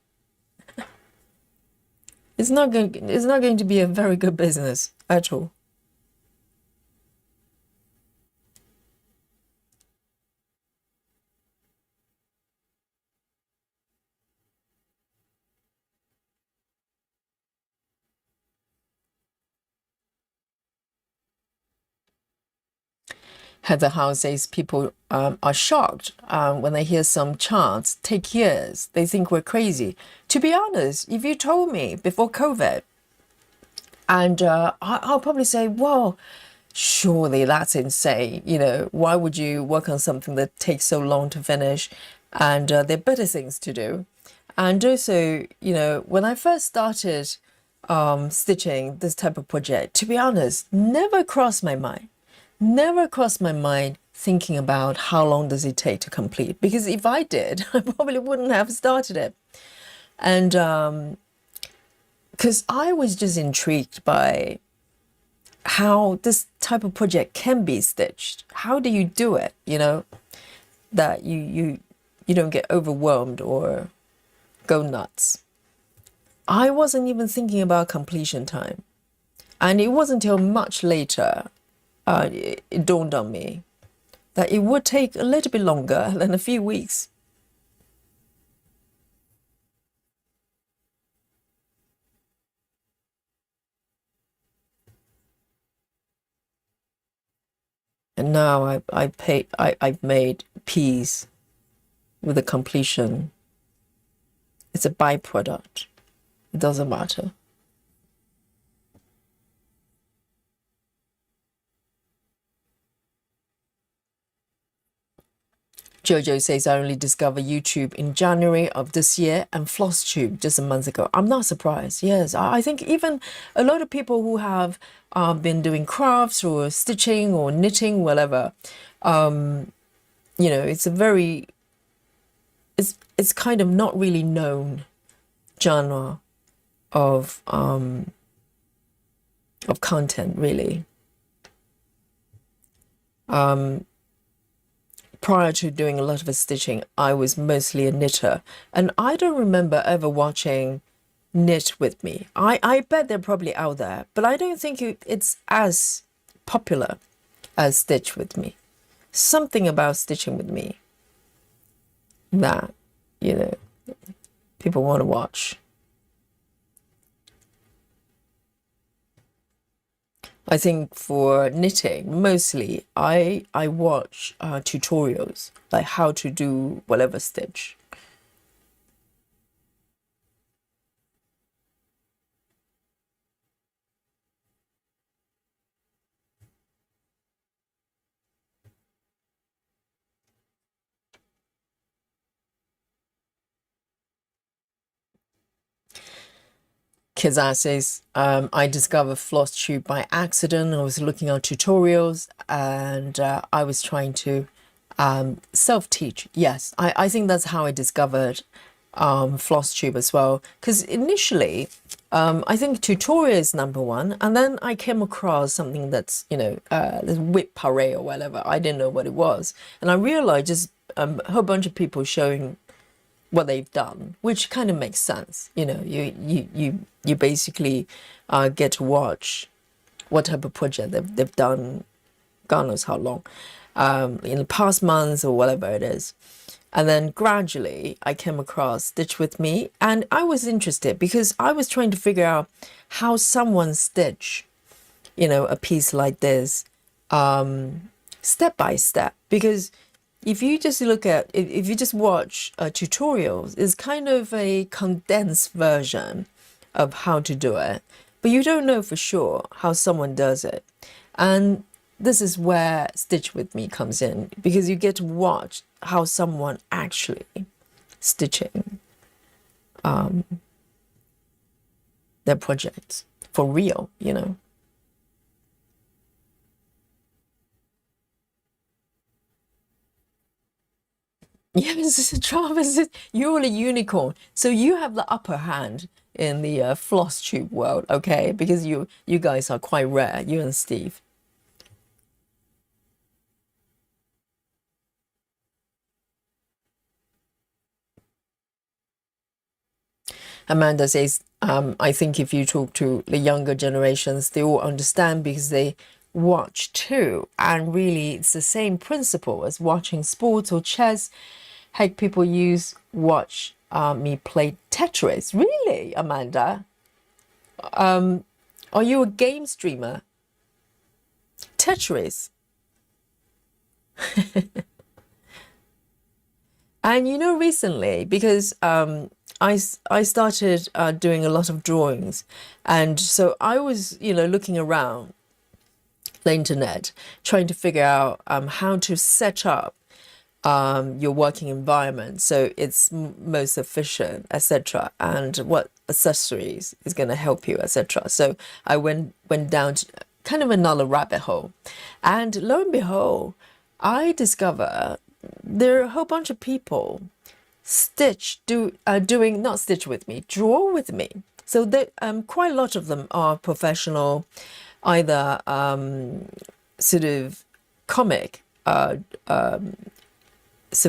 It's not going to be a very good business at all. Heather House says people are shocked when they hear some charts take years. They think we're crazy. To be honest, if you told me before COVID, and I'll probably say, well, surely that's insane. Why would you work on something that takes so long to finish? And there are better things to do. And also, when I first started stitching this type of project, to be honest, never crossed my mind thinking about how long does it take to complete, because if I did, I probably wouldn't have started it. And because I was just intrigued by how this type of project can be stitched. How do you do it, that you don't get overwhelmed or go nuts. I wasn't even thinking about completion time, and it wasn't until much later it dawned on me that it would take a little bit longer than a few weeks. And now I've made peas with the completion. It's a byproduct. It doesn't matter. Jojo says, I only discovered YouTube in January of this year and FlossTube just a month ago. I'm not surprised. Yes, I think even a lot of people who have been doing crafts or stitching or knitting, whatever, it's a very, it's kind of not really known genre of content, really. Prior to doing a lot of stitching, I was mostly a knitter, and I don't remember ever watching Knit With Me. I bet they're probably out there, but I don't think it's as popular as Stitch With Me. Something about Stitching With Me that, people want to watch. I think for knitting, mostly I watch tutorials, like how to do whatever stitch. Kizar says, I discovered floss tube by accident. I was looking at tutorials and I was trying to self-teach. Yes, I think that's how I discovered floss tube as well. Because initially, I think tutorial is number one. And then I came across something that's, this whip parade or whatever. I didn't know what it was. And I realized just a whole bunch of people showing what they've done, which kind of makes sense. You know, you basically get to watch what type of project they've done, God knows how long, in the past months or whatever it is. And then gradually I came across Stitch With Me, and I was interested because I was trying to figure out how someone stitch, you know, a piece like this, step by step. Because if you just look at, if you just watch tutorials, it's kind of a condensed version of how to do it, but you don't know for sure how someone does it. And this is where Stitch With Me comes in, because you get to watch how someone actually stitching their projects for real, you know. Yes, Travis, you're a unicorn. So you have the upper hand in the floss tube world, okay? Because you guys are quite rare, you and Steve. Amanda says, I think if you talk to the younger generations, they all understand because they watch too. And really, it's the same principle as watching sports or chess. Heck, people watch me play Tetris. Really, Amanda? Are you a game streamer? Tetris. And you know, recently, because I started doing a lot of drawings, and so I was, you know, looking around the internet, trying to figure out how to set up your working environment so it's most efficient, etc., and what accessories is going to help you, etc. So I went down to kind of another rabbit hole, and lo and behold, I discover there are a whole bunch of people doing, not stitch with me, draw with me. So that quite a lot of them are professional, either sort of comic sort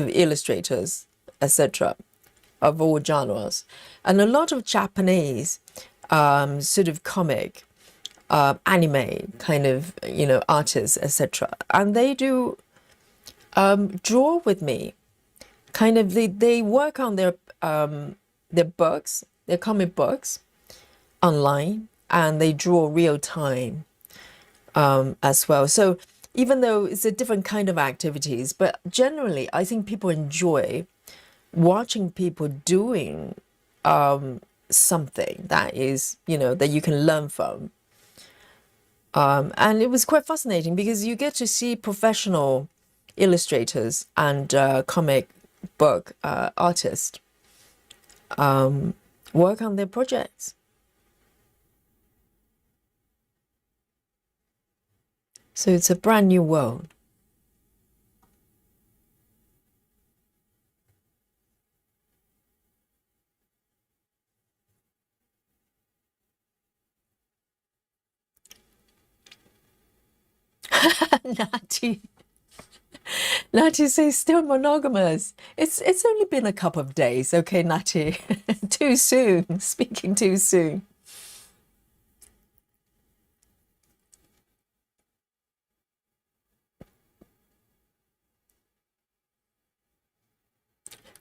of illustrators, etc., of all genres, and a lot of Japanese sort of comic anime kind of, you know, artists, etc., and they do draw with me. Kind of, they work on their books, their comic books online, and they draw real time as well. So even though it's a different kind of activities, but generally I think people enjoy watching people doing something that is, you know, that you can learn from. And it was quite fascinating because you get to see professional illustrators and comic book artists work on their projects. So it's a brand new world. Natty. Natty says still monogamous. It's only been a couple of days, okay, Natty. Too soon. Speaking too soon.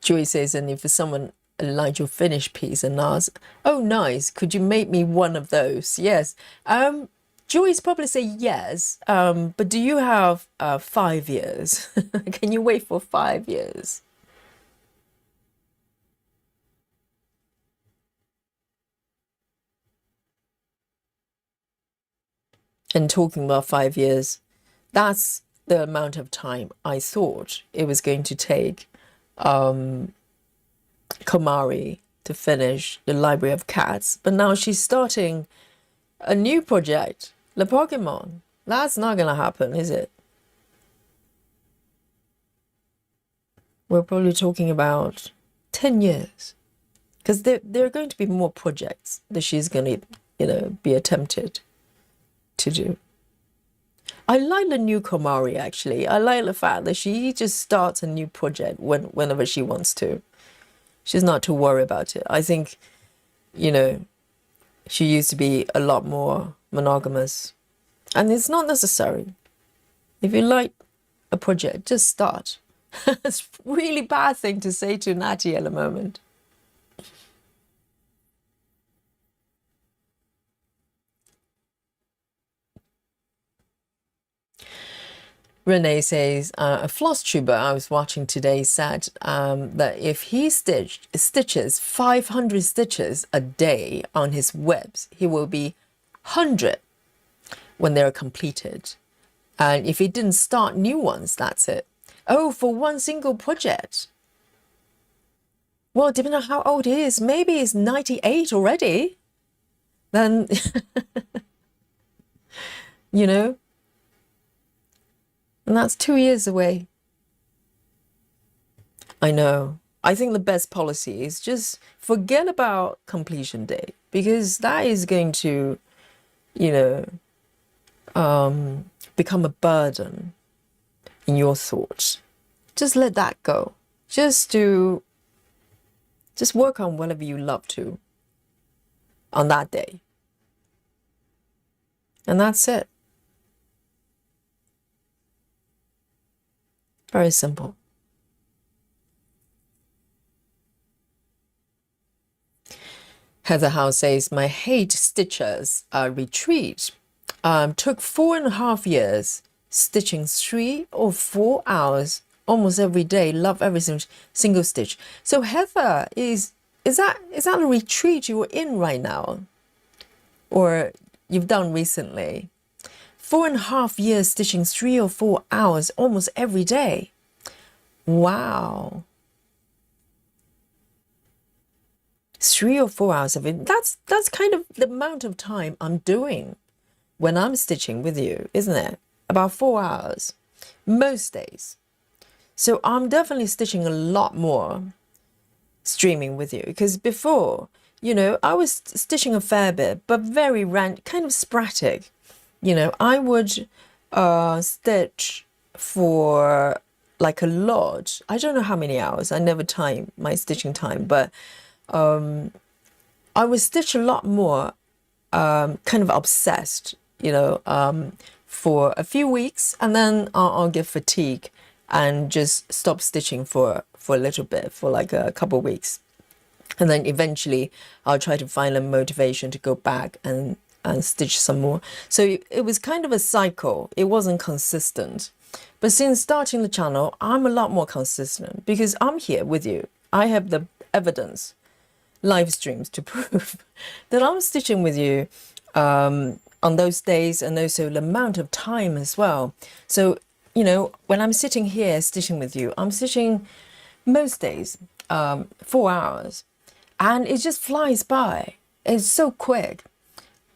Joy says, and if someone liked your finished piece and asked, oh nice, could you make me one of those? Yes. Joyce probably say yes, but do you have 5 years? Can you wait for 5 years? And talking about 5 years, that's the amount of time I thought it was going to take Komari to finish the Library of Cats. But now she's starting a new project, the Pokemon. That's not gonna happen, is it? We're probably talking about 10 years. Because there are going to be more projects that she's going to, you know, be attempted to do. I like the new Komari actually. I like the fact that she just starts a new project whenever she wants to. She's not too worried about it. I think, you know, she used to be a lot more monogamous. And it's not necessary. If you like a project, just start. It's a really bad thing to say to Natty at the moment. Renee says, a floss tuber I was watching today said that if he stitches 500 stitches a day on his webs, he will be 100 when they're completed. And if he didn't start new ones, that's it. Oh, for one single project. Well, depending on how old he is, maybe he's 98 already. Then, you know, and that's 2 years away. I know. I think the best policy is just forget about completion date, because that is going to, you know, become a burden in your thoughts. Just let that go. Just work on whatever you love to on that day. And that's it. Very simple. Heather House says, my hate stitchers retreat took 4.5 years, stitching 3 or 4 hours almost every day. Love every single stitch. So Heather, is that a retreat you were in right now, or you've done recently? 4.5 years stitching 3 or 4 hours almost every day. Wow. 3 or 4 hours of it. That's kind of the amount of time I'm doing when I'm stitching with you, isn't it? About 4 hours most days. So I'm definitely stitching a lot more streaming with you, because before, you know, I was stitching a fair bit, but very kind of sporadic. You know, I would stitch for like a lot. I don't know how many hours. I never time my stitching time, but I would stitch a lot more, kind of obsessed, you know, for a few weeks, and then I'll get fatigue and just stop stitching for a little bit, for like a couple of weeks. And then eventually I'll try to find a motivation to go back and stitch some more. So it was kind of a cycle. It wasn't consistent. But since starting the channel, I'm a lot more consistent, because I'm here with you. I have the evidence, live streams to prove that I'm stitching with you on those days, and also the amount of time as well. So, you know, when I'm sitting here stitching with you, I'm stitching most days 4 hours, and it just flies by. It's so quick.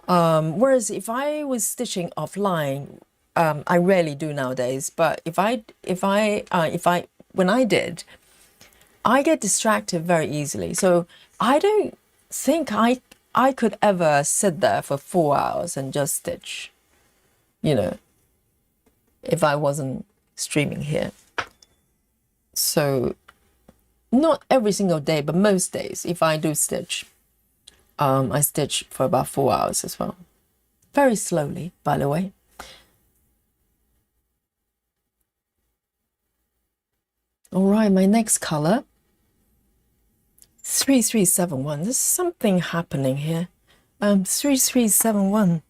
Whereas if I was stitching offline, I rarely do nowadays, but when I did, I get distracted very easily. So I don't think I could ever sit there for 4 hours and just stitch, you know, if I wasn't streaming here. So not every single day, but most days, if I do stitch, I stitch for about 4 hours as well. Very slowly, by the way. All right, my next color, 3371. There's something happening here. 3371.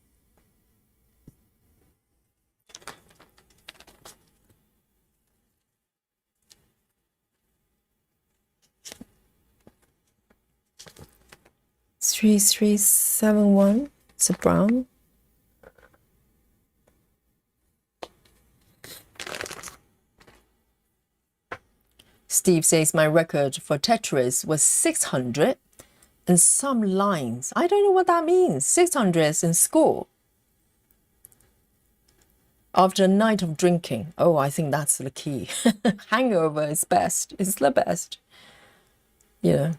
It's a brown. Steve says my record for Tetris was 600 and some lines. I don't know what that means. 600 in school. After a night of drinking. Oh, I think that's the key. Hangover is best. It's the best. You know.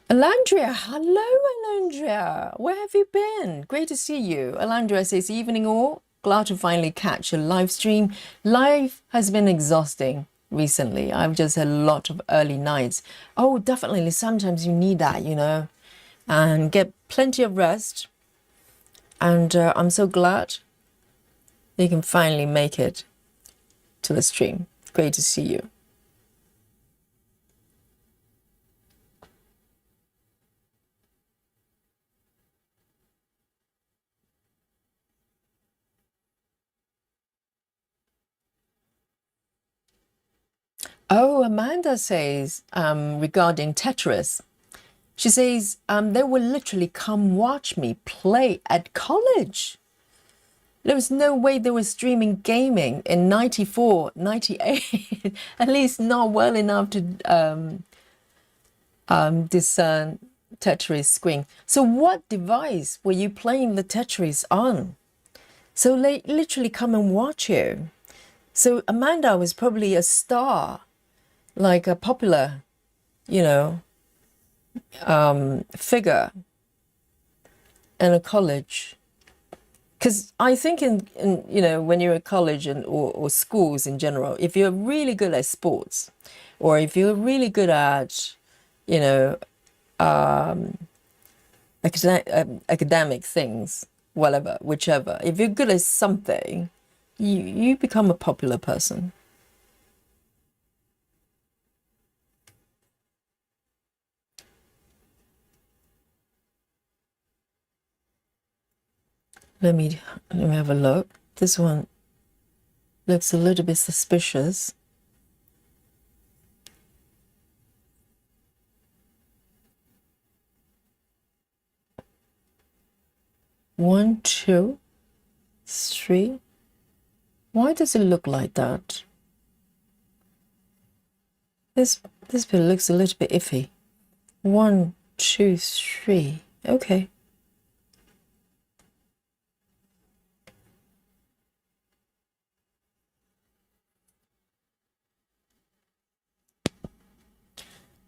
Alandria, hello, Alandria. Where have you been? Great to see you. Alandria says, evening all. Glad to finally catch a live stream. Live has been exhausting recently. I've just had a lot of early nights. Oh, definitely. Sometimes you need that, you know, and get plenty of rest. And I'm so glad you can finally make it to the stream. Great to see you. Oh, Amanda says regarding Tetris, she says they will literally come watch me play at college. There was no way they were streaming gaming in 94, 98, at least not well enough to discern Tetris screen. So what device were you playing the Tetris on? So they literally come and watch you. So Amanda was probably a star, like a popular, you know, figure in a college. Because I think in you know, when you're at college or schools in general, if you're really good at sports, or if you're really good at, you know, academic things, whatever, whichever, if you're good at something, you become a popular person. Let me have a look. This one looks a little bit suspicious. One, two, three. Why does it look like that? This bit looks a little bit iffy. One, two, three. Okay.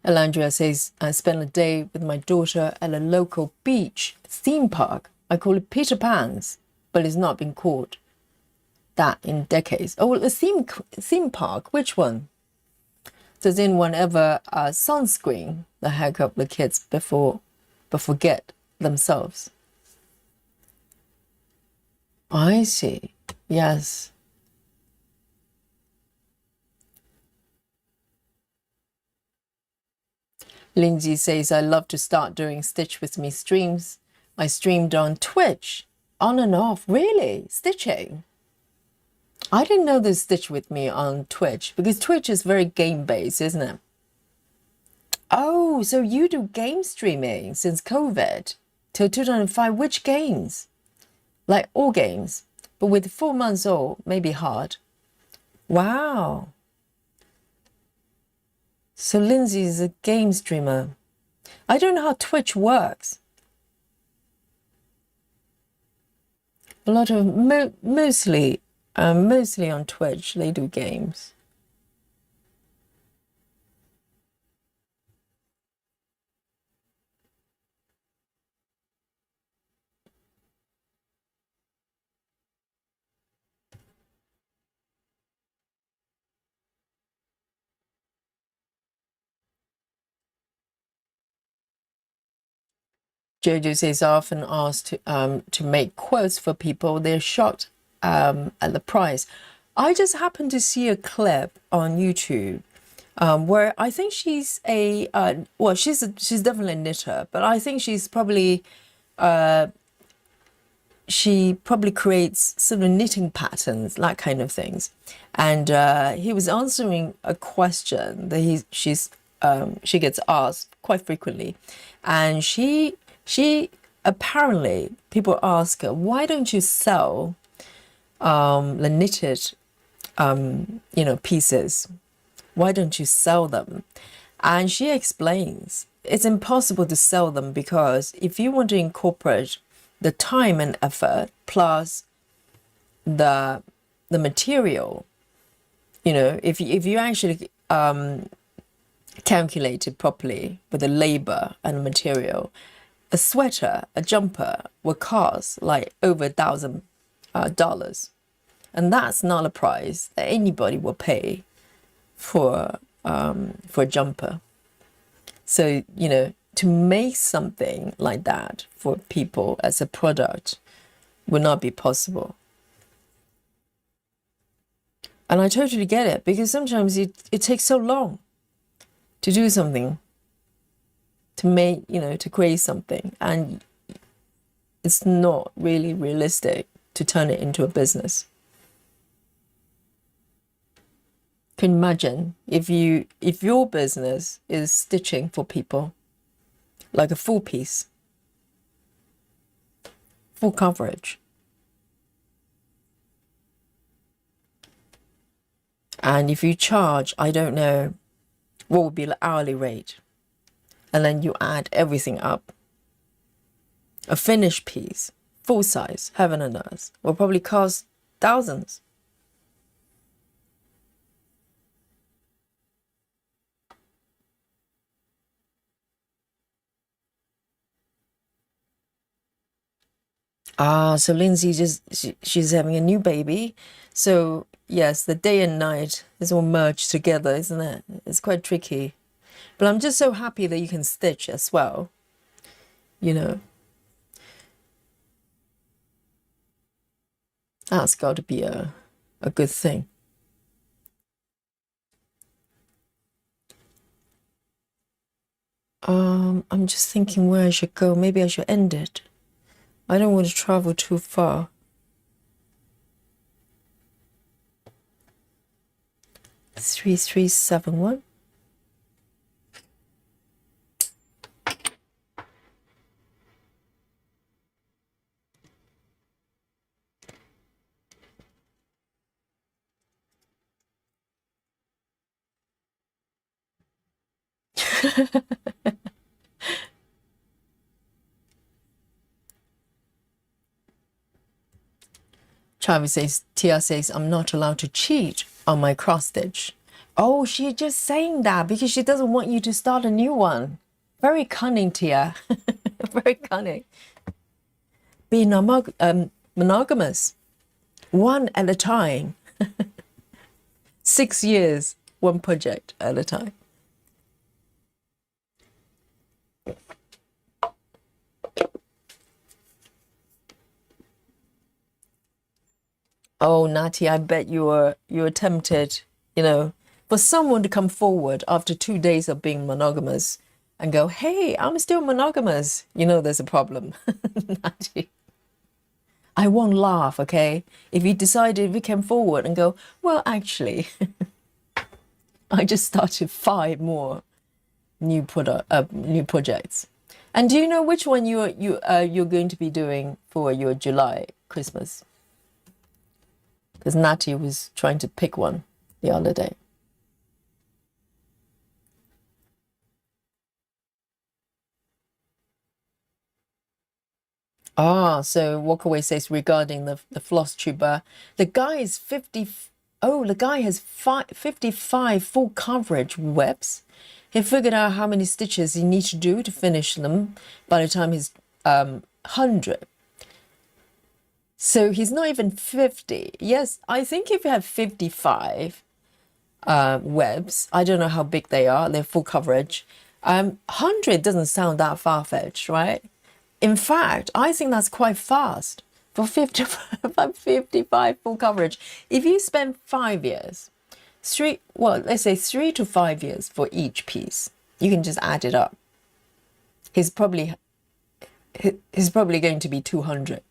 Alandria says, I spent a day with my daughter at a local beach theme park. I call it Peter Pan's, but it's not been called that in decades. Oh, the theme park, which one? Does anyone ever sunscreen the heck up the kids before get themselves? I see. Yes. Lindsay says, I love to start doing Stitch With Me streams. I streamed on Twitch, on and off. Really? Stitching? I didn't know there's Stitch With Me on Twitch, because Twitch is very game-based, isn't it? Oh, so you do game streaming since COVID till 2005. Which games? Like all games, but with 4 months old, maybe hard. Wow. So Lindsay is a game streamer. I don't know how Twitch works. A lot of mostly on Twitch they do games. Jojo says, I often asked to make quotes for people. They're shocked at the price. I just happened to see a clip on YouTube where I think she's a well, she's definitely a knitter, but I think she's probably she probably creates sort of knitting patterns, that kind of things. And he was answering a question that she gets asked quite frequently, and she apparently, people ask her, why don't you sell the knitted you know, pieces? Why don't you sell them? And she explains it's impossible to sell them, because if you want to incorporate the time and effort plus the material, you know, if you actually calculated properly with the labor and the material, a sweater, a jumper will cost like over $1,000. And that's not a price that anybody will pay for a jumper. So, you know, to make something like that for people as a product would not be possible. And I totally get it, because sometimes it takes so long to do something, to make, you know, to create something, and it's not really realistic to turn it into a business. Can you imagine if your business is stitching for people, like a full piece, full coverage, and if you charge, I don't know what would be the hourly rate, and then you add everything up, a finished piece, full size, heaven and earth, will probably cost thousands. Ah, so Lindsay she's having a new baby. So yes, the day and night is all merged together, isn't it? It's quite tricky. But I'm just so happy that you can stitch as well, you know. That's got to be a good thing. I'm just thinking where I should go. Maybe I should end it. I don't want to travel too far. Three, 371. Travis says, Tia says, I'm not allowed to cheat on my cross stitch. Oh, she's just saying that because she doesn't want you to start a new one. Very cunning, Tia. Very cunning. Be monogamous. One at a time. 6 years, one project at a time. Oh, Natty, I bet you were tempted, you know, for someone to come forward after 2 days of being monogamous and go, hey, I'm still monogamous. You know, there's a problem. Natty. I won't laugh, okay? If you decided we came forward and go, well, actually, I just started 5 more new projects. And do you know which one you're going to be doing for your July Christmas? Because Natty was trying to pick one the other day. Ah, so Walkaway says regarding the floss tuber, the guy is 50. Oh, the guy has 55 full coverage webs. He figured out how many stitches he needs to do to finish them by the time he's 100. So he's not even 50. Yes, I think if you have 55 webs, I don't know how big they are, they're full coverage. 100 doesn't sound that far-fetched, right? In fact, I think that's quite fast for 55 full coverage. If you spend 5 years, let's say 3 to 5 years for each piece, you can just add it up. He's probably going to be 200.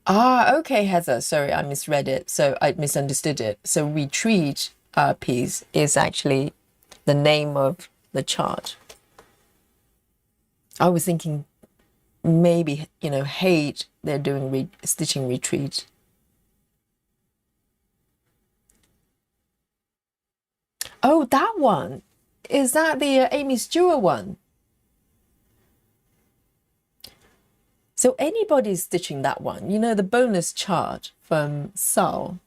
Ah, okay, Heather. Sorry, I misread it. So I misunderstood it. So retreat piece is actually the name of the chart. I was thinking maybe, you know, hate they're doing stitching retreat. Oh, that one. Is that the Amiee Stewart one? So anybody's stitching that one, you know, the bonus chart from SAL.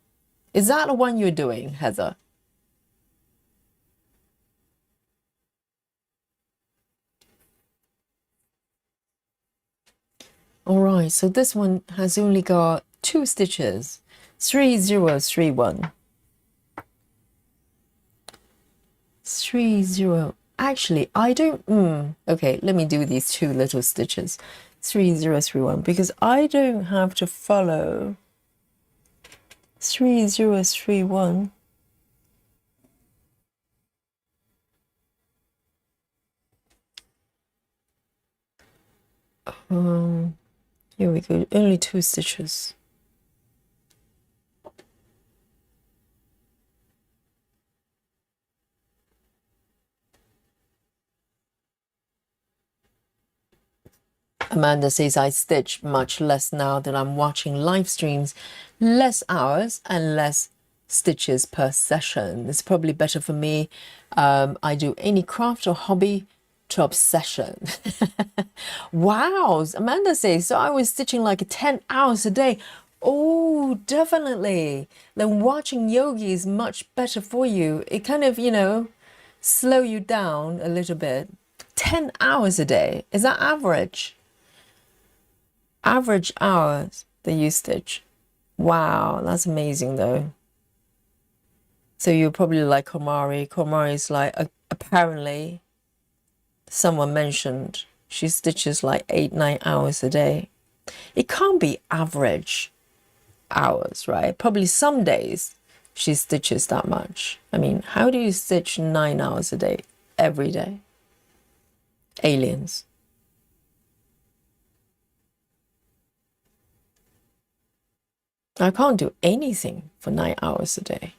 Is that the one you're doing, Heather? All right, so this one has only got 2 stitches. 3031. 30. Actually, I don't. Okay, let me do these 2 little stitches. 3031, because I don't have to follow 3031. Here we go. Only 2 stitches. Amanda says, I stitch much less now that I'm watching live streams, less hours and less stitches per session. It's probably better for me. I do any craft or hobby to obsession. Wow, Amanda says, so I was stitching like 10 hours a day. Oh, definitely. Then watching yogi is much better for you. It kind of, you know, slow you down a little bit. 10 hours a day. Is that average? Average hours that you stitch. Wow, that's amazing though. So you're probably like Komari. Komari's like, apparently, someone mentioned she stitches like 8-9 hours a day. It can't be average hours, right? Probably some days she stitches that much. I mean, how do you stitch 9 hours a day every day? Aliens. I can't do anything for 9 hours a day.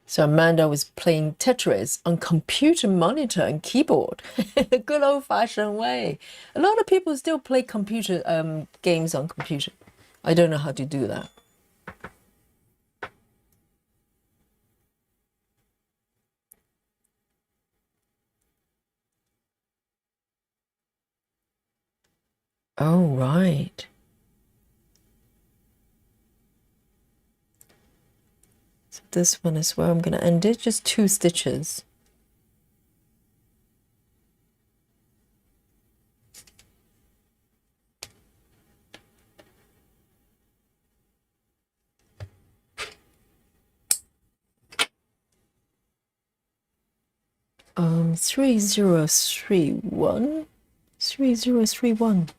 So Amanda was playing Tetris on computer monitor and keyboard. The good old-fashioned way. A lot of people still play computer games on computer. I don't know how to do that. Oh, right. So this one is where I'm going to end it. Just 2 stitches. Um, 3031. 3031.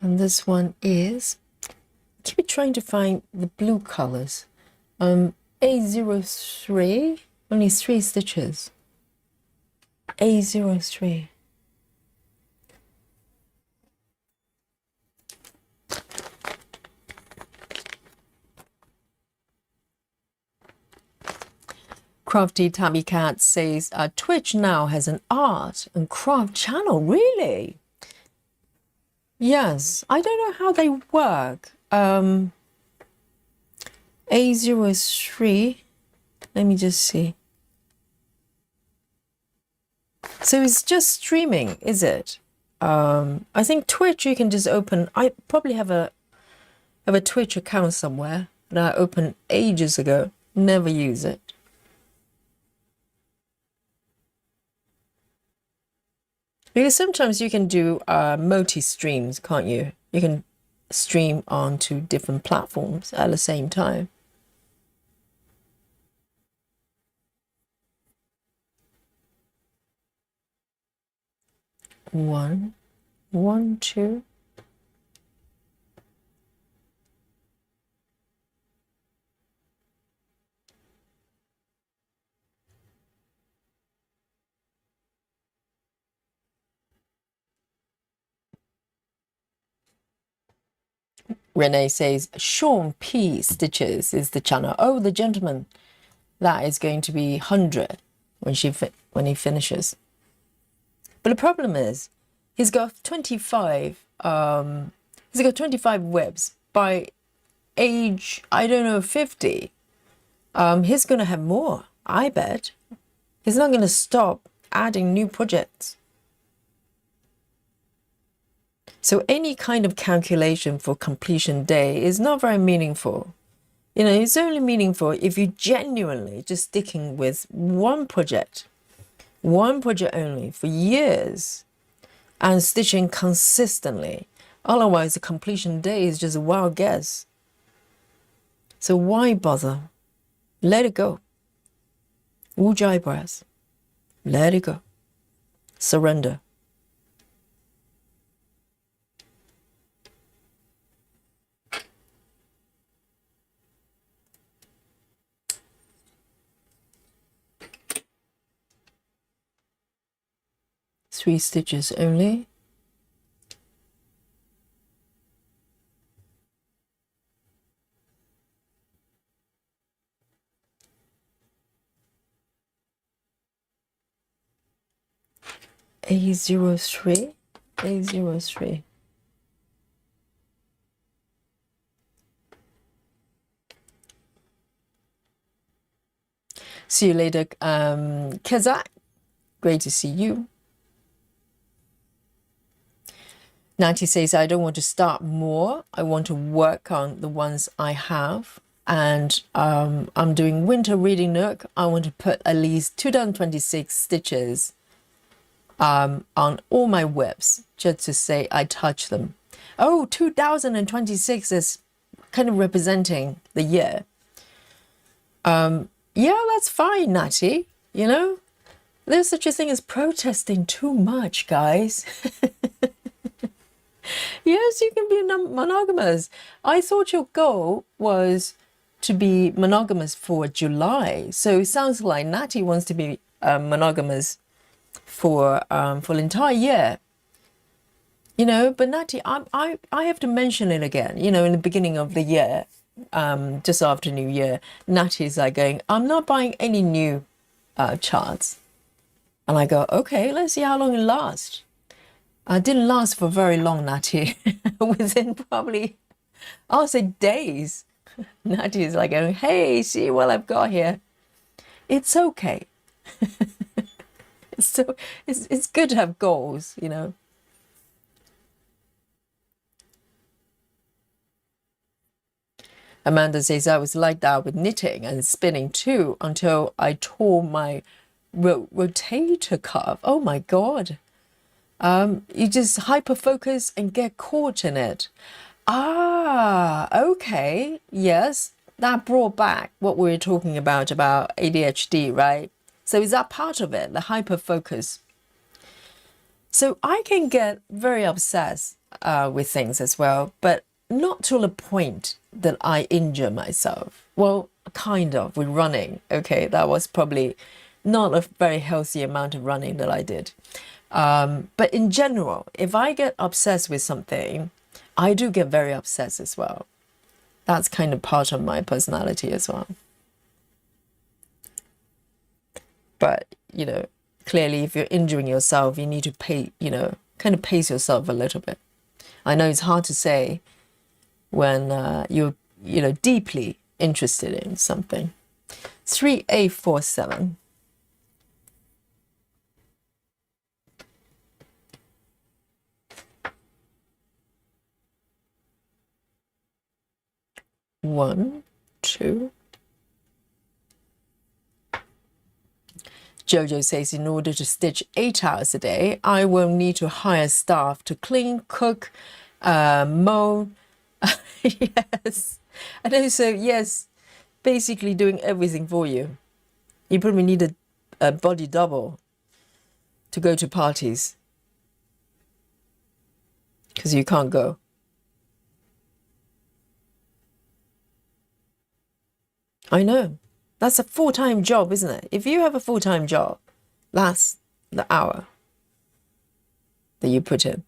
And this one is, keep trying to find the blue colors. A03, only 3 stitches. A03. Crafty Tabby Cat says, Twitch now has an art and craft channel. Really? Yes. I don't know how they work. A03. Let me just see. So it's just streaming, is it? I think Twitch you can just open. I probably have a Twitch account somewhere that I opened ages ago. Never use it. Because sometimes you can do multi-streams, can't you? You can stream onto different platforms at the same time. One, 2. Renee says Sean P Stitches is the channel. Oh, the gentleman that is going to be 100 when he finishes. But the problem is he's got 25 webs. By age, I don't know, 50, he's going to have more, I bet. He's not going to stop adding new projects. So any kind of calculation for completion day is not very meaningful. You know, it's only meaningful if you genuinely just sticking with one project only for years and stitching consistently. Otherwise, the completion day is just a wild guess. So why bother? Let it go. Ujjayi brass. Let it go. Surrender. Three stitches only. A03. See you later, Kazak. Great to see you. Natty says, I don't want to start more. I want to work on the ones I have. And I'm doing winter reading nook. I want to put at least 2026 stitches on all my webs, just to say I touch them. Oh, 2026 is kind of representing the year. Yeah, that's fine, Natty. You know, there's such a thing as protesting too much, guys. Yes, you can be monogamous. I thought your goal was to be monogamous for July. So it sounds like Natty wants to be monogamous for the entire year. You know, but Natty, I have to mention it again. You know, in the beginning of the year, just after New Year, Natty's like going, I'm not buying any new charts. And I go, okay, let's see how long it lasts. Didn't last for very long, Natty. Within probably, I'll say days. Natty is like going, hey, see what I've got here. It's okay. It's good to have goals, you know. Amanda says, I was like that with knitting and spinning too until I tore my rotator cuff. Oh my God. You just hyper focus and get caught in it. Ah, okay. Yes, that brought back what we were talking about ADHD, right? So is that part of it, the hyper focus? So I can get very obsessed with things as well, but not to the point that I injure myself. Well, kind of with running. Okay, that was probably not a very healthy amount of running that I did. But in general, if I get obsessed with something, I do get very obsessed as well. That's kind of part of my personality as well. But, you know, clearly if you're injuring yourself, you need to kind of pace yourself a little bit. I know it's hard to say when you're, deeply interested in something. 3A47. One, two. Jojo says, in order to stitch 8 hours a day, I will need to hire staff to clean, cook, mow. Yes. And also, yes, basically doing everything for you. You probably need a body double to go to parties because you can't go. I know. That's a full-time job, isn't it? If you have a full-time job, that's the hour that you put in.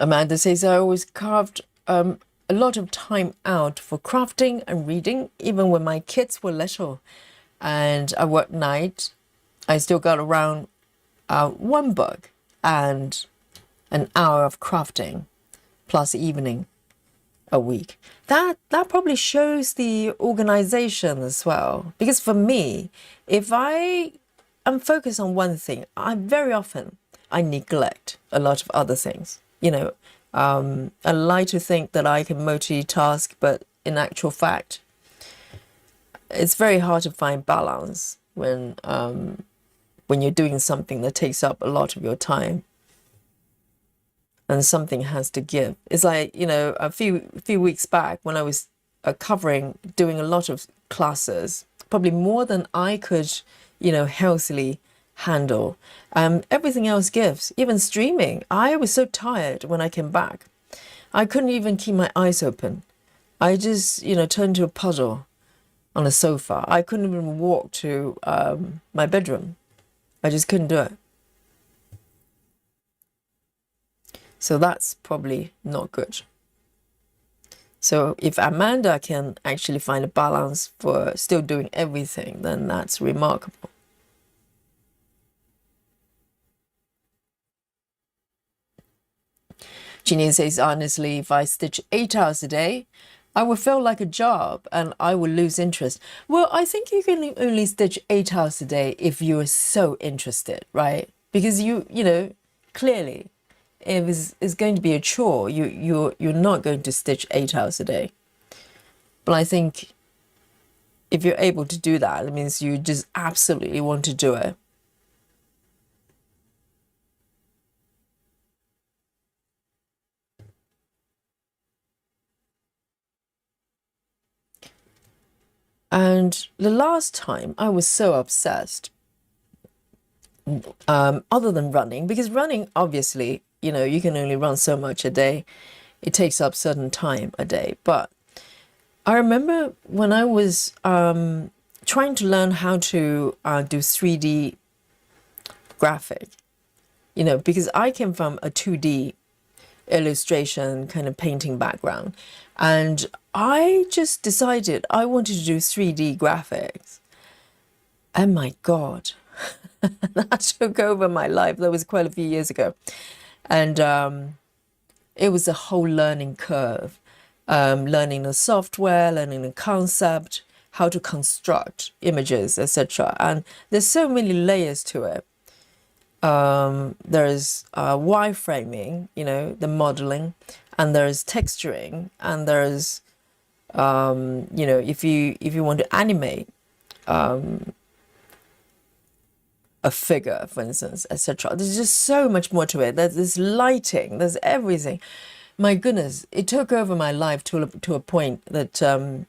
Amanda says, I always carved a lot of time out for crafting and reading, even when my kids were little. And I worked night. I still got around one book and an hour of crafting plus evening a week. That probably shows the organization as well. Because for me, if I am focused on one thing, I neglect a lot of other things. You know, I like to think that I can multitask, but in actual fact, it's very hard to find balance when you're doing something that takes up a lot of your time, and something has to give. It's like, you know, a few weeks back when I was doing a lot of classes, probably more than I could, you know, healthily handle. Everything else gives, even streaming. I was so tired when I came back. I couldn't even keep my eyes open. I just, you know, turned to a puddle on a sofa. I couldn't even walk to my bedroom. I just couldn't do it. So that's probably not good. So if Amanda can actually find a balance for still doing everything, then that's remarkable. Jeannie says, honestly, if I stitch 8 hours a day, I would feel like a job and I would lose interest. Well, I think you can only stitch 8 hours a day if you're so interested, right? Because you know, clearly, if it's going to be a chore, you're not going to stitch 8 hours a day. But I think if you're able to do that, it means you just absolutely want to do it. And the last time I was so obsessed, other than running, because running, obviously, you know, you can only run so much a day. It takes up certain time a day. But I remember when I was trying to learn how to do 3D graphic, you know, because I came from a 2D illustration kind of painting background, and I just decided I wanted to do 3D graphics. And my God, that took over my life. That was quite a few years ago. And it was a whole learning curve, learning the software, learning the concept, how to construct images, etc. And there's so many layers to it. There's wireframing, you know, the modeling, and there's texturing, and there's you know, if you want to animate a figure, for instance, etc. There's just so much more to it. There's lighting, there's everything. My goodness, it took over my life to a point that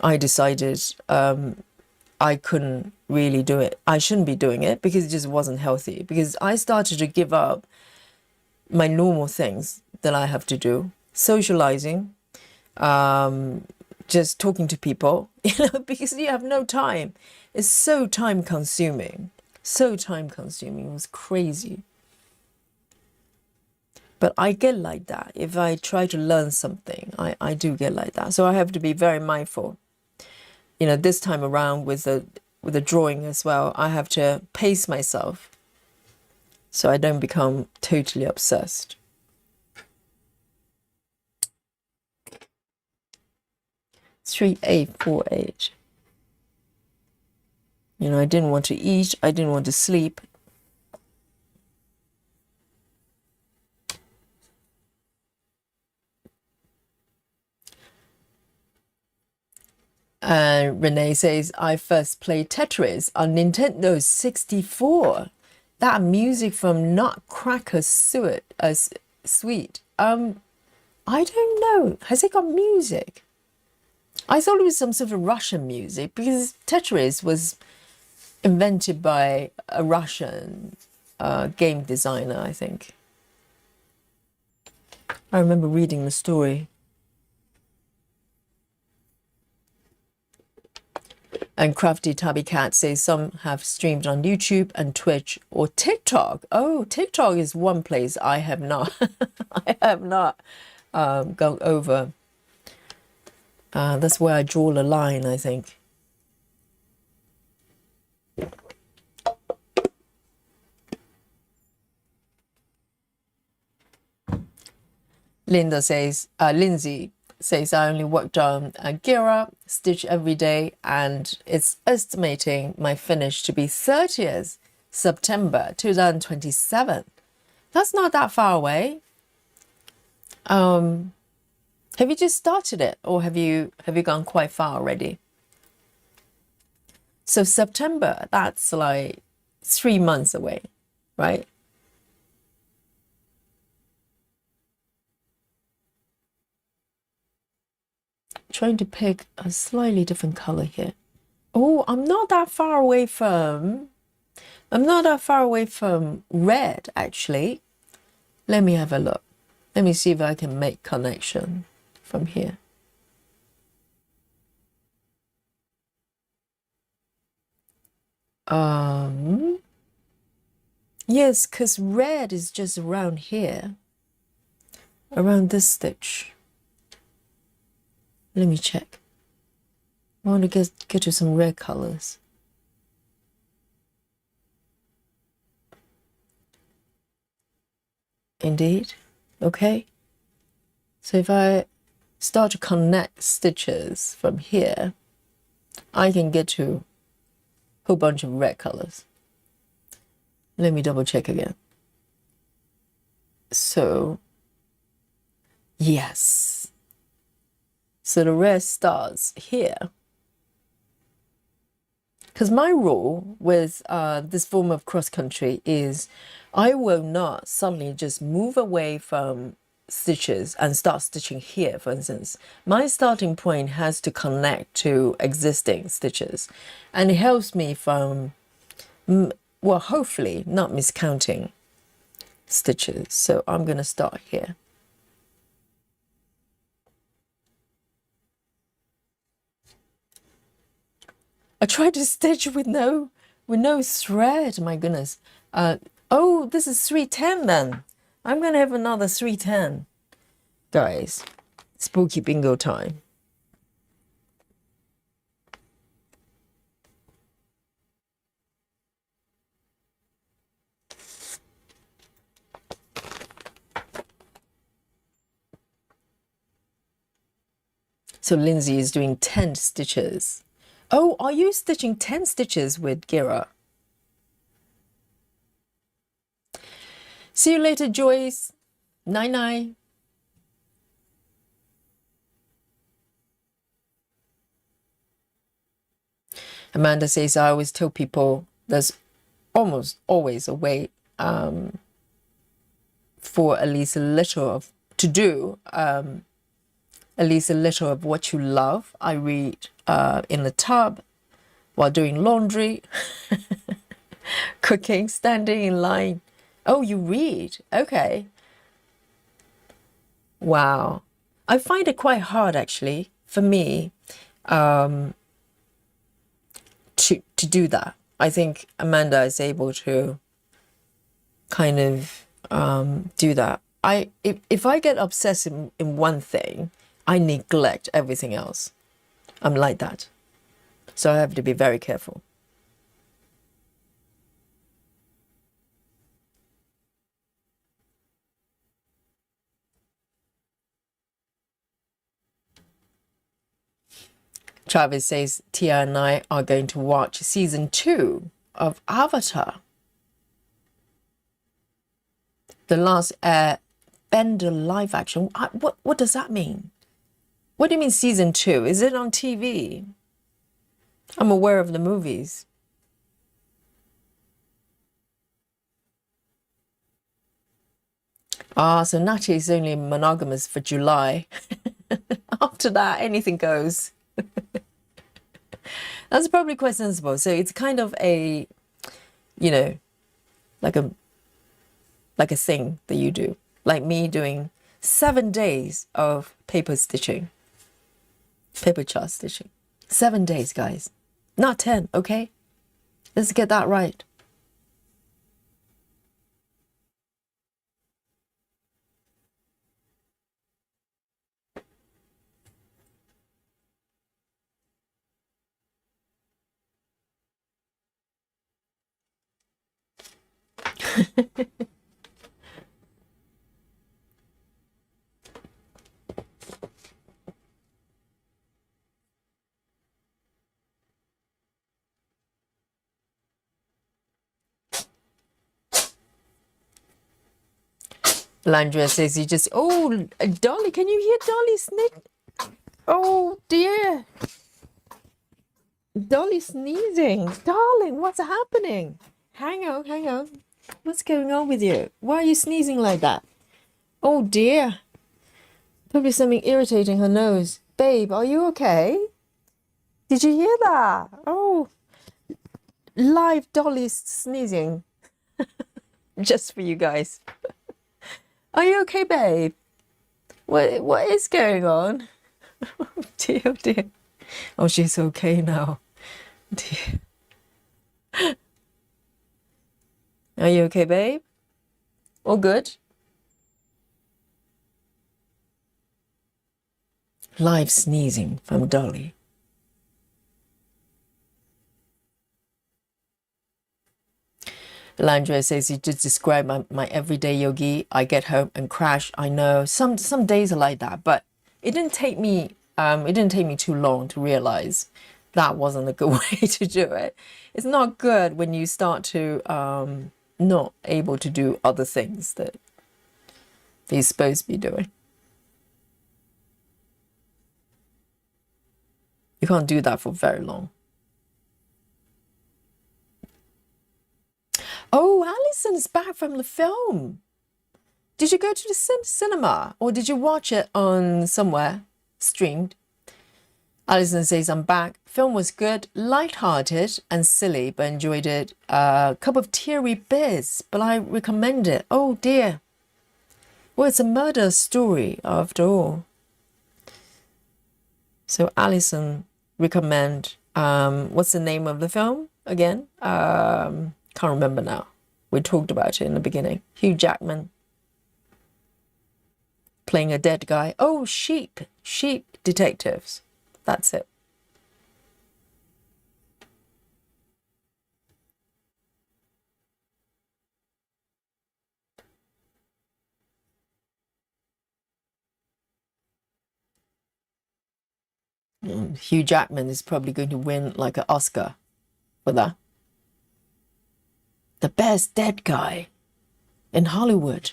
I decided I couldn't really do it. I shouldn't be doing it because it just wasn't healthy. Because I started to give up my normal things that I have to do, socializing, just talking to people, you know, because you have no time. It's so time consuming. So time consuming. It was crazy. But I get like that. If I try to learn something, I do get like that. So I have to be very mindful. You know, this time around with the drawing as well, I have to pace myself so I don't become totally obsessed. 3848. You know, I didn't want to eat. I didn't want to sleep. And Renee says, I first played Tetris on Nintendo 64. That music from Nutcracker Suite. I don't know. Has it got music? I thought it was some sort of Russian music because Tetris was invented by a Russian game designer, I think. I remember reading the story. And Crafty Tabby Cat says some have streamed on YouTube and Twitch or TikTok. Oh, TikTok is one place I have not, I have not gone over. That's where I draw the line, I think. Lindsay says, I only worked on a Gira stitch every day, and it's estimating my finish to be 30th September 2027. That's not that far away. Have you just started it, or have you gone quite far already? So September, that's like 3 months away, right? Trying to pick a slightly different color here. Oh, I'm not that far away from red, actually. Let me have a look. Let me see if I can make connection from here. Yes, because red is just around here, around this stitch. Let me check. I want to get to some red colors. Indeed. Okay. So if I start to connect stitches from here, I can get to a whole bunch of red colors. Let me double check again. So, yes. So the red starts here. Because my rule with this form of cross-country is I will not suddenly just move away from stitches and start stitching here, for instance. My starting point has to connect to existing stitches. And it helps me from, well, hopefully not miscounting stitches. So I'm going to start here. I tried to stitch with no thread. My goodness. Oh, this is 310 then. I'm gonna have another 310, guys. Spooky bingo time. So Lindsay is doing 10 stitches. Oh, are you stitching 10 stitches with Gira? See you later, Joyce. Night-night. Amanda says, I always tell people there's almost always a way for at least a little of, to do at least a little of what you love. I read in the tub, while doing laundry, cooking, standing in line. Oh, you read. Okay. Wow. I find it quite hard, actually, for me to do that. I think Amanda is able to kind of do that. If I get obsessed in one thing, I neglect everything else. I'm like that. So I have to be very careful. Travis says Tia and I are going to watch season 2 of Avatar. The Last Airbender live action. What does that mean? What do you mean season 2? Is it on TV? I'm aware of the movies. Ah, so Natty is only monogamous for July. After that, anything goes. That's probably quite sensible. So it's kind of a, you know, like a thing that you do. Like me doing 7 days of paper stitching. Paper chart stitching. 7 days, guys. not 10, okay? Let's get that right. Landra says he just, oh, Dolly, can you hear Dolly sneak? Oh dear. Dolly sneezing. Darling, what's happening? Hang on, hang on. What's going on with you? Why are you sneezing like that? Oh dear. Probably something irritating her nose. Babe, are you okay? Did you hear that? Oh, live Dolly sneezing. Just for you guys. Are you okay, babe? What is going on? Oh dear, oh dear. Oh, she's okay now. Dear. Are you okay, babe? All good? Live sneezing from Dolly. Landra says, you just describe my everyday yogi. I get home and crash. I know some days are like that, but it didn't take me too long to realize that wasn't a good way to do it. It's not good when you start to not able to do other things that you're supposed to be doing. You can't do that for very long. Oh, Alison's back from the film. Did you go to the cinema or did you watch it on somewhere streamed? Alison says, I'm back. Film was good, light-hearted and silly, but enjoyed it. A cup of teary beers, but I recommend it. Oh dear. Well, it's a murder story after all. So Alison recommend, what's the name of the film again? Can't remember now. We talked about it in the beginning. Hugh Jackman playing a dead guy. Oh, Sheep Detectives. That's it. Hugh Jackman is probably going to win like an Oscar for that. The best dead guy in Hollywood.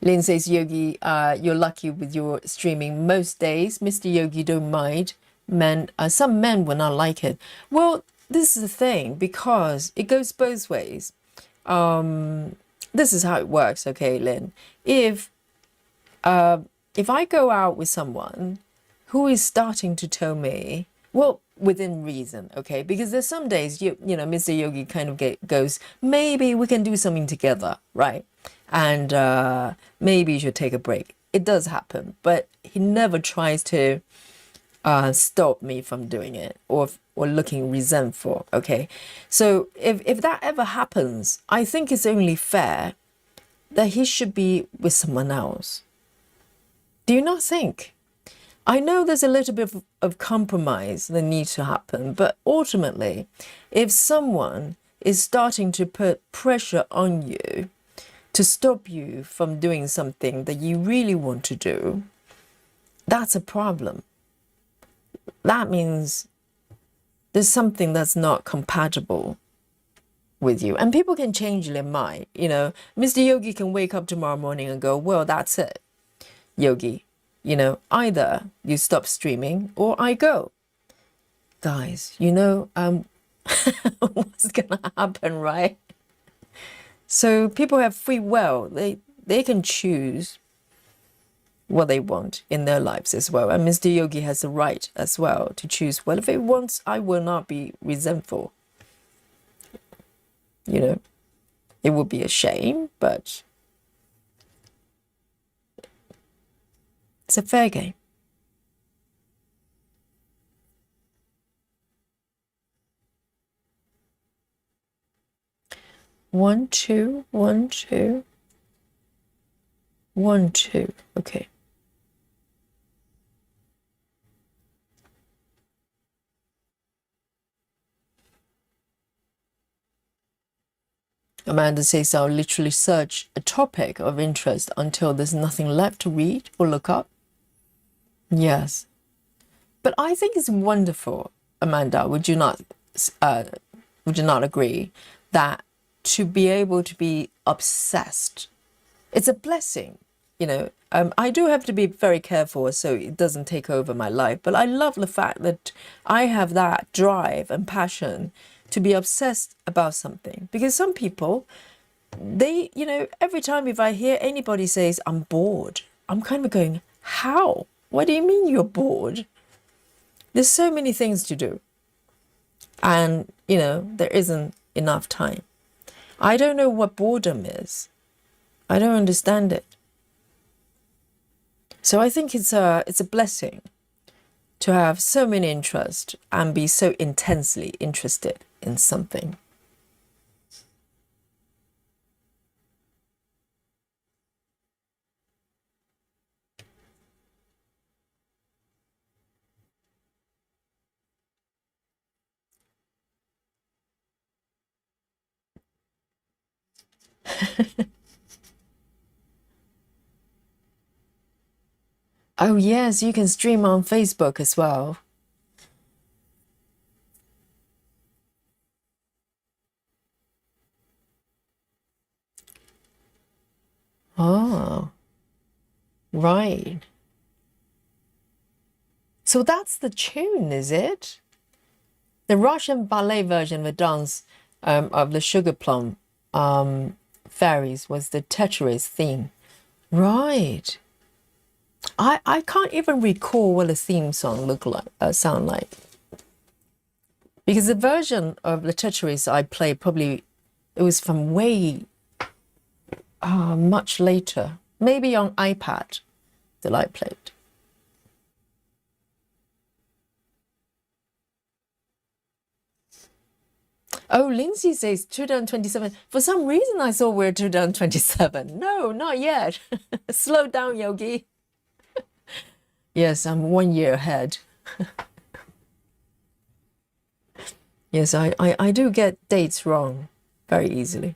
Lynn says, Yogi, you're lucky with your streaming most days. Mr. Yogi don't mind. Some men will not like it. Well, this is the thing, because it goes both ways. This is how it works, okay, Lynn. If I go out with someone who is starting to tell me, well, within reason, okay, because there's some days you know Mr. Yogi kind of goes, maybe we can do something together, right? And maybe you should take a break. It does happen, but he never tries to stop me from doing it or looking resentful, okay? So if that ever happens, I think it's only fair that he should be with someone else. Do you not think? I know there's a little bit of compromise that needs to happen, but ultimately, if someone is starting to put pressure on you to stop you from doing something that you really want to do, that's a problem. That means there's something that's not compatible with you. And people can change their mind. You know, Mr. Yogi can wake up tomorrow morning and go, well, that's it, Yogi. You know, either you stop streaming or I go. Guys, you know, what's gonna happen, right? So people have free will. They can choose what they want in their lives as well. And Mr. Yogi has the right as well to choose whatever he wants. I will not be resentful. You know, it would be a shame, but it's a fair game. 1, 2, 1, 2, 1, 2. Okay. Amanda says, I'll literally search a topic of interest until there's nothing left to read or look up. Yes. But I think it's wonderful, Amanda, would you not agree that to be able to be obsessed, it's a blessing, you know. I do have to be very careful so it doesn't take over my life, but I love the fact that I have that drive and passion to be obsessed about something. Because some people, they, you know, every time if I hear anybody says, I'm bored, I'm kind of going, how? What do you mean you're bored? There's so many things to do. And, you know, there isn't enough time. I don't know what boredom is. I don't understand it. So I think it's a blessing to have so many interests and be so intensely interested in something. Oh yes, you can stream on Facebook as well. Oh, right. So that's the tune, is it? The Russian ballet version of the dance of the Sugar Plum fairies was the Tetris theme. Right. I can't even recall what the theme song looked like, sound like. Because the version of the Tetris I played probably, it was from way much later. Maybe on iPad that I played. Oh, Lindsay says 2027. For some reason, I thought we're 2027. No, not yet. Slow down, Yogi. Yes, I'm 1 year ahead. Yes, I do get dates wrong very easily.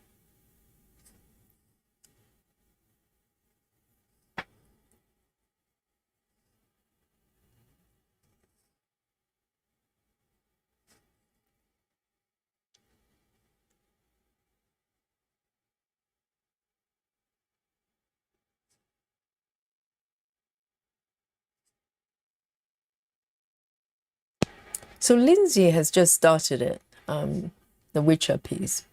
So Lindsay has just started it, the Witcher piece.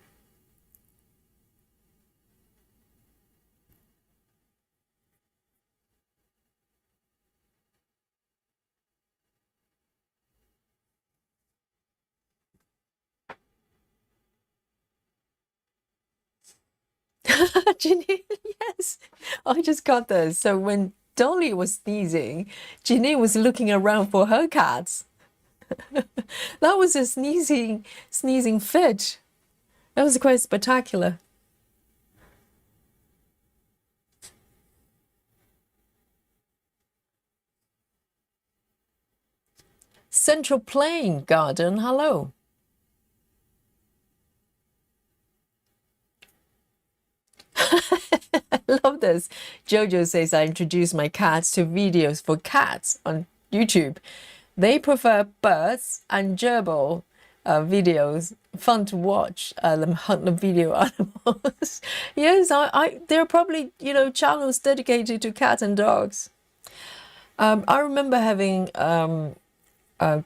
Janine, yes, I just got this. So when Dolly was sneezing, Janine was looking around for her cats. That was a sneezing fit. That was quite spectacular. Central Plain Garden, hello. I love this. Jojo says I introduced my cats to videos for cats on YouTube. They prefer birds and gerbil videos. Fun to watch them hunt the video animals. Yes, there are probably, you know, channels dedicated to cats and dogs. I remember having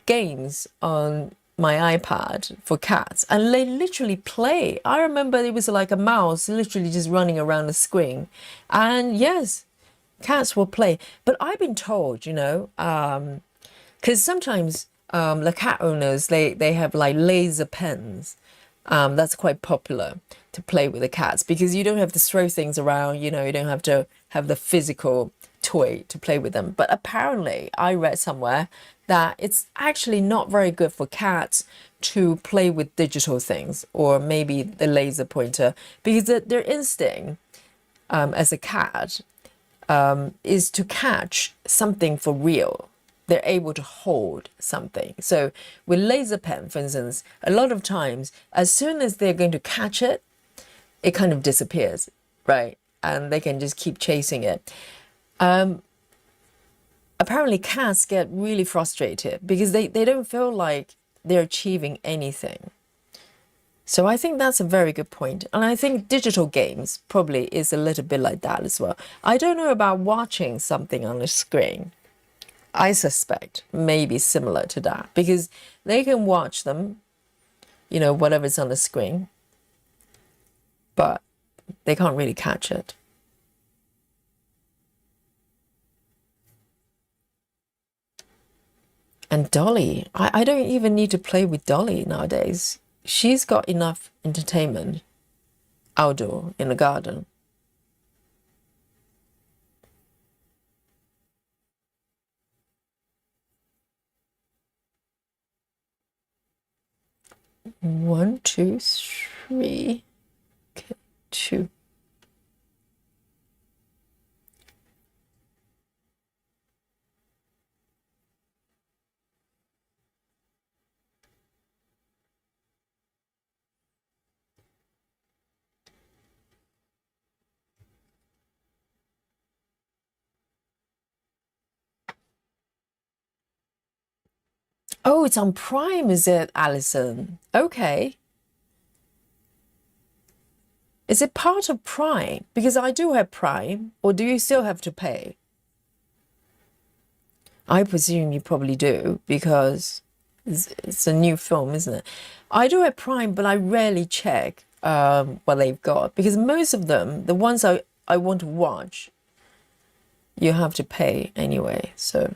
games on my iPad for cats, and they literally play. I remember it was like a mouse literally just running around the screen, and yes, cats will play. But I've been told, you know, because sometimes the cat owners, they have like laser pens. That's quite popular to play with the cats because you don't have to throw things around, you know, you don't have to have the physical toy to play with them. But apparently I read somewhere that it's actually not very good for cats to play with digital things, or maybe the laser pointer, because their instinct as a cat is to catch something for real. They're able to hold something. So with laser pen, for instance, a lot of times, as soon as they're going to catch it, it kind of disappears, right? And they can just keep chasing it. Apparently cats get really frustrated because they don't feel like they're achieving anything. So I think that's a very good point. And I think digital games probably is a little bit like that as well. I don't know about watching something on the screen. I suspect maybe similar to that, because they can watch them, you know, whatever's on the screen, but they can't really catch it. And Dolly, I don't even need to play with Dolly nowadays. She's got enough entertainment outdoor in the garden. One, two, three. Okay, two. Oh, it's on Prime, is it, Alison? Okay. Is it part of Prime? Because I do have Prime, or do you still have to pay? I presume you probably do, because it's a new film, isn't it? I do have Prime, but I rarely check what they've got, because most of them, the ones I want to watch, you have to pay anyway, so.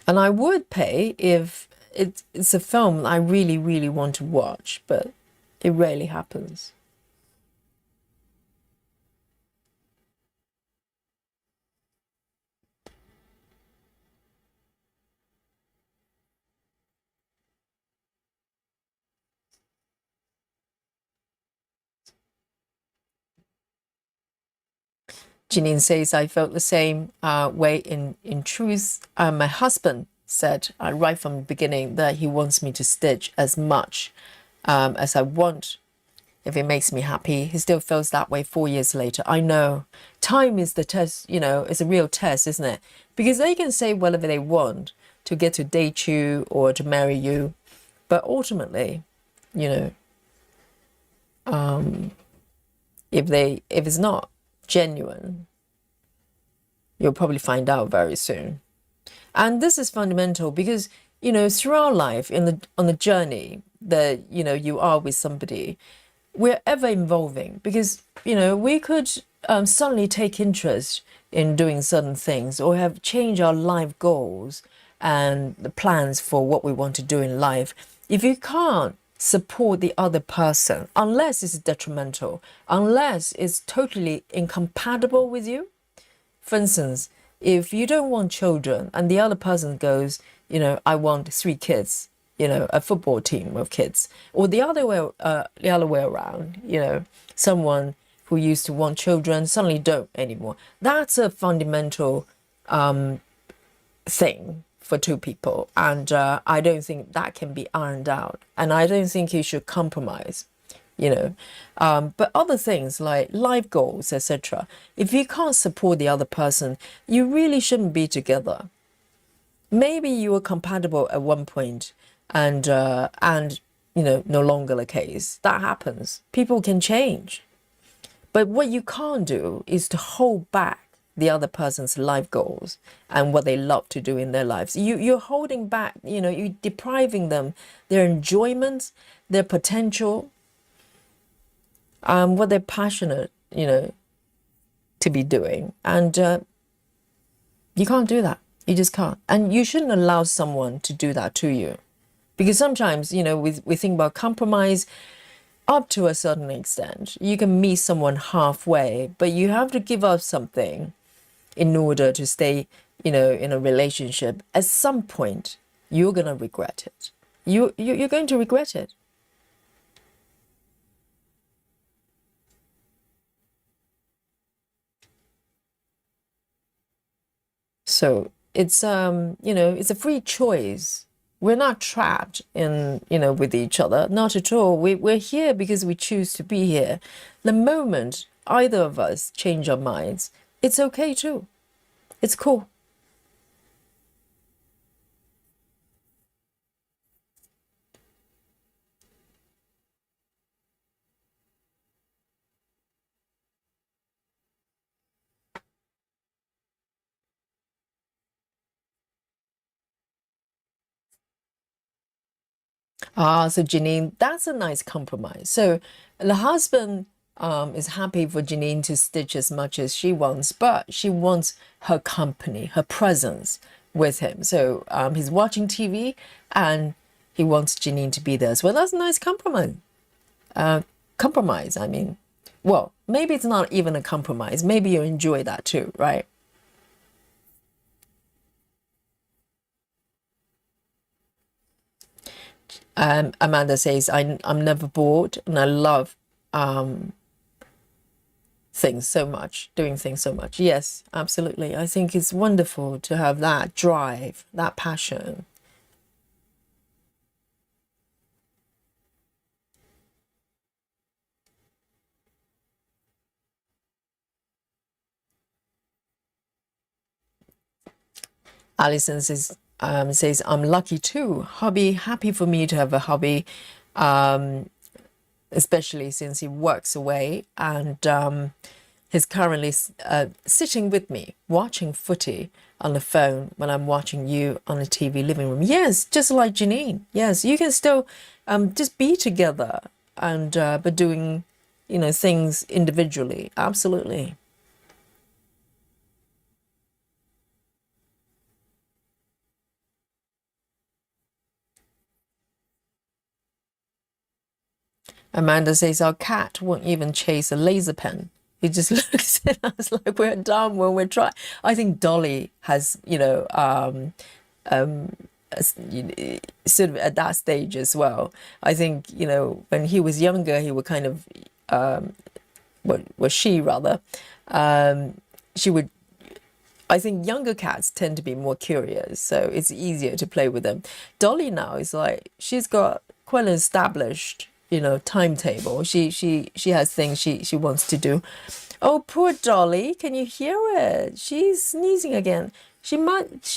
And I would pay if it's a film I really, really want to watch, but it rarely happens. Janine says, I felt the same way in truth. My husband said right from the beginning that he wants me to stitch as much as I want if it makes me happy. He still feels that way 4 years later. I know. Time is the test, you know, it's a real test, isn't it? Because they can say whatever they want to get to date you or to marry you. But ultimately, you know, if it's not genuine, you'll probably find out very soon. And this is fundamental because, you know, throughout life, on the journey that, you know, you are with somebody, we're ever evolving, because, you know, we could suddenly take interest in doing certain things, or have changed our life goals and the plans for what we want to do in life. If you can't support the other person, unless it's detrimental, unless it's totally incompatible with you. For instance, if you don't want children and the other person goes, you know, I want 3 kids, you know, a football team of kids, or the other way around, you know, someone who used to want children suddenly don't anymore. That's a fundamental thing for 2 people, and I don't think that can be ironed out, and I don't think you should compromise, you know. But other things like life goals, etc., if you can't support the other person, you really shouldn't be together. Maybe you were compatible at one point, and you know, no longer the case. That happens. People can change. But what you can't do is to hold back the other person's life goals and what they love to do in their lives. You're holding back, you know, you're depriving them their enjoyment, their potential, what they're passionate, you know, to be doing. And you can't do that. You just can't. And you shouldn't allow someone to do that to you. Because sometimes, you know, we think about compromise. up to a certain extent. You can meet someone halfway, but you have to give up something in order to stay, in a relationship. At some point, you're gonna regret it. You're going to regret it. So it's a free choice. We're not trapped in, with each other. Not at all. We're here because we choose to be here. The moment either of us change our minds, it's okay too. It's cool. Ah, so Janine, that's a nice compromise. So the husband is happy for Janine to stitch as much as she wants, but she wants her company, her presence with him. So he's watching TV and he wants Janine to be there as well. That's a nice compromise. Compromise, I mean. Well, maybe it's not even a compromise. Maybe you enjoy that too, right? Amanda says, I'm never bored and I love things so much, doing things so much. Yes, absolutely. I think it's wonderful to have that drive, that passion. Alison says, I'm lucky too. Hobby, happy for me to have a hobby, especially since he works away and he's currently sitting with me watching footy on the phone when I'm watching you on the TV living room. Yes, just like Janine. Yes, you can still just be together and but doing, things individually. Absolutely. Amanda says our cat won't even chase a laser pen. He just looks at us like we're dumb when we're trying. I think Dolly has, sort of at that stage as well. I think, when he was younger, he would kind of, what was she rather, she would. I think younger cats tend to be more curious, so it's easier to play with them. Dolly now is like she's got quite an established, timetable. She has things she wants to do. Oh, poor Dolly! Can you hear it? She's sneezing again. She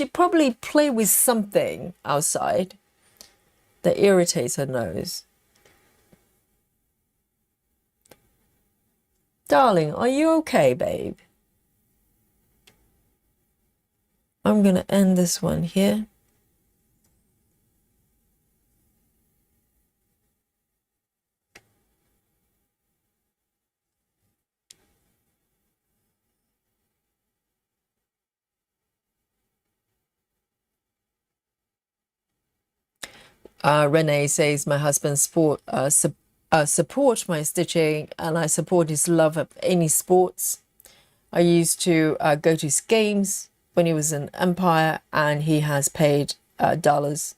probably play with something outside that irritates her nose. Darling, are you okay, babe? I'm gonna end this one here. Renee says my husband support my stitching and I support his love of any sports. I used to go to his games when he was in Empire and he has paid dollars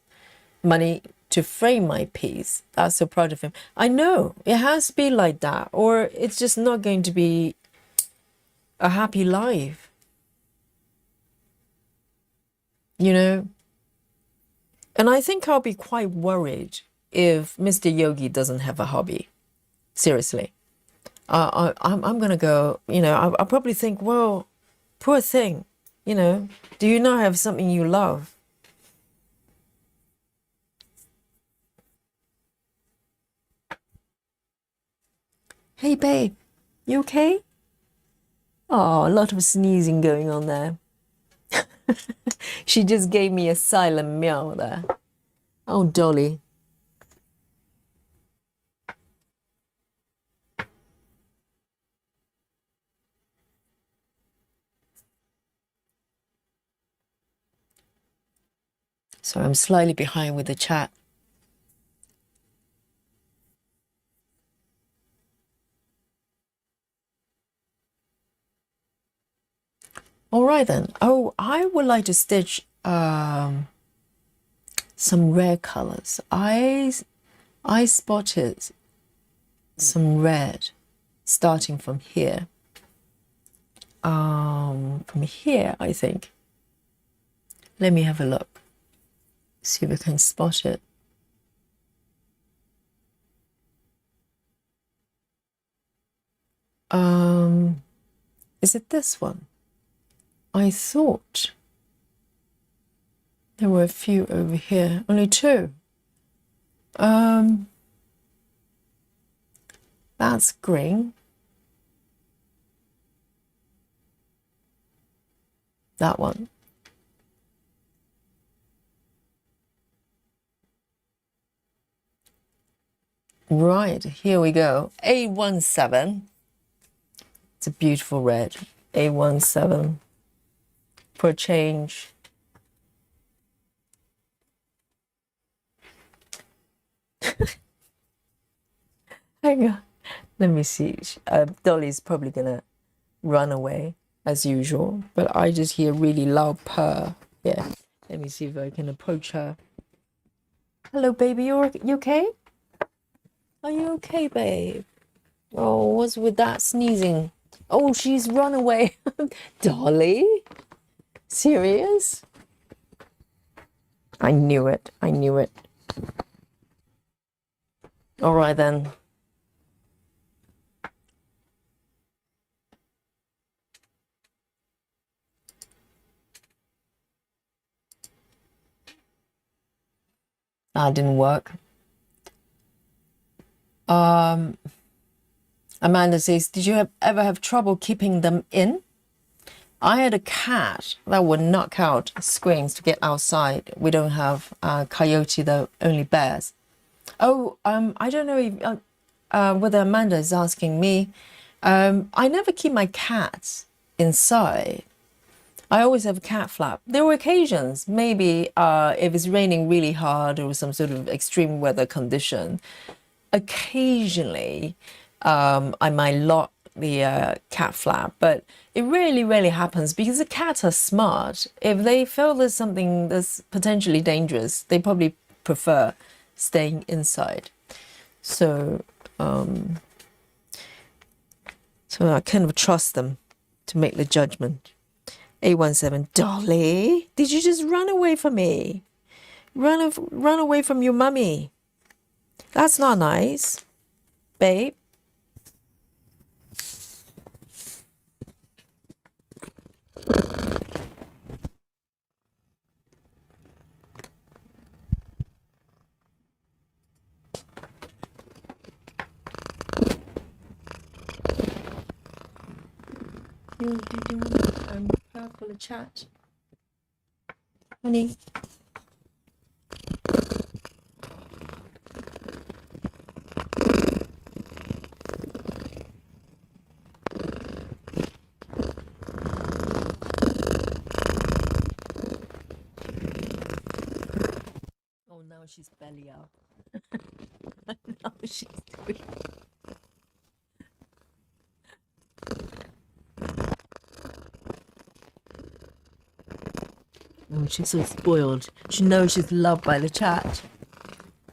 money to frame my piece. That's so proud of him. I know it has to be like that or it's just not going to be a happy life, you know? And I think I'll be quite worried if Mr. Yogi doesn't have a hobby. Seriously. I'm going to go, I'll probably think, well, poor thing, do you not have something you love? Hey, babe, you okay? Oh, a lot of sneezing going on there. She just gave me a silent meow there. Oh, Dolly. So I'm slightly behind with the chat. All right then. Oh, I would like to stitch some rare colors. I spotted some red starting from here. From here, I think. Let me have a look. See if I can spot it. Is it this one? I thought there were a few over here, only two. That's green. That one. Right, here we go. A17. It's a beautiful red. A17 for a change. Hang on. Let me see. Dolly's probably gonna run away as usual, but I just hear really loud purr. Yeah. Let me see if I can approach her. Hello, baby. You okay? Are you okay, babe? Oh, what's with that sneezing? Oh, she's run away. Dolly? Serious? I knew it. I knew it. All right, then. That didn't work. Amanda says, did you ever have trouble keeping them in? I had a cat that would knock out screens to get outside. We don't have coyote though, only bears. Oh, I don't know if whether Amanda is asking me. I never keep my cats inside. I always have a cat flap. There were occasions, maybe if it's raining really hard or some sort of extreme weather condition, occasionally I might lock the cat flap, but it rarely happens because the cats are smart. If they feel there's something that's potentially dangerous, they probably prefer staying inside. So I kind of trust them to make the judgment. A17, Dolly, did you just run away from me? Run away from your mummy. That's not nice, babe. You prepare for the chat, honey. Oh, now she's belly up. Now she's doing. Oh, she's so spoiled. She knows she's loved by the chat.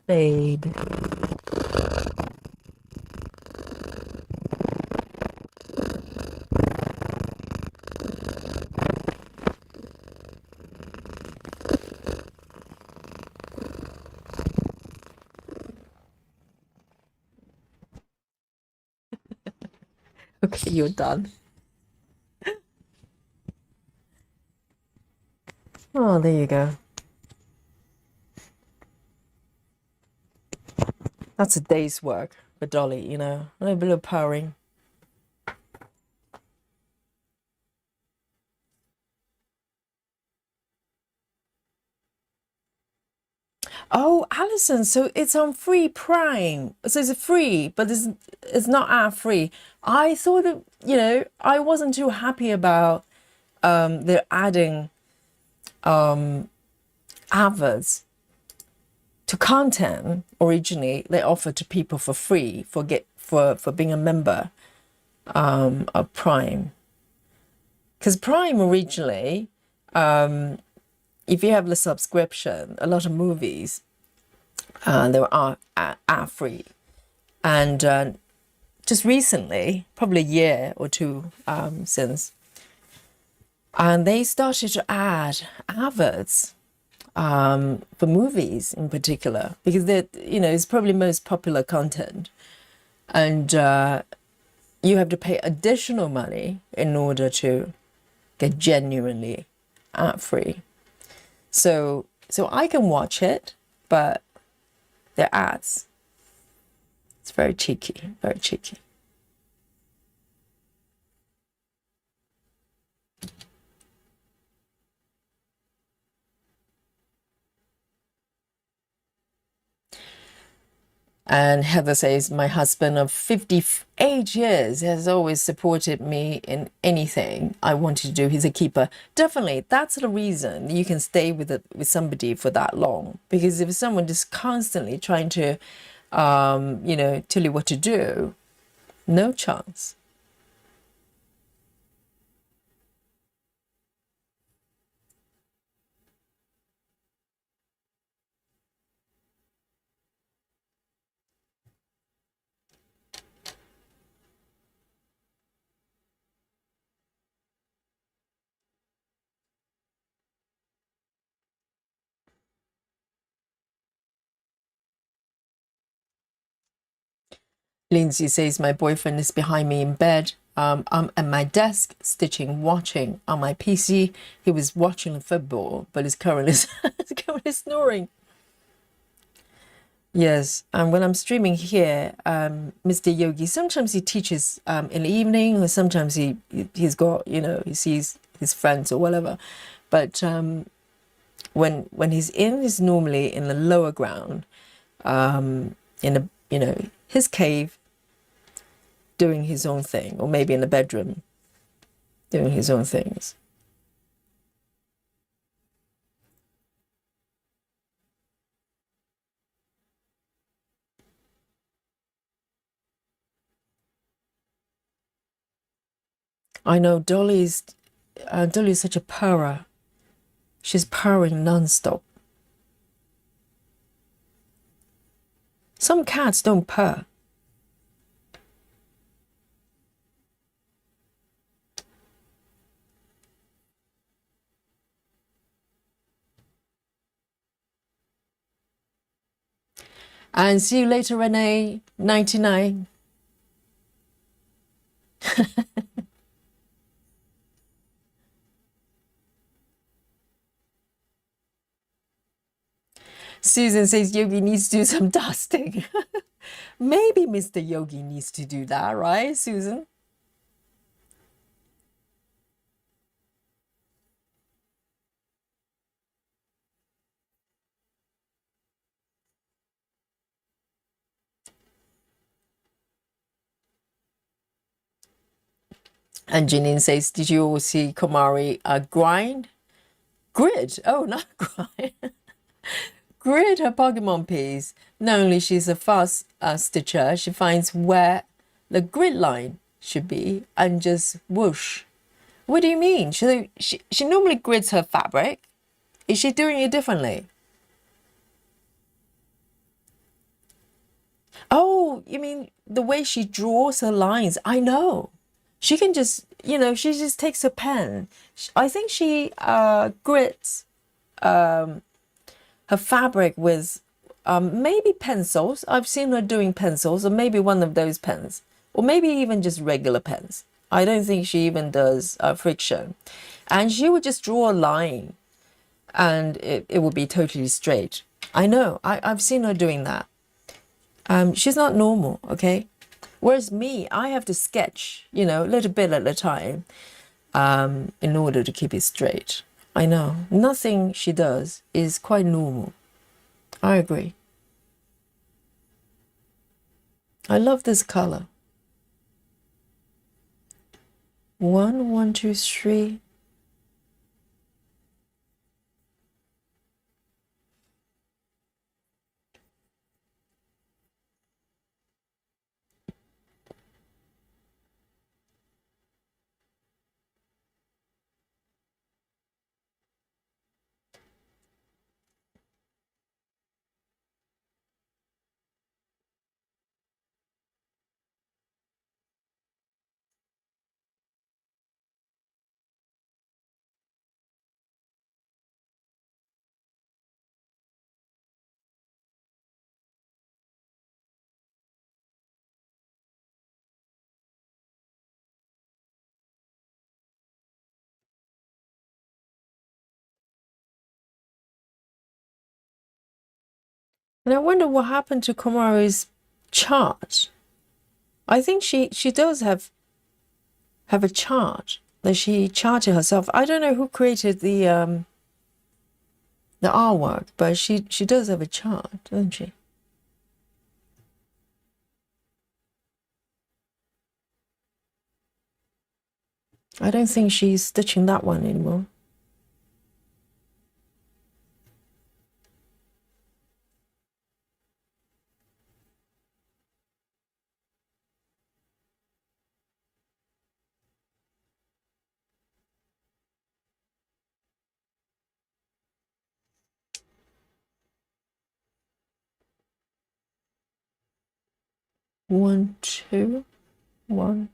Babe. Okay, you're done. Oh, there you go. That's a day's work for Dolly, you know. A little bit of purring. Oh, Alison, so it's on free Prime. So it's free, but it's not ad free. I thought that, you know, I wasn't too happy about they're adding adverts to content originally they offer to people for free for being a member of Prime. Because Prime originally, if you have the subscription, a lot of movies, they are free. And just recently, probably a year or two since, and they started to add adverts for movies in particular, because it's probably most popular content, and you have to pay additional money in order to get genuinely ad free. So I can watch it, but they're ads. It's very cheeky, very cheeky. And Heather says, my husband of 58 years has always supported me in anything I wanted to do. He's a keeper. Definitely, that's the reason you can stay with somebody for that long. Because if someone just constantly trying to, tell you what to do, no chance. Lindsay says, my boyfriend is behind me in bed. I'm at my desk stitching, watching on my PC. He was watching football, but is currently snoring. Yes, and when I'm streaming here, Mr. Yogi, sometimes he teaches in the evening, or sometimes he's got, he sees his friends or whatever. But when he's normally in the lower ground, in his cave, doing his own thing, or maybe in the bedroom doing his own things. I know Dolly's such a purrer. She's purring non-stop. Some cats don't purr. And see you later, Renee, 99. Susan says Yogi needs to do some dusting. Maybe Mr. Yogi needs to do that, right, Susan? And Janine says, did you all see Komari grid? Oh, not grind. Grid her Pokemon piece. Not only she's a fast stitcher, she finds where the grid line should be and just whoosh. What do you mean? She normally grids her fabric. Is she doing it differently? Oh, you mean the way she draws her lines? I know. She can just, she just takes a pen. I think she grits her fabric with maybe pencils. I've seen her doing pencils, or maybe one of those pens, or maybe even just regular pens. I don't think she even does friction. And she would just draw a line and it would be totally straight. I know, I've seen her doing that. She's not normal, okay? Whereas me, I have to sketch, a little bit at a time in order to keep it straight. I know, nothing she does is quite normal. I agree. I love this color. 1, 1, 2, 3. And I wonder what happened to Komaru's chart. I think she does have a chart that she charted herself. I don't know who created the artwork, but she does have a chart, doesn't she? I don't think she's stitching that one anymore. One, two, one.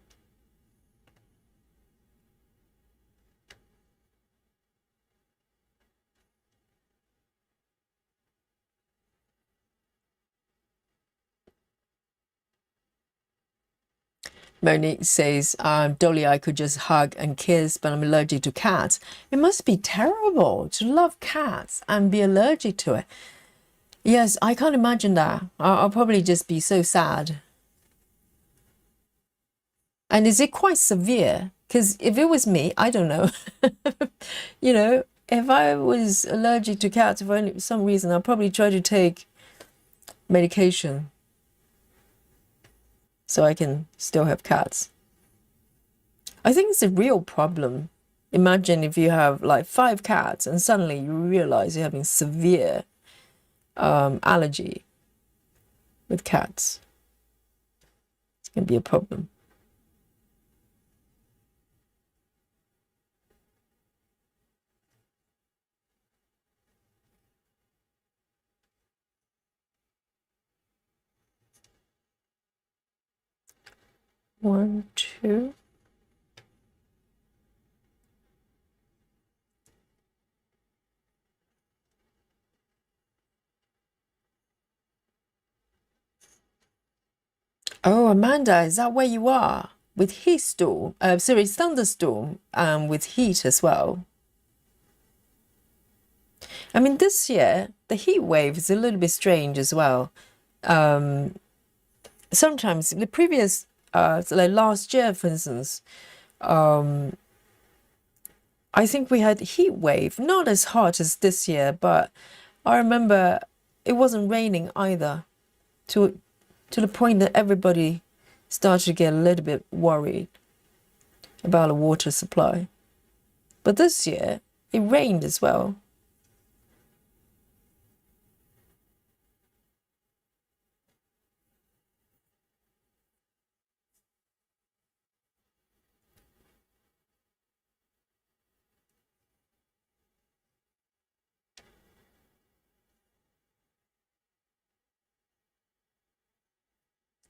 Monique says, Dolly, I could just hug and kiss, but I'm allergic to cats. It must be terrible to love cats and be allergic to it. Yes, I can't imagine that. I'll probably just be so sad. And is it quite severe? Because if it was me, I don't know. You know, if I was allergic to cats for some reason, I'll probably try to take medication so I can still have cats. I think it's a real problem. Imagine if you have like 5 cats and suddenly you realize you're having severe allergy with cats. It's going to be a problem. One, two. Oh, Amanda, is that where you are? With heat storm, sorry, thunderstorm, with heat as well. I mean, this year, the heat wave is a little bit strange as well. Sometimes, the previous, like last year, for instance, I think we had heat wave, not as hot as this year, but I remember it wasn't raining either, to the point that everybody started to get a little bit worried about the water supply. But this year, it rained as well.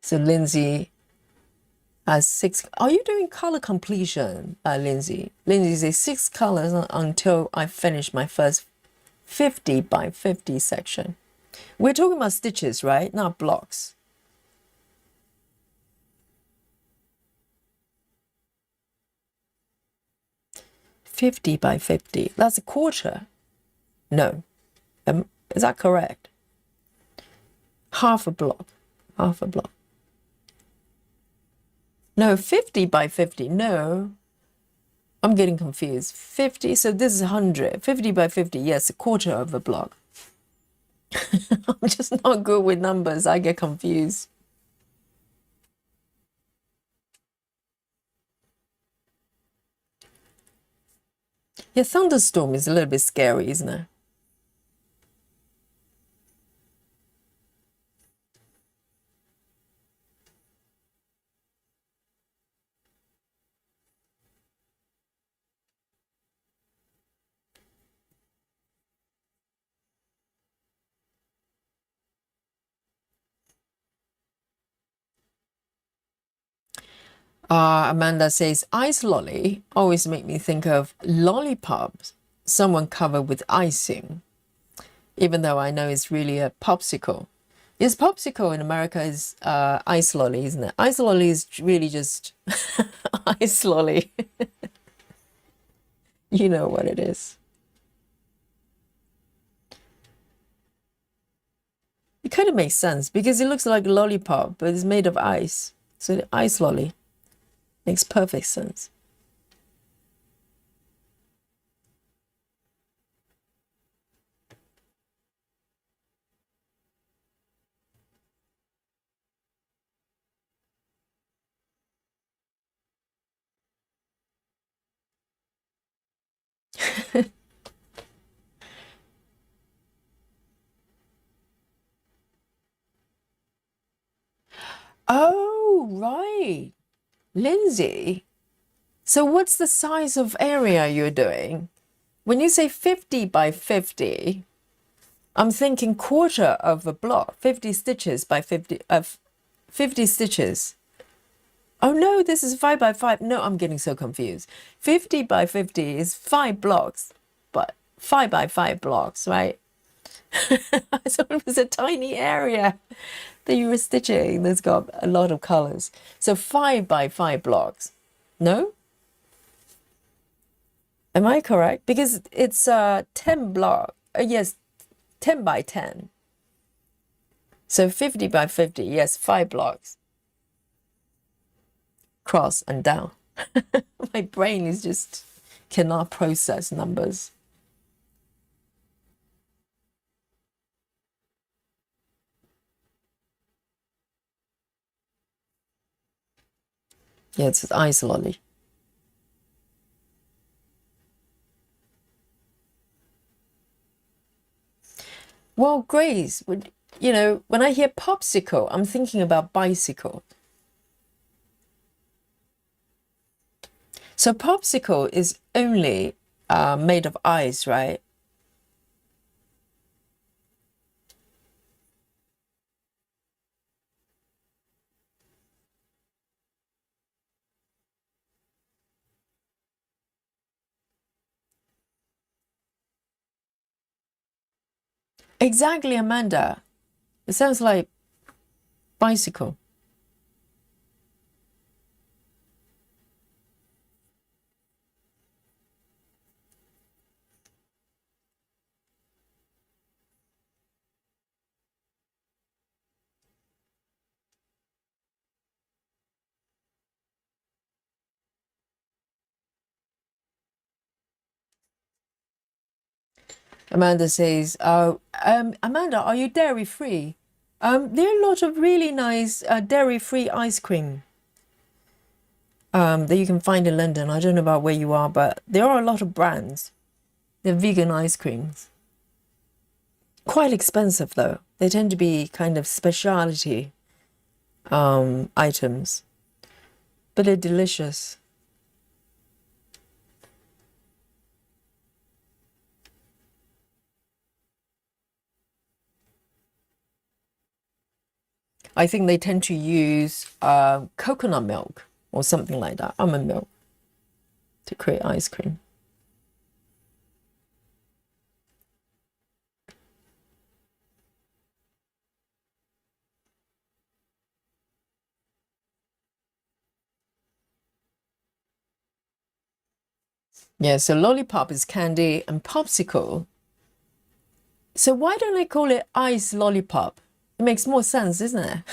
So Lindsay has 6. Are you doing color completion, Lindsay? Lindsay says 6 colors until I finish my first 50 by 50 section. We're talking about stitches, right? Not blocks. $50 by $50. That's a quarter. No. Is that correct? Half a block. Half a block. No, 50 by 50. No. I'm getting confused. 50, so this is 100. 50 by 50, yes, a quarter of a block. I'm just not good with numbers. I get confused. Yeah, thunderstorm is a little bit scary, isn't it? Amanda says, ice lolly always make me think of lollipops, someone covered with icing, even though I know it's really a popsicle. Yes, popsicle in America is ice lolly, isn't it? Ice lolly is really just ice lolly. You know what it is. It kind of makes sense because it looks like a lollipop, but it's made of ice. So the ice lolly makes perfect sense. Oh, right. Lindsay. So what's the size of area you're doing? When you say 50 by 50, I'm thinking quarter of a block, 50 stitches by 50 of 50 stitches. Oh no, this is 5 by 5. No, I'm getting so confused. 50 by 50 is 5 blocks, but 5 by 5 blocks, right? I thought it was a tiny area that you were stitching that's got a lot of colors. So 5 by 5 blocks. No? Am I correct? Because it's 10 block. Yes, 10 by 10. So 50 by 50. Yes, 5 blocks. Cross and down. My brain is just cannot process numbers. Yeah, it's ice lolly. Well, Grace, you know, when I hear popsicle, I'm thinking about bicycle. So popsicle is only made of ice, right? Exactly, Amanda. It sounds like bicycle. Amanda says, Amanda, are you dairy free? There are a lot of really nice dairy free ice cream that you can find in London. I don't know about where you are, but there are a lot of brands. They're vegan ice creams. Quite expensive though. They tend to be kind of specialty items, but they're delicious. I think they tend to use coconut milk or something like that, almond milk, to create ice cream. Yeah, so lollipop is candy and popsicle. So why don't I call it ice lollipop? It makes more sense, isn't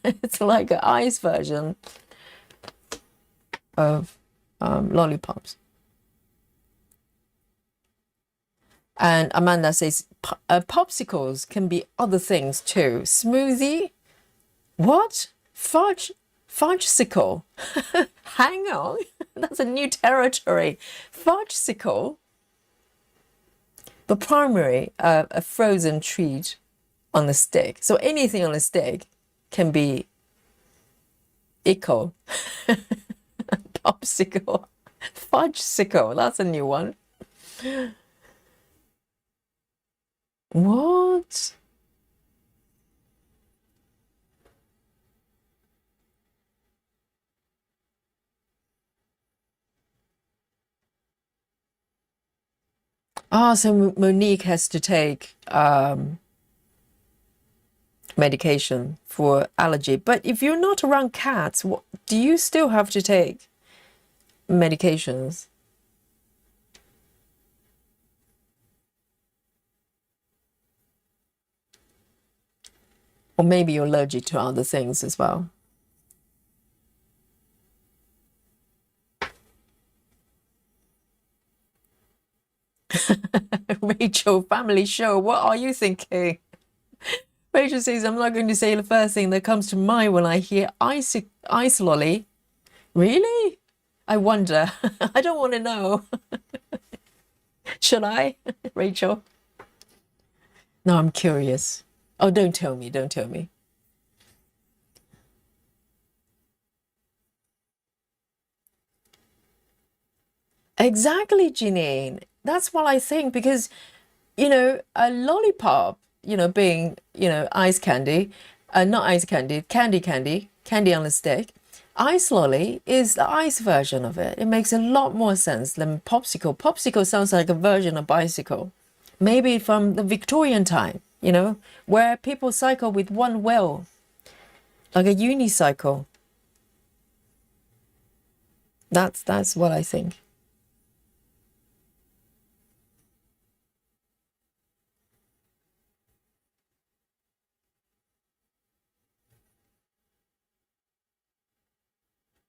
it? It's like an ice version of lollipops. And Amanda says popsicles can be other things too. Smoothie? What? Fudgesicle? Hang on, that's a new territory. Fudgesicle? The primary, a frozen treat on the stick. So anything on a stick can be ickle. Popsicle. Fudgesicle, that's a new one. What? Ah, so Monique has to take medication for allergy. But if you're not around cats, do you still have to take medications? Or maybe you're allergic to other things as well. Rachel, family show, what are you thinking? Rachel says, I'm not going to say the first thing that comes to mind when I hear ice lolly. Really? I wonder. I don't want to know. Should I, Rachel? No, I'm curious. Oh, don't tell me. Don't tell me. Exactly, Janine. That's what I think because, a lollipop, being, ice candy, not ice candy, candy on a stick. Ice lolly is the ice version of it. It makes a lot more sense than popsicle. Popsicle sounds like a version of bicycle. Maybe from the Victorian time, where people cycle with one wheel, like a unicycle. That's what I think.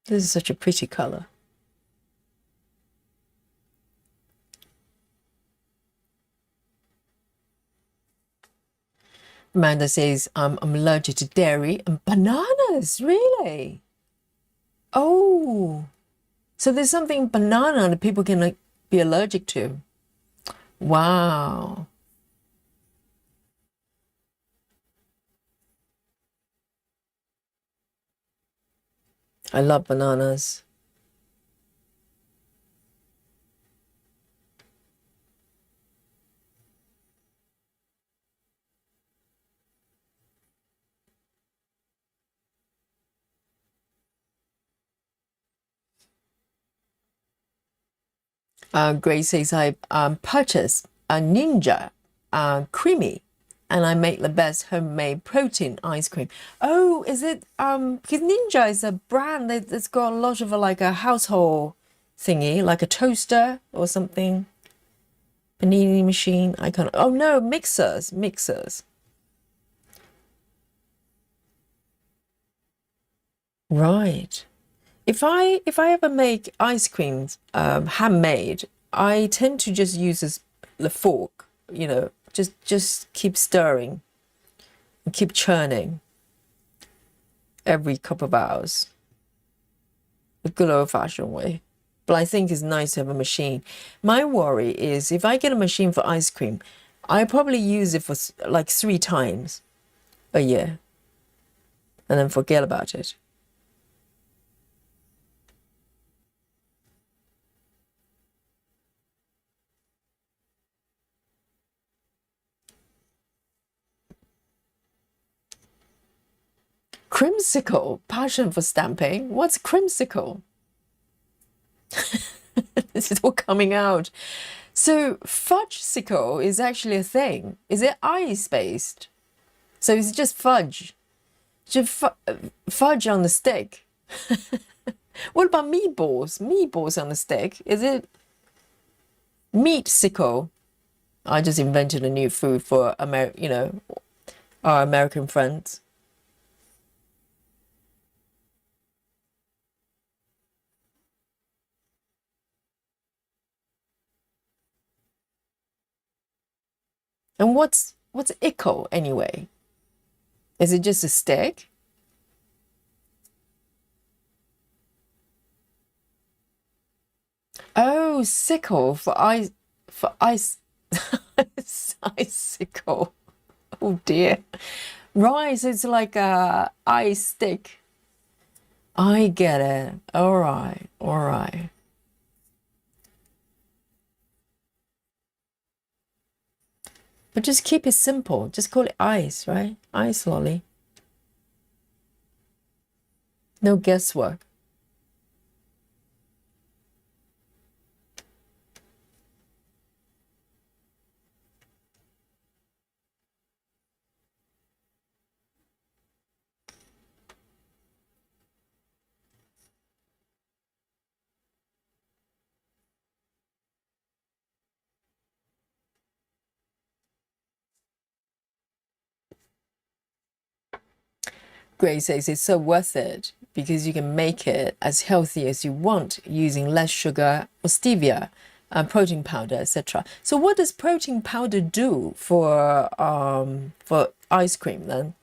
This is such a pretty color. Amanda says, I'm allergic to dairy and bananas. Really? Oh, so there's something banana that people can like, be allergic to. Wow. I love bananas. Grace says I purchased a Ninja creamy and I make the best homemade protein ice cream. Oh, is it because Ninja is a brand that's got a lot of like a household thingy, like a toaster or something. Panini machine. I can't. Oh no, mixers. Right. If I ever make ice creams handmade, I tend to just use the fork, just keep stirring and keep churning every couple of hours, the good old-fashioned way. But I think it's nice to have a machine. My worry is if I get a machine for ice cream, I probably use it for like 3 times a year and then forget about it. Crimsicle, passion for stamping. What's crimsicle? This is all coming out. So fudgesicle is actually a thing. Is it ice based? So it's just fudge. Just fudge on the stick. What about meatballs? Meatballs on the stick. Is it meat sickle? I just invented a new food for our American friends. And what's ickle anyway? Is it just a stick? Oh, sickle for ice icicle. Oh dear. Right, so it's like a ice stick. I get it. All right, all right. But just keep it simple. Just call it ice, right? Ice lolly. No guesswork. Grace says it's so worth it because you can make it as healthy as you want using less sugar or stevia, protein powder, etc. So what does protein powder do for ice cream then?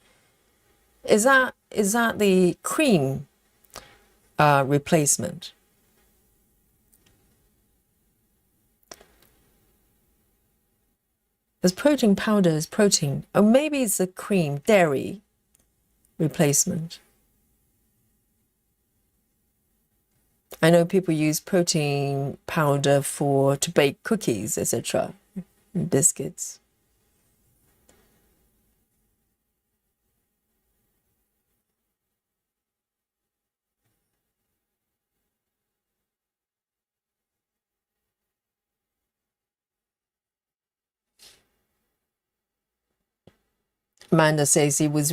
Is that the cream replacement? Because protein powder is protein, or maybe it's a cream, dairy replacement. I know people use protein powder to bake cookies, etc., biscuits. Amanda says it was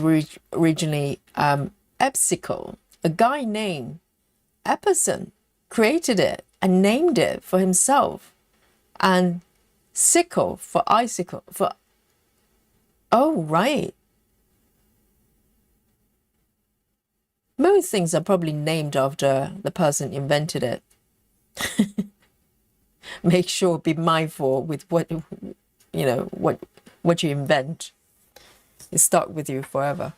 originally Epsicle. A guy named Epperson created it and named it for himself. And sickle for icicle. Oh, right. Most things are probably named after the person invented it. Make sure, be mindful with what you invent. It's stuck with you forever.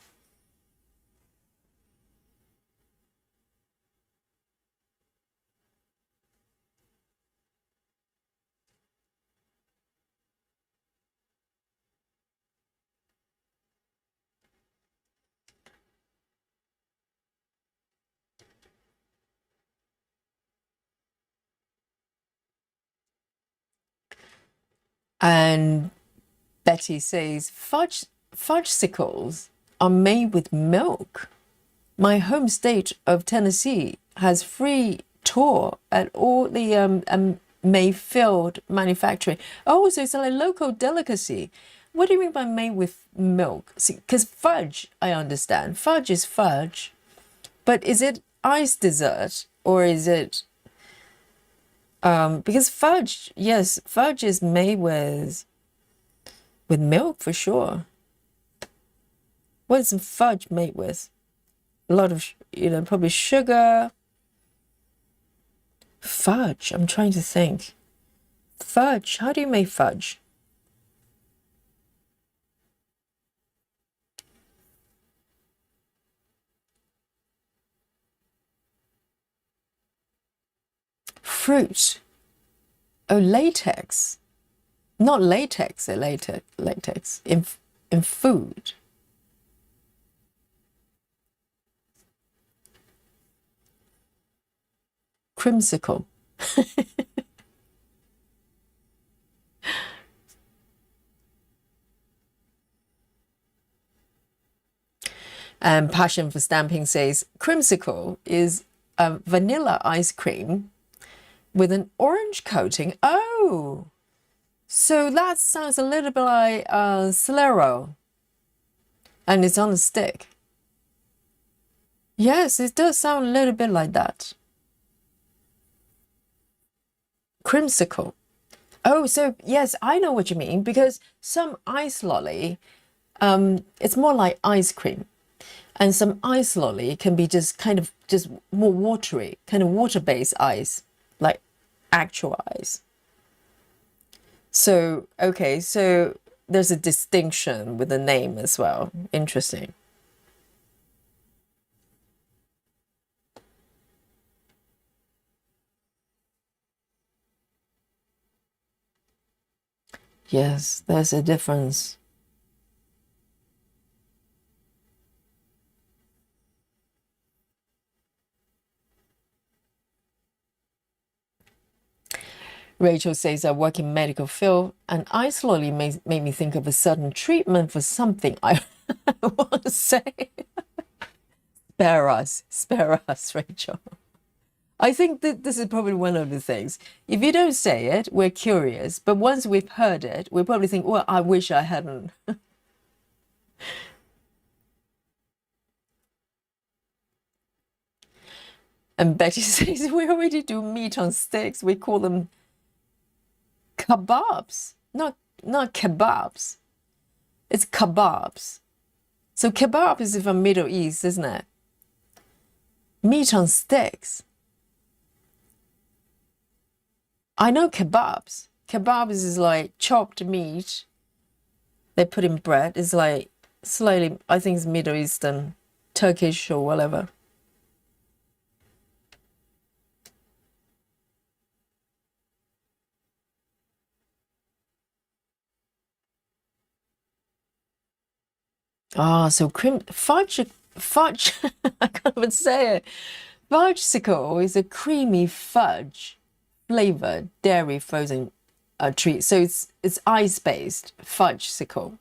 And Betty says fudgesicles are made with milk. My home state of Tennessee has free tour at all the Mayfield manufacturing. Oh, so it's like a local delicacy. What do you mean by made with milk? Because fudge, I understand. Fudge is fudge. But is it ice dessert or is it... because fudge, yes, fudge is made with milk for sure. What is fudge made with? A lot of, probably sugar. Fudge, I'm trying to think. Fudge, how do you make fudge? Fruit. Oh, latex. Not latex, latex in food. Crimsicle. And Passion for Stamping says crimsicle is a vanilla ice cream with an orange coating. Oh, so that sounds a little bit like Celero, and it's on a stick. Yes, it does sound a little bit like that. Crimsicle. Oh, so yes, I know what you mean, because some ice lolly, it's more like ice cream. And some ice lolly can be just kind of just more watery, kind of water-based ice, like actual ice. So, okay, so there's a distinction with the name as well. Interesting. Yes, there's a difference. Rachel says, I work in medical field, and ice lolly made me think of a certain treatment for something I want to say. Spare us, Rachel. I think that this is probably one of the things. If you don't say it, we're curious. But once we've heard it, we probably think, well, I wish I hadn't. And Betty says, we already do meat on sticks. We call them kebabs. Not kebabs. It's kebabs. So kebab is from Middle East, isn't it? Meat on sticks. I know kebabs. Kebabs is like chopped meat. They put in bread. It's like slightly, I think it's Middle Eastern, Turkish or whatever. Ah, so cream fudge. I can't even say it. Fudgesicle is a creamy fudge flavored dairy frozen treat. So it's ice based fudgesicle,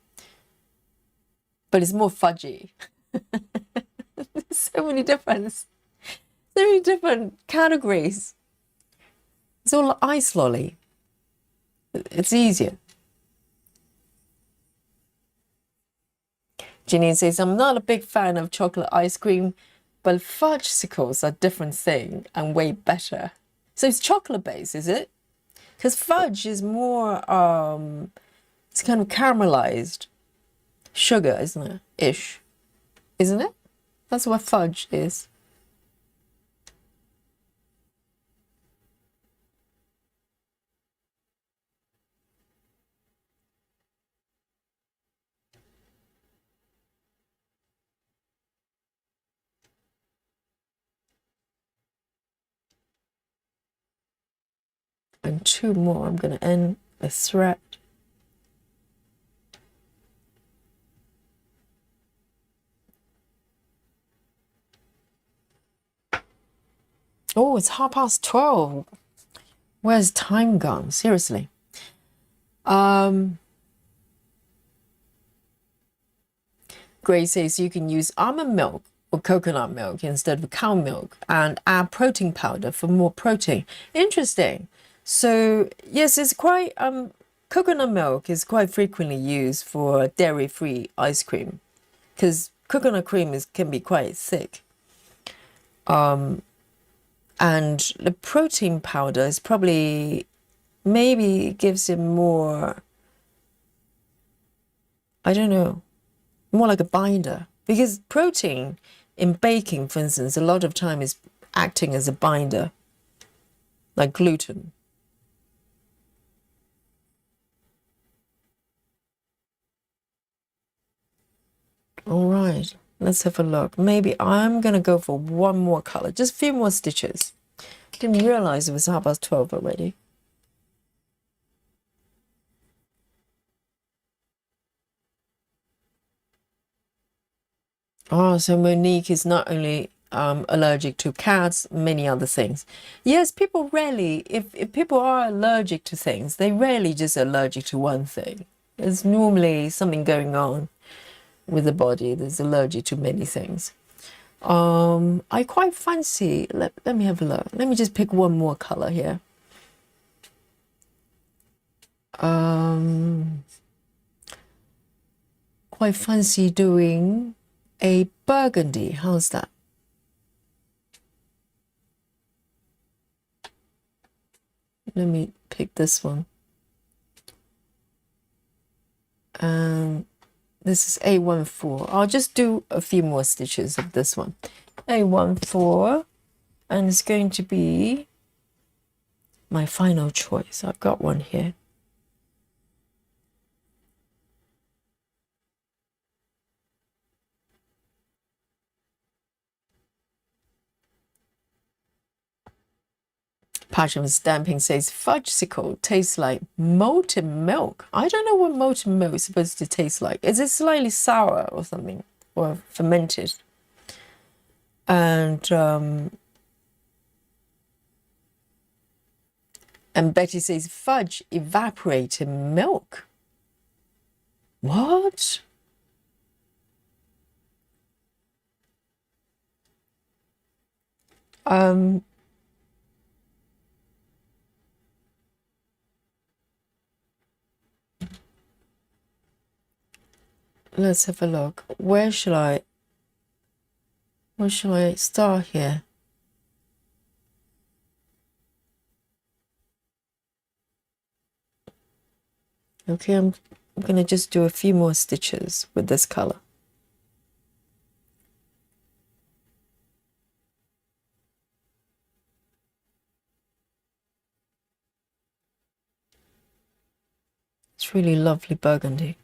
but it's more fudgy. So many different categories. It's all ice lolly. It's easier. Janine says, I'm not a big fan of chocolate ice cream, but fudgesicles are a different thing and way better. So it's chocolate based, is it? Because fudge is more, it's kind of caramelized sugar, isn't it? Ish. Isn't it? That's what fudge is. And two more. I'm going to end a thread. Oh, it's 12:30. Where's time gone? Seriously. Grace says you can use almond milk or coconut milk instead of cow milk and add protein powder for more protein. Interesting. So yes, it's quite coconut milk is quite frequently used for dairy-free ice cream because coconut cream can be quite thick. And the protein powder is probably maybe gives it more, I don't know, more like a binder, because protein in baking, for instance, a lot of time is acting as a binder, like gluten. All right, let's have a look. Maybe I'm gonna go for one more color, just a few more stitches. Didn't realize it was 12:30 already. Oh, so Monique is not only allergic to cats, many other things. Yes, people rarely, if people are allergic to things, they rarely just allergic to one thing. There's normally something going on with the body that's allergic to many things. I quite fancy, let me have a look. Let me just pick one more color here. Quite fancy doing a burgundy. How's that? Let me pick this one. This is A14. I'll just do a few more stitches of this one. A14, and it's going to be my final choice. I've got one here. Passion Stamping says fudgesicle tastes like molten milk. I don't know what molten milk is supposed to taste like. Is it slightly sour or something, or fermented? And Betty says fudge evaporated milk. What? Let's have a look. Where shall I start here? Okay, I'm gonna just do a few more stitches with this color. It's really lovely burgundy.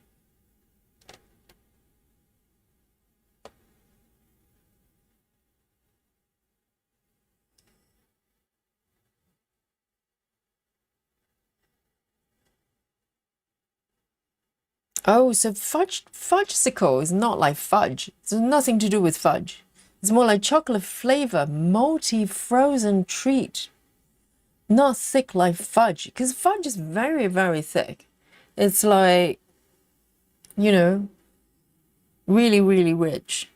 Oh, so fudgesicle is not like fudge. It's nothing to do with fudge. It's more like chocolate flavor, malty frozen treat. Not thick like fudge, because fudge is very, very thick. It's like, you know, really, really rich.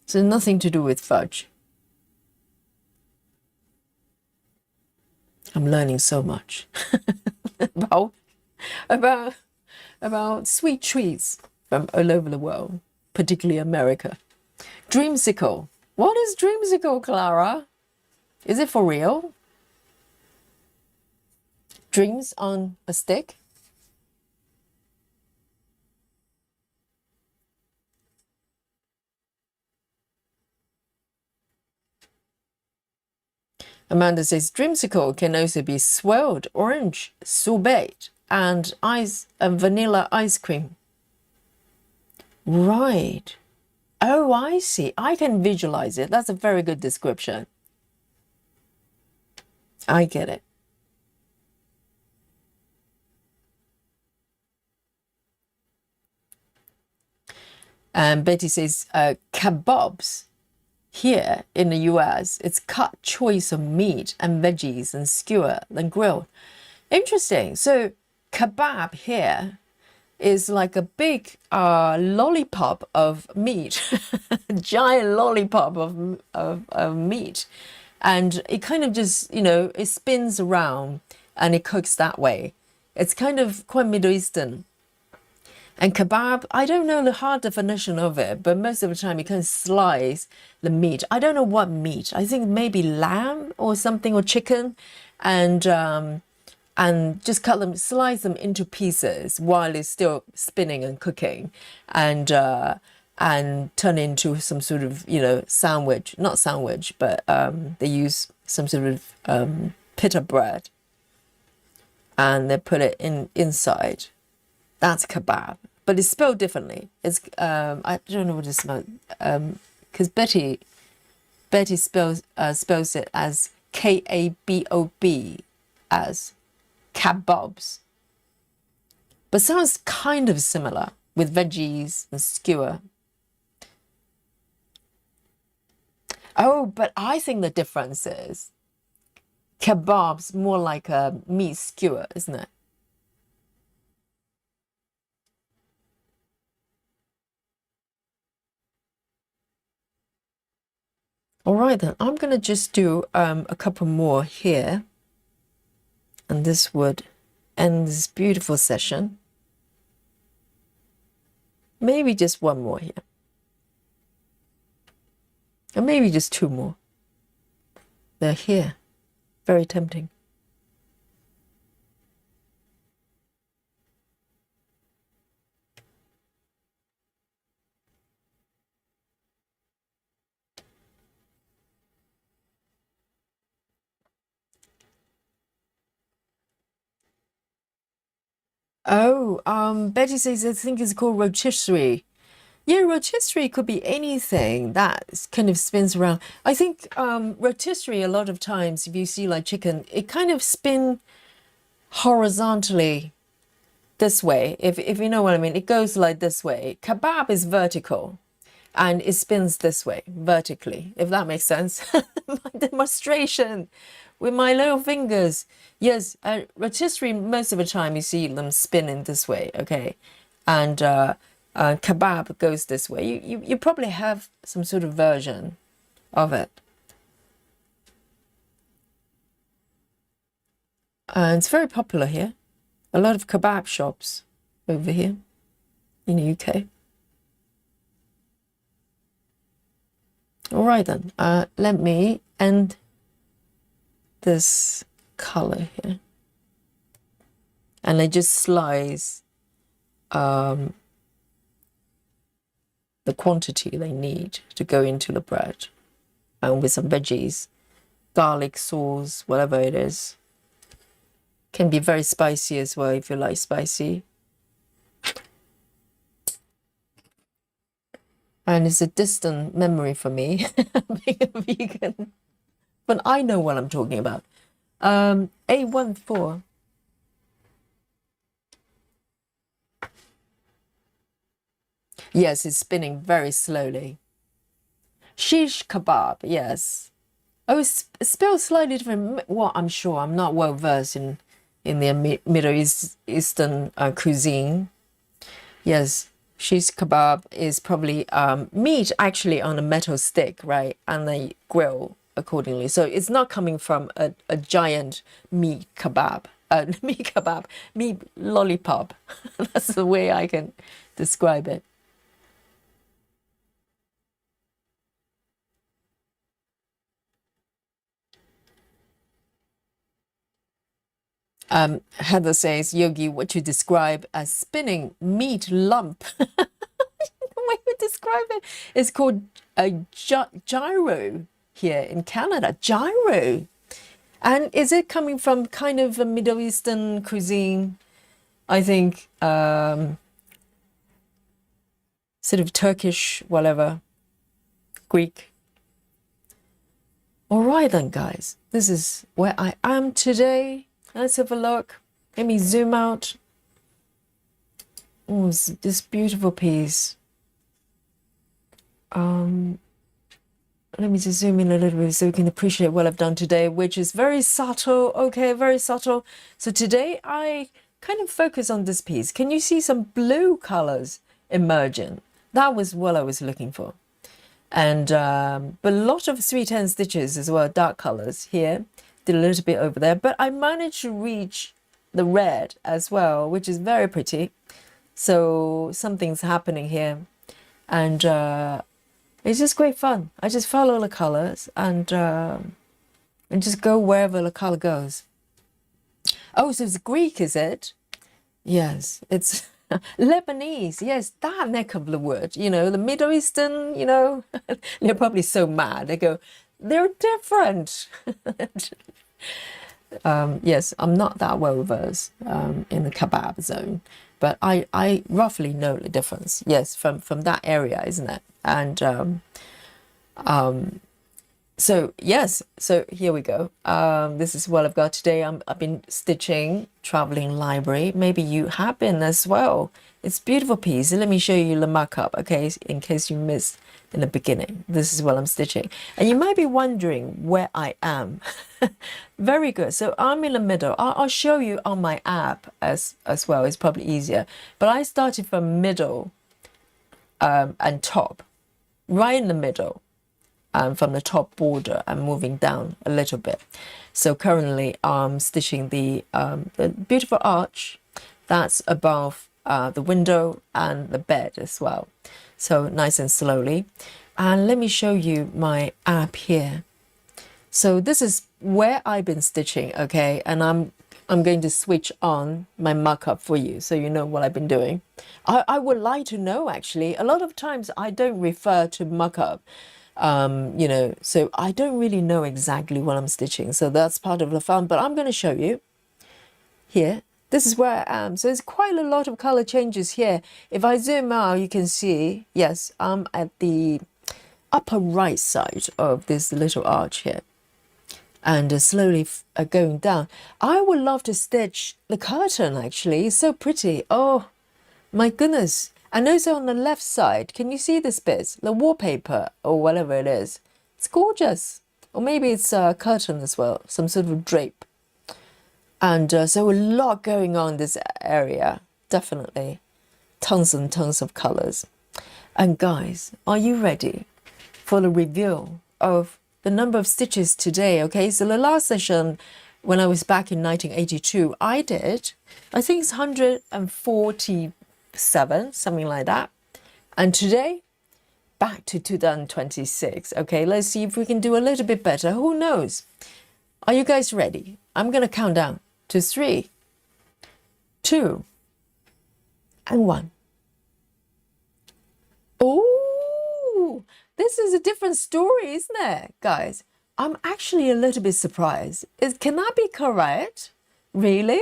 So nothing to do with fudge. I'm learning so much about about sweet treats from all over the world, particularly America. Dreamsicle. What is dreamsicle, Clara? Is it for real? Dreams on a stick? Amanda says dreamsicle can also be swirled orange sorbet and ice and vanilla ice cream. Right. Oh, I see. I can visualize it. That's a very good description. I get it. And Betty says kebabs. Here in the US, it's cut choice of meat and veggies and skewer and grilled. Interesting. So kebab here is like a big lollipop of meat, giant lollipop of meat. And it kind of just, you know, it spins around and it cooks that way. It's kind of quite Middle Eastern. And kebab, I don't know the hard definition of it, but most of the time you can slice the meat. I don't know what meat. I think maybe lamb or something, or chicken, and just cut them, slice them into pieces while it's still spinning and cooking, and turn into some sort of, you know, sandwich. Not sandwich, but they use some sort of pita bread, and they put it inside. That's kebab, but it's spelled differently. It's I don't know what it's spelled, because Betty spells it as KABOB, as kebabs, but sounds kind of similar with veggies and skewer. Oh, but I think the difference is kebabs more like a meat skewer, isn't it? All right, then I'm going to just do a couple more here, and this would end this beautiful session. Maybe just one more here, and maybe just two more. They're here. Very tempting. Oh, Betty says I think it's called rotisserie. Yeah, rotisserie could be anything that kind of spins around. I think rotisserie, a lot of times, if you see like chicken, it kind of spin horizontally this way. If you know what I mean, it goes like this way. Kebab is vertical, and it spins this way vertically, if that makes sense. My demonstration with my little fingers. Yes, rotisserie, most of the time you see them spinning this way, okay? And kebab goes this way. You probably have some sort of version of it. And it's very popular here. A lot of kebab shops over here in the UK. All right then, let me end this color here, and I just slice the quantity they need to go into the bread, and with some veggies, garlic sauce, whatever it is. Can be very spicy as well if you like spicy. And it's a distant memory for me being a vegan. But I know what I'm talking about. A14. Yes, it's spinning very slowly. Shish kebab, yes. Oh, it's spelled slightly different. Well, I'm sure I'm not well versed in the Middle Eastern cuisine. Yes, shish kebab is probably meat actually on a metal stick, right? And they grill accordingly. So it's not coming from a giant meat kebab, meat lollipop. That's the way I can describe it. Heather says, Yogi, what you describe as spinning meat lump. The way you describe it is called a gyro here in Canada. Gyro. And is it coming from kind of a Middle Eastern cuisine? I think sort of Turkish, whatever, Greek. All right then, guys. This is where I am today. Let's have a look. Let me zoom out. Oh, this beautiful piece. Let me just zoom in a little bit so you can appreciate what I've done today, which is very subtle. Okay, very subtle. So today I kind of focus on this piece. Can you see some blue colors emerging? That was what I was looking for. And but a lot of sweet hand stitches as well, dark colors here. Did a little bit over there, but I managed to reach the red as well, which is very pretty. So something's happening here, and it's just great fun. I just follow the colors and just go wherever the color goes. Oh, so it's Greek, is it? Yes, it's Lebanese. Yes, that neck of the wood. You know, the Middle Eastern. You know, they're probably so mad. They go, they're different. Yes, I'm not that well versed in the kebab zone, but I roughly know the difference. Yes, from that area, isn't it? And so yes, so here we go. This is what I've got today. I've been stitching Traveling Library. Maybe you have been as well. It's a beautiful piece. Let me show you the markup, okay, in case you missed in the beginning. This is what I'm stitching. And you might be wondering where I am. Very good. So I'm in the middle. I'll show you on my app as well. It's probably easier. But I started from middle and top, right in the middle. From the top border and moving down a little bit. So currently I'm stitching the beautiful arch that's above the window and the bed as well. So nice and slowly. And let me show you my app here. So this is where I've been stitching, okay? And I'm going to switch on my markup for you so you know what I've been doing. I would like to know, actually. A lot of times I don't refer to markup. You know, so I don't really know exactly what I'm stitching. So that's part of the fun, but I'm going to show you here. This is where I am. So there's quite a lot of color changes here. If I zoom out, you can see, yes, I'm at the upper right side of this little arch here. And slowly going down. I would love to stitch the curtain, actually. It's so pretty. Oh, my goodness. And also on the left side, can you see this bit? The wallpaper or whatever it is. It's gorgeous. Or maybe it's a curtain as well, some sort of drape. And so a lot going on in this area, definitely. Tons and tons of colors. And guys, are you ready for the reveal of the number of stitches today? Okay, so the last session, when I was back in 1982, I think it's 147, something like that. And today, back to 2026. Okay, let's see if we can do a little bit better. Who knows? Are you guys ready? I'm going to count down to 3, 2, and 1. Oh, this is a different story, isn't it, guys? I'm actually a little bit surprised. Can that be correct? Really?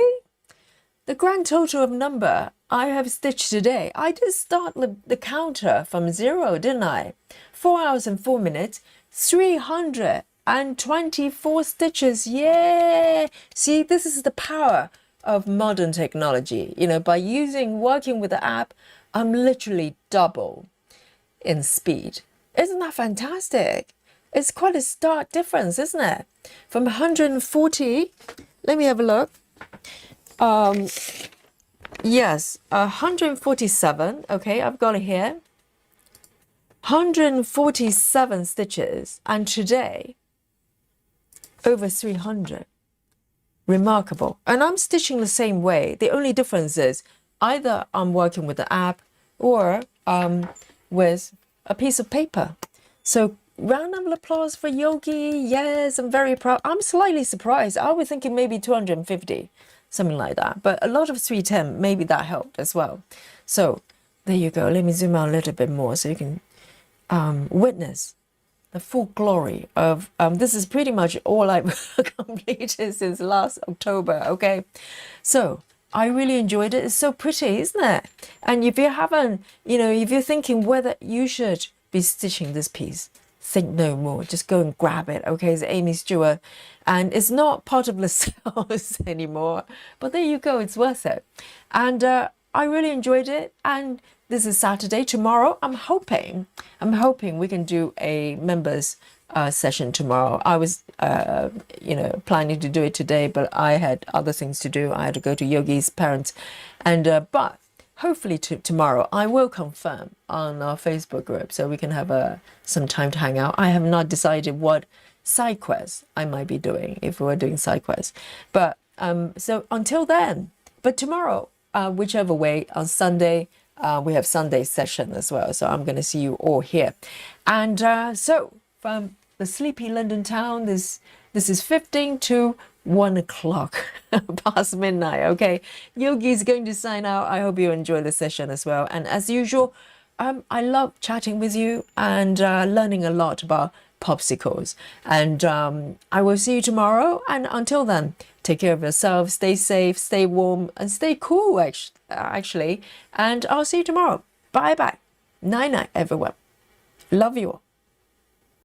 The grand total of number I have stitched today, I did start the counter from 0, didn't I? 4 hours and 4 minutes, 324 stitches. Yay! See, this is the power of modern technology. You know, by working with the app, I'm literally double in speed. Isn't that fantastic? It's quite a stark difference, isn't it? From 140, let me have a look. Yes, 147. Okay, I've got it here. 147 stitches, and today over 300. Remarkable. And I'm stitching the same way. The only difference is either I'm working with the app or with a piece of paper. So round of applause for Yogi. Yes, I'm very proud. I'm slightly surprised. I was thinking maybe 250, something like that. But a lot of 310, maybe that helped as well. So there you go. Let me zoom out a little bit more so you can witness the full glory of this is pretty much all I've completed since last October. Okay, so I really enjoyed it. It's so pretty, isn't it? And if you haven't, you know, if you're thinking whether you should be stitching this piece, think no more. Just go and grab it. Okay, it's Amiee Stewart, and it's not part of the sales anymore, but there you go, it's worth it. And I really enjoyed it. And this is Saturday. Tomorrow, I'm hoping we can do a members session tomorrow. I was, you know, planning to do it today, but I had other things to do. I had to go to Yogi's parents, and but hopefully tomorrow I will confirm on our Facebook group so we can have some time to hang out. I have not decided what side quests I might be doing if we're doing side quests, but so until then, but tomorrow, whichever way, on Sunday. We have Sunday session as well, so I'm going to see you all here. And so from the sleepy London town, this is 15 to 1 o'clock past midnight. Okay, Yogi is going to sign out. I hope you enjoy the session as well. And as usual, I love chatting with you and learning a lot about popsicles. And I will see you tomorrow. And until then, take care of yourself, stay safe, stay warm, and stay cool, actually. And I'll see you tomorrow. Bye-bye. Night-night, everyone. Love you all.